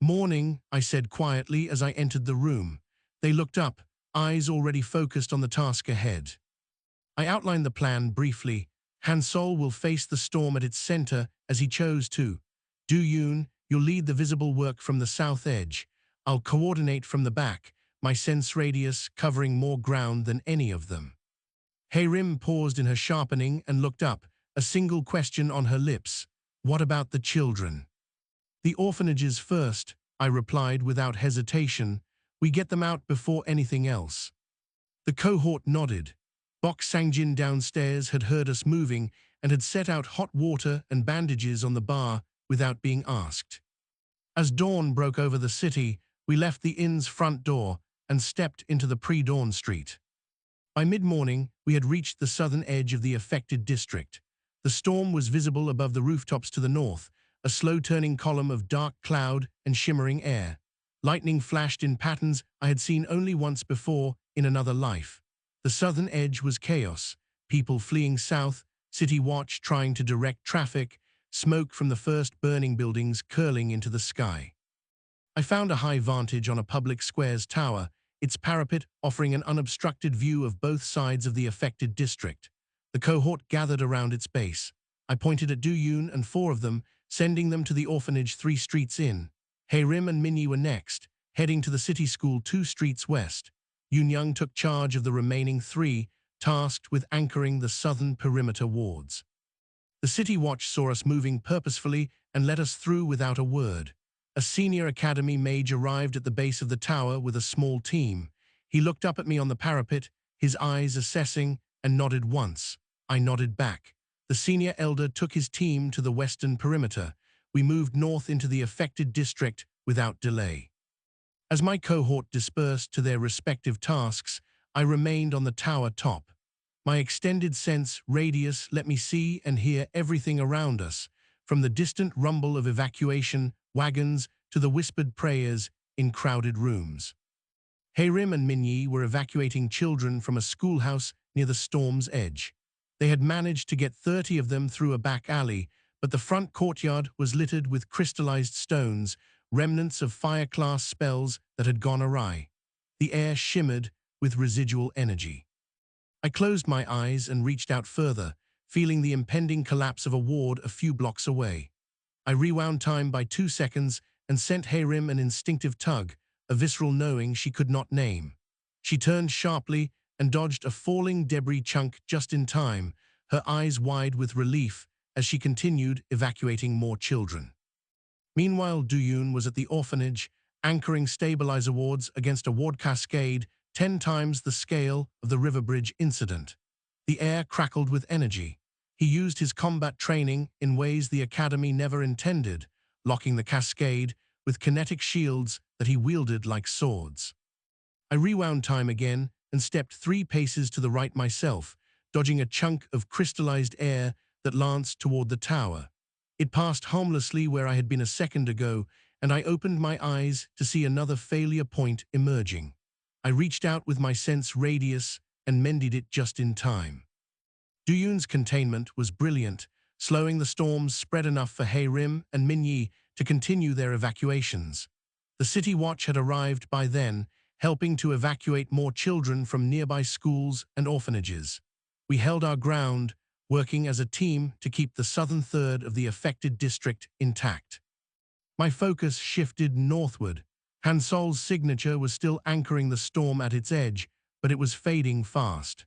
"Morning," I said quietly as I entered the room. They looked up, eyes already focused on the task ahead. I outlined the plan briefly. Hansol will face the storm at its center as he chose to. Do-yoon, you'll lead the visible work from the south edge. I'll coordinate from the back, my sense radius covering more ground than any of them. Hae-rim paused in her sharpening and looked up, a single question on her lips. What about the children? The orphanages first, I replied without hesitation. We get them out before anything else. The cohort nodded. Bok Sangjin downstairs had heard us moving and had set out hot water and bandages on the bar without being asked. As dawn broke over the city, we left the inn's front door and stepped into the pre-dawn street. By mid-morning, we had reached the southern edge of the affected district. The storm was visible above the rooftops to the north, a slow-turning column of dark cloud and shimmering air. Lightning flashed in patterns I had seen only once before in another life. The southern edge was chaos, people fleeing south, city watch trying to direct traffic, smoke from the first burning buildings curling into the sky. I found a high vantage on a public square's tower, its parapet offering an unobstructed view of both sides of the affected district. The cohort gathered around its base. I pointed at Du-yoon and 4 of them, sending them to the orphanage 3 streets in. Hae-rim and Minyi were next, heading to the city school 2 streets west. Yoon-young took charge of the remaining 3, tasked with anchoring the southern perimeter wards. The city watch saw us moving purposefully and let us through without a word. A senior academy mage arrived at the base of the tower with a small team. He looked up at me on the parapet, his eyes assessing, and nodded once. I nodded back. The senior elder took his team to the western perimeter. We moved north into the affected district without delay. As my cohort dispersed to their respective tasks, I remained on the tower top. My extended sense radius let me see and hear everything around us, from the distant rumble of evacuation wagons to the whispered prayers in crowded rooms. Hae-rim and Minyi were evacuating children from a schoolhouse near the storm's edge. They had managed to get 30 of them through a back alley, but the front courtyard was littered with crystallized stones, remnants of fire-class spells that had gone awry. The air shimmered with residual energy. I closed my eyes and reached out further, feeling the impending collapse of a ward a few blocks away. I rewound time by 2 seconds and sent Hae-rim an instinctive tug, a visceral knowing she could not name. She turned sharply and dodged a falling debris chunk just in time, her eyes wide with relief as she continued evacuating more children. Meanwhile, Du-yoon was at the orphanage, anchoring stabilizer wards against a ward cascade 10 times the scale of the River Bridge incident. The air crackled with energy. He used his combat training in ways the Academy never intended, locking the cascade with kinetic shields that he wielded like swords. I rewound time again and stepped 3 paces to the right myself, dodging a chunk of crystallized air that lanced toward the tower. It passed harmlessly where I had been a second ago, and I opened my eyes to see another failure point emerging. I reached out with my sense radius and mended it just in time. Du-yoon's containment was brilliant, slowing the storm's spread enough for Hae-rim and Minyi to continue their evacuations. The city watch had arrived by then, helping to evacuate more children from nearby schools and orphanages. We held our ground, working as a team to keep the southern third of the affected district intact. My focus shifted northward. Han Sol's signature was still anchoring the storm at its edge, but it was fading fast.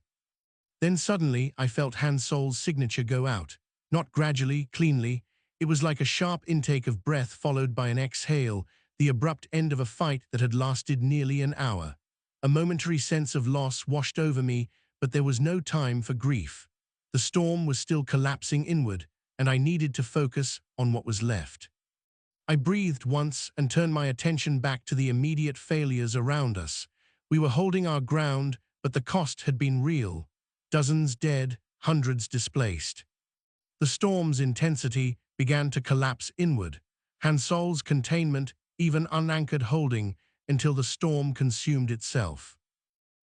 Then suddenly I felt Han Sol's signature go out. Not gradually, cleanly. It was like a sharp intake of breath followed by an exhale, the abrupt end of a fight that had lasted nearly an hour. A momentary sense of loss washed over me, but there was no time for grief. The storm was still collapsing inward, and I needed to focus on what was left. I breathed once and turned my attention back to the immediate failures around us. We were holding our ground, but the cost had been real. Dozens dead, hundreds displaced. The storm's intensity began to collapse inward, Han Sol's containment even unanchored holding until the storm consumed itself.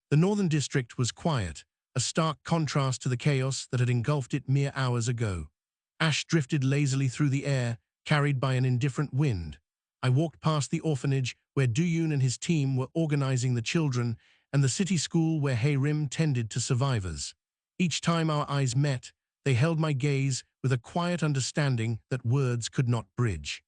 The northern district was quiet, a stark contrast to the chaos that had engulfed it mere hours ago. Ash drifted lazily through the air, carried by an indifferent wind. I walked past the orphanage where Du-yoon and his team were organizing the children, and the city school where Hae-rim tended to survivors. Each time our eyes met, they held my gaze with a quiet understanding that words could not bridge.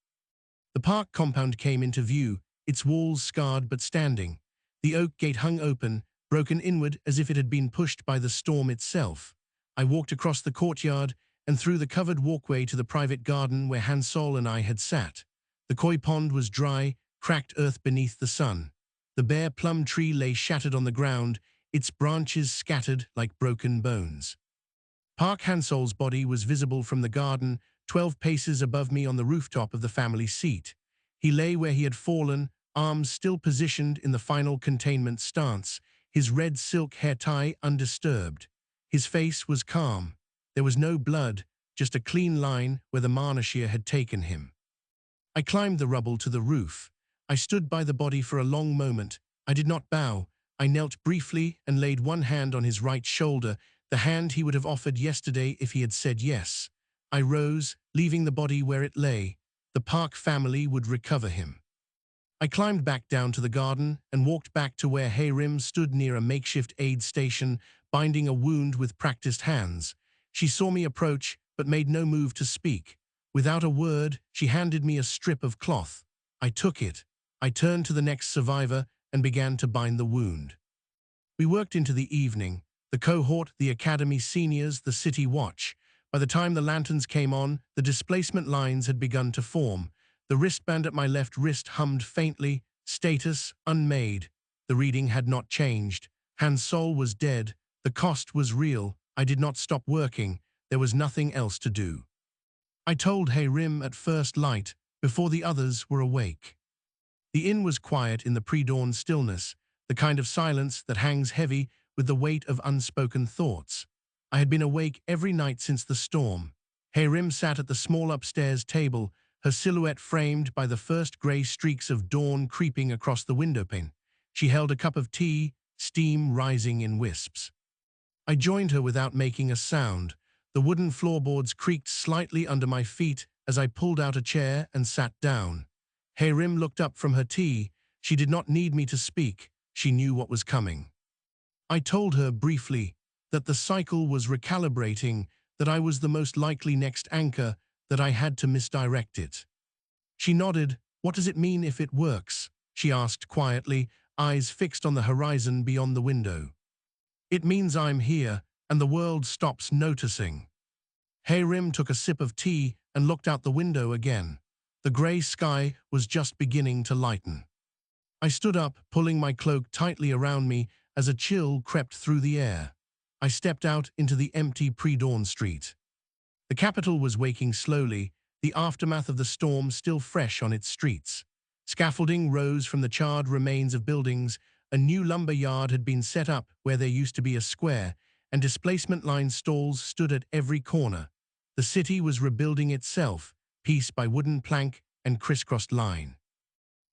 The park compound came into view, its walls scarred but standing. The oak gate hung open, broken inward as if it had been pushed by the storm itself. I walked across the courtyard and through the covered walkway to the private garden where Hansol and I had sat. The koi pond was dry, cracked earth beneath the sun. The bare plum tree lay shattered on the ground, its branches scattered like broken bones. Park Hansol's body was visible from the garden, 12 paces above me on the rooftop of the family seat. He lay where he had fallen, arms still positioned in the final containment stance, his red silk hair tie undisturbed. His face was calm. There was no blood, just a clean line where the Marnashir had taken him. I climbed the rubble to the roof. I stood by the body for a long moment. I did not bow. I knelt briefly and laid one hand on his right shoulder, the hand he would have offered yesterday if he had said yes. I rose, leaving the body where it lay. The Park family would recover him. I climbed back down to the garden and walked back to where hae-rim stood near a makeshift aid station, binding a wound with practiced hands. She saw me approach, but made no move to speak. Without a word, she handed me a strip of cloth. I took it. I turned to the next survivor and began to bind the wound. We worked into the evening. The cohort, the academy seniors, the city watch. By the time the lanterns came on, the displacement lines had begun to form. The wristband at my left wrist hummed faintly, status unmade. The reading had not changed. Hansol was dead. The cost was real. I did not stop working. There was nothing else to do. I told hae-rim at first light, before the others were awake. The inn was quiet in the pre-dawn stillness, the kind of silence that hangs heavy with the weight of unspoken thoughts. I had been awake every night since the storm. Hae-rim sat at the small upstairs table, her silhouette framed by the first grey streaks of dawn creeping across the windowpane. She held a cup of tea, steam rising in wisps. I joined her without making a sound. The wooden floorboards creaked slightly under my feet as I pulled out a chair and sat down. Hae-rim looked up from her tea. She did not need me to speak. She knew what was coming. I told her briefly that the cycle was recalibrating, that I was the most likely next anchor, that I had to misdirect it. She nodded. What does it mean if it works? She asked quietly, eyes fixed on the horizon beyond the window. It means I'm here, and the world stops noticing. Hae-rim took a sip of tea and looked out the window again. The grey sky was just beginning to lighten. I stood up, pulling my cloak tightly around me as a chill crept through the air. I stepped out into the empty pre-dawn street. The capital was waking slowly, the aftermath of the storm still fresh on its streets. Scaffolding rose from the charred remains of buildings. A new lumber yard had been set up where there used to be a square, and displacement line stalls stood at every corner. The city was rebuilding itself, piece by wooden plank and crisscrossed line.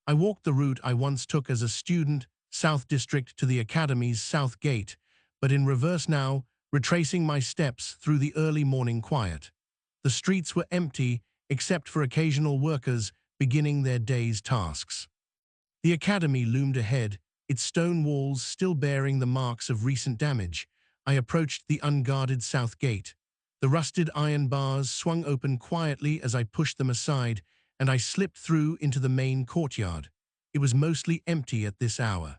I walked the route I once took as a student, South District to the Academy's South Gate, but in reverse now, retracing my steps through the early morning quiet. The streets were empty, except for occasional workers beginning their day's tasks. The Academy loomed ahead, its stone walls still bearing the marks of recent damage. I approached the unguarded South Gate. The rusted iron bars swung open quietly as I pushed them aside, and I slipped through into the main courtyard. It was mostly empty at this hour.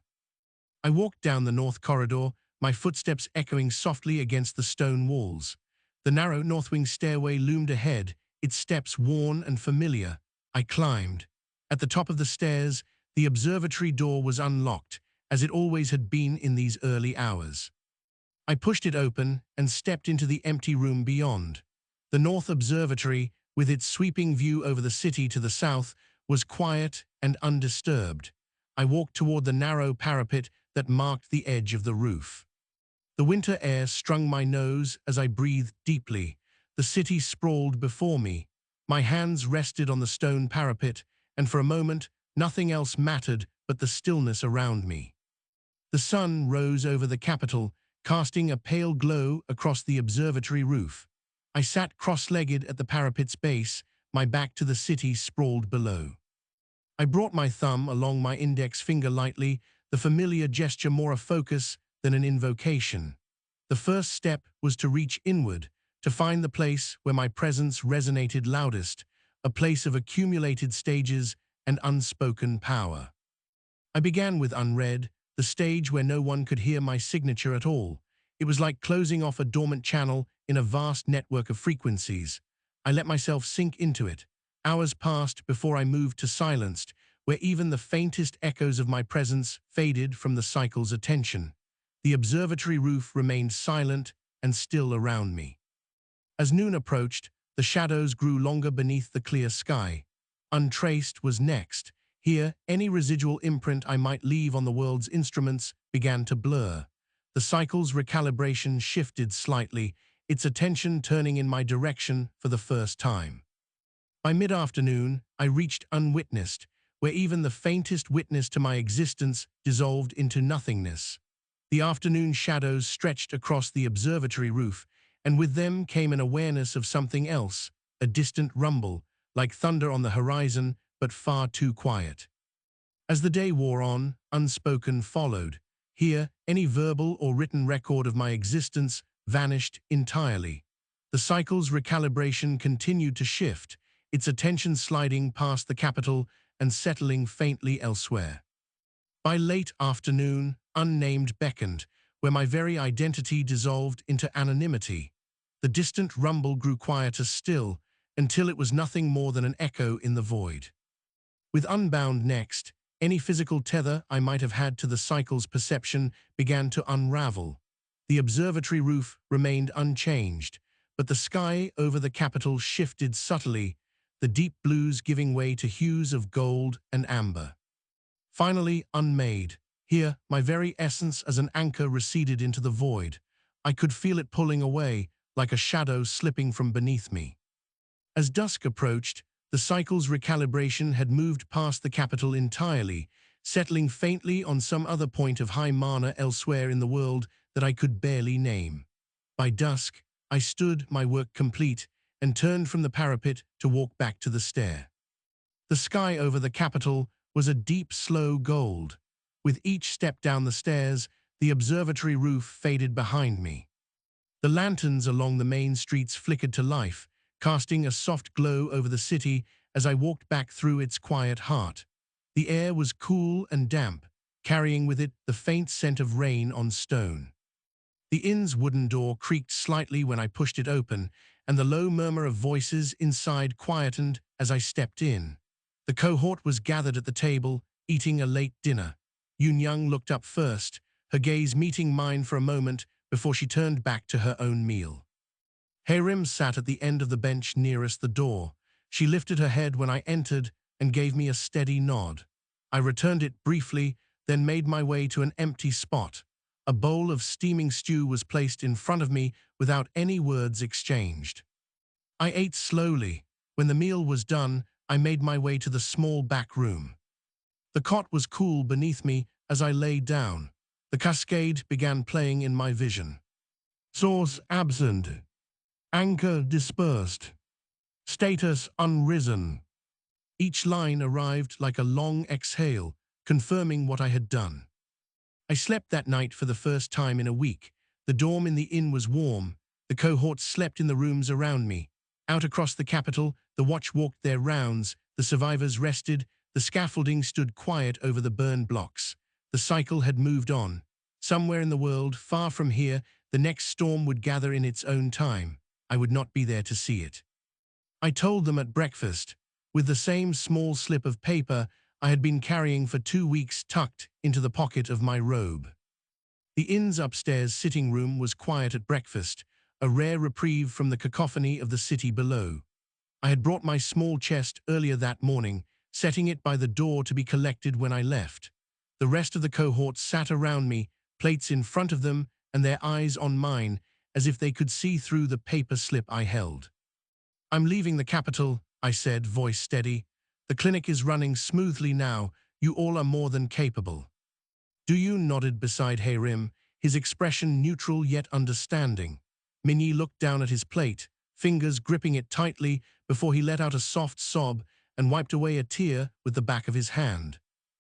I walked down the north corridor, my footsteps echoing softly against the stone walls. The narrow north wing stairway loomed ahead, its steps worn and familiar. I climbed. At the top of the stairs, the observatory door was unlocked, as it always had been in these early hours. I pushed it open and stepped into the empty room beyond. The North Observatory, with its sweeping view over the city to the south, was quiet and undisturbed. I walked toward the narrow parapet that marked the edge of the roof. The winter air strung my nose as I breathed deeply. The city sprawled before me. My hands rested on the stone parapet, and for a moment, nothing else mattered but the stillness around me. The sun rose over the capital, casting a pale glow across the observatory roof. I sat cross-legged at the parapet's base, my back to the city sprawled below. I brought my thumb along my index finger lightly, the familiar gesture more a focus than an invocation. The first step was to reach inward, to find the place where my presence resonated loudest, a place of accumulated stages and unspoken power. I began with unread, the stage where no one could hear my signature at all. It was like closing off a dormant channel in a vast network of frequencies. I let myself sink into it. Hours passed before I moved to silenced, where even the faintest echoes of my presence faded from the cycle's attention. The observatory roof remained silent and still around me. As noon approached, the shadows grew longer beneath the clear sky. Untraced was next. Here, any residual imprint I might leave on the world's instruments began to blur. The cycle's recalibration shifted slightly, its attention turning in my direction for the first time. By mid-afternoon, I reached unwitnessed, where even the faintest witness to my existence dissolved into nothingness. The afternoon shadows stretched across the observatory roof, and with them came an awareness of something else, a distant rumble, like thunder on the horizon, but far too quiet. As the day wore on, unspoken followed. Here, any verbal or written record of my existence vanished entirely. The cycle's recalibration continued to shift, its attention sliding past the capital and settling faintly elsewhere. By late afternoon, unnamed beckoned, where my very identity dissolved into anonymity. The distant rumble grew quieter still, until it was nothing more than an echo in the void. With unbound next, any physical tether I might have had to the cycle's perception began to unravel. The observatory roof remained unchanged, but the sky over the capital shifted subtly, the deep blues giving way to hues of gold and amber. Finally unmade, here my very essence as an anchor receded into the void. I could feel it pulling away, like a shadow slipping from beneath me. As dusk approached, the cycle's recalibration had moved past the capital entirely, settling faintly on some other point of high mana elsewhere in the world that I could barely name. By dusk, I stood, my work complete, and turned from the parapet to walk back to the stair. The sky over the capital was a deep, slow gold. With each step down the stairs, the observatory roof faded behind me. The lanterns along the main streets flickered to life, casting a soft glow over the city as I walked back through its quiet heart. The air was cool and damp, carrying with it the faint scent of rain on stone. The inn's wooden door creaked slightly when I pushed it open, and the low murmur of voices inside quietened as I stepped in. The cohort was gathered at the table, eating a late dinner. Young looked up first, her gaze meeting mine for a moment before she turned back to her own meal. Hae-rim sat at the end of the bench nearest the door. She lifted her head when I entered and gave me a steady nod. I returned it briefly, then made my way to an empty spot. A bowl of steaming stew was placed in front of me without any words exchanged. I ate slowly. When the meal was done, I made my way to the small back room. The cot was cool beneath me as I lay down. The cascade began playing in my vision. Source absent. Anchor dispersed. Status unrisen. Each line arrived like a long exhale, confirming what I had done. I slept that night for the first time in a week. The dorm in the inn was warm. The cohorts slept in the rooms around me. Out across the capital, the watch walked their rounds. The survivors rested. The scaffolding stood quiet over the burned blocks. The cycle had moved on. Somewhere in the world, far from here, the next storm would gather in its own time. I would not be there to see it. I told them at breakfast, with the same small slip of paper I had been carrying for 2 weeks tucked into the pocket of my robe. The inn's upstairs sitting room was quiet at breakfast, a rare reprieve from the cacophony of the city below. I had brought my small chest earlier that morning, setting it by the door to be collected when I left. The rest of the cohort sat around me, plates in front of them and their eyes on mine, as if they could see through the paper slip I held. "I'm leaving the capital," I said, voice steady. "The clinic is running smoothly now. You all are more than capable." Du nodded beside hae-rim, his expression neutral yet understanding. Minyi looked down at his plate, fingers gripping it tightly before he let out a soft sob and wiped away a tear with the back of his hand.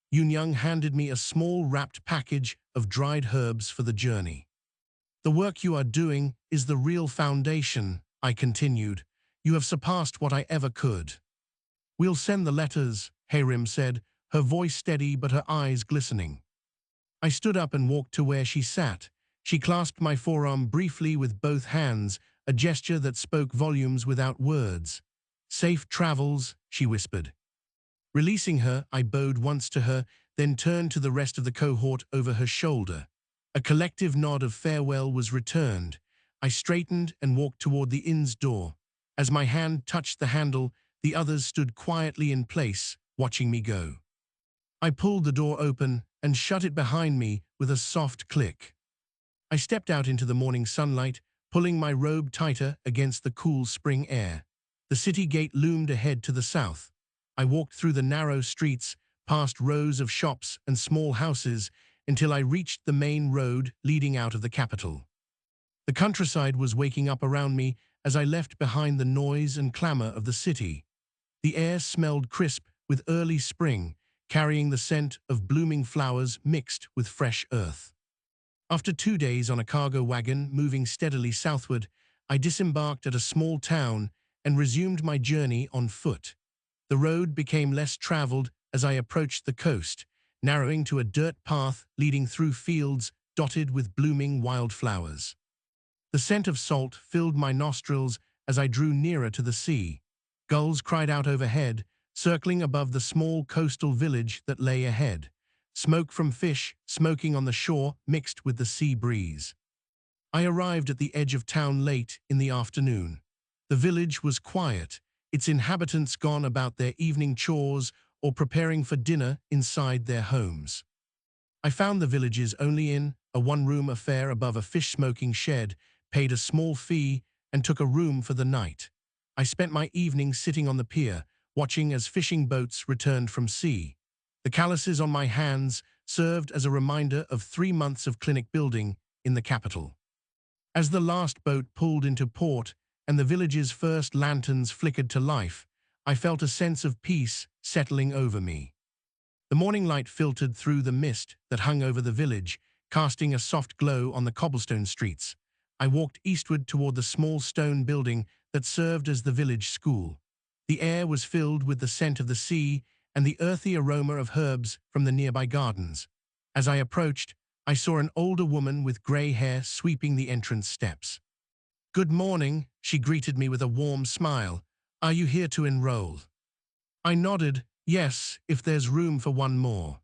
Young handed me a small wrapped package of dried herbs for the journey. "The work you are doing is the real foundation," I continued. "You have surpassed what I ever could." "We'll send the letters," hae-rim said, her voice steady but her eyes glistening. I stood up and walked to where she sat. She clasped my forearm briefly with both hands, a gesture that spoke volumes without words. "Safe travels," she whispered. Releasing her, I bowed once to her, then turned to the rest of the cohort over her shoulder. A collective nod of farewell was returned. I straightened and walked toward the inn's door. As my hand touched the handle, the others stood quietly in place, watching me go. I pulled the door open and shut it behind me with a soft click. I stepped out into the morning sunlight, pulling my robe tighter against the cool spring air. The city gate loomed ahead to the south. I walked through the narrow streets, past rows of shops and small houses, until I reached the main road leading out of the capital. The countryside was waking up around me as I left behind the noise and clamor of the city. The air smelled crisp with early spring, carrying the scent of blooming flowers mixed with fresh earth. After 2 days on a cargo wagon moving steadily southward, I disembarked at a small town and resumed my journey on foot. The road became less traveled as I approached the coast, narrowing to a dirt path leading through fields dotted with blooming wildflowers. The scent of salt filled my nostrils as I drew nearer to the sea. Gulls cried out overhead, circling above the small coastal village that lay ahead. Smoke from fish smoking on the shore mixed with the sea breeze. I arrived at the edge of town late in the afternoon. The village was quiet, its inhabitants gone about their evening chores or preparing for dinner inside their homes. I found the village's only inn, a one-room affair above a fish-smoking shed, paid a small fee, and took a room for the night. I spent my evening sitting on the pier, watching as fishing boats returned from sea. The calluses on my hands served as a reminder of 3 months of clinic building in the capital. As the last boat pulled into port and the village's first lanterns flickered to life, I felt a sense of peace settling over me. The morning light filtered through the mist that hung over the village, casting a soft glow on the cobblestone streets. I walked eastward toward the small stone building that served as the village school. The air was filled with the scent of the sea and the earthy aroma of herbs from the nearby gardens. As I approached, I saw an older woman with gray hair sweeping the entrance steps. "Good morning," she greeted me with a warm smile. "Are you here to enroll?" I nodded, "Yes, if there's room for one more."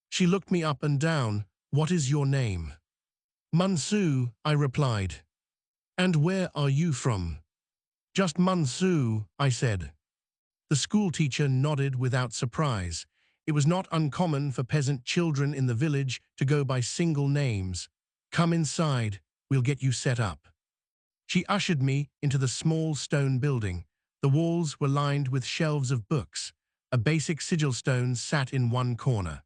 She looked me up and down. "What is your name?" "Mansu," I replied. "And where are you from?" "Just Mansu," I said. The schoolteacher nodded without surprise. It was not uncommon for peasant children in the village to go by single names. "Come inside, we'll get you set up." She ushered me into the small stone building. The walls were lined with shelves of books. A basic sigil-stone sat in one corner.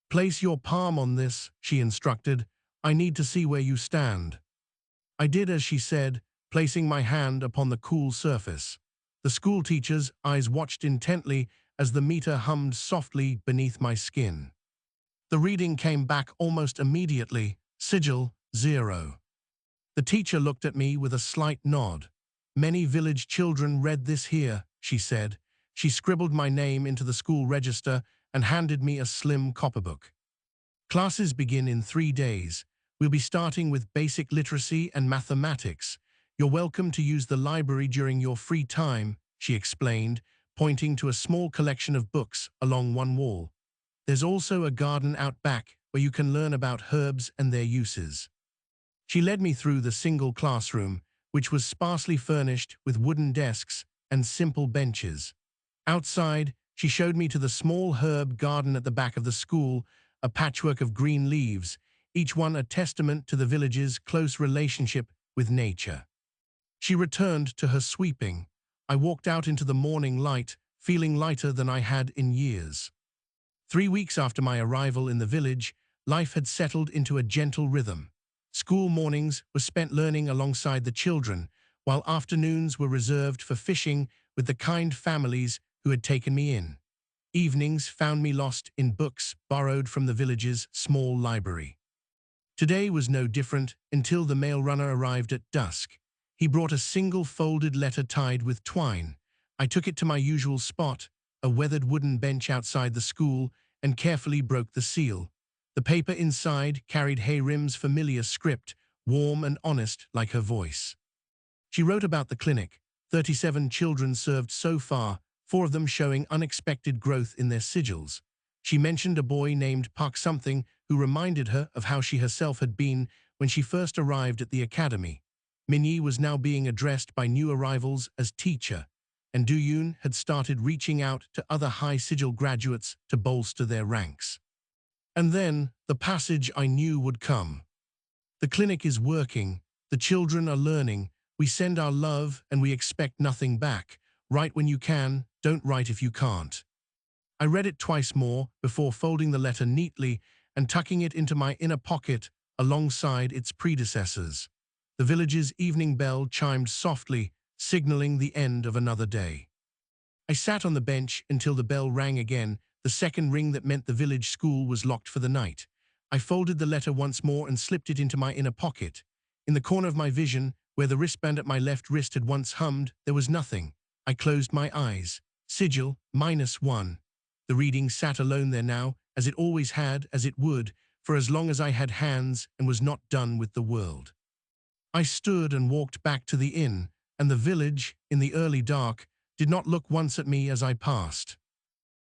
"Place your palm on this," she instructed. "I need to see where you stand." I did as she said, placing my hand upon the cool surface. The schoolteacher's eyes watched intently as the meter hummed softly beneath my skin. The reading came back almost immediately, Sigil 0. The teacher looked at me with a slight nod. "Many village children read this here," she said. She scribbled my name into the school register and handed me a slim copperbook. "Classes begin in 3 days. We'll be starting with basic literacy and mathematics. You're welcome to use the library during your free time," she explained, pointing to a small collection of books along one wall. "There's also a garden out back where you can learn about herbs and their uses." She led me through the single classroom, which was sparsely furnished with wooden desks and simple benches. Outside, she showed me to the small herb garden at the back of the school, a patchwork of green leaves, each one a testament to the village's close relationship with nature. She returned to her sweeping. I walked out into the morning light, feeling lighter than I had in years. 3 weeks after my arrival in the village, life had settled into a gentle rhythm. School mornings were spent learning alongside the children, while afternoons were reserved for fishing with the kind families who had taken me in. Evenings found me lost in books borrowed from the village's small library. Today was no different until the mail runner arrived at dusk. He brought a single folded letter tied with twine. I took it to my usual spot, a weathered wooden bench outside the school, and carefully broke the seal. The paper inside carried hae-rim's familiar script, warm and honest like her voice. She wrote about the clinic, 37 children served so far, 4 of them showing unexpected growth in their sigils. She mentioned a boy named Park something who reminded her of how she herself had been when she first arrived at the academy. Minyi was now being addressed by new arrivals as teacher, and Du-yoon had started reaching out to other high sigil graduates to bolster their ranks. And then, the passage I knew would come. The clinic is working, the children are learning, we send our love and we expect nothing back. Write when you can, don't write if you can't. I read it twice more before folding the letter neatly and tucking it into my inner pocket alongside its predecessors. The village's evening bell chimed softly, signaling the end of another day. I sat on the bench until the bell rang again, the second ring that meant the village school was locked for the night. I folded the letter once more and slipped it into my inner pocket. In the corner of my vision, where the wristband at my left wrist had once hummed, there was nothing. I closed my eyes. Sigil, -1. The reading sat alone there now, as it always had, as it would, for as long as I had hands and was not done with the world. I stood and walked back to the inn, and the village, in the early dark, did not look once at me as I passed.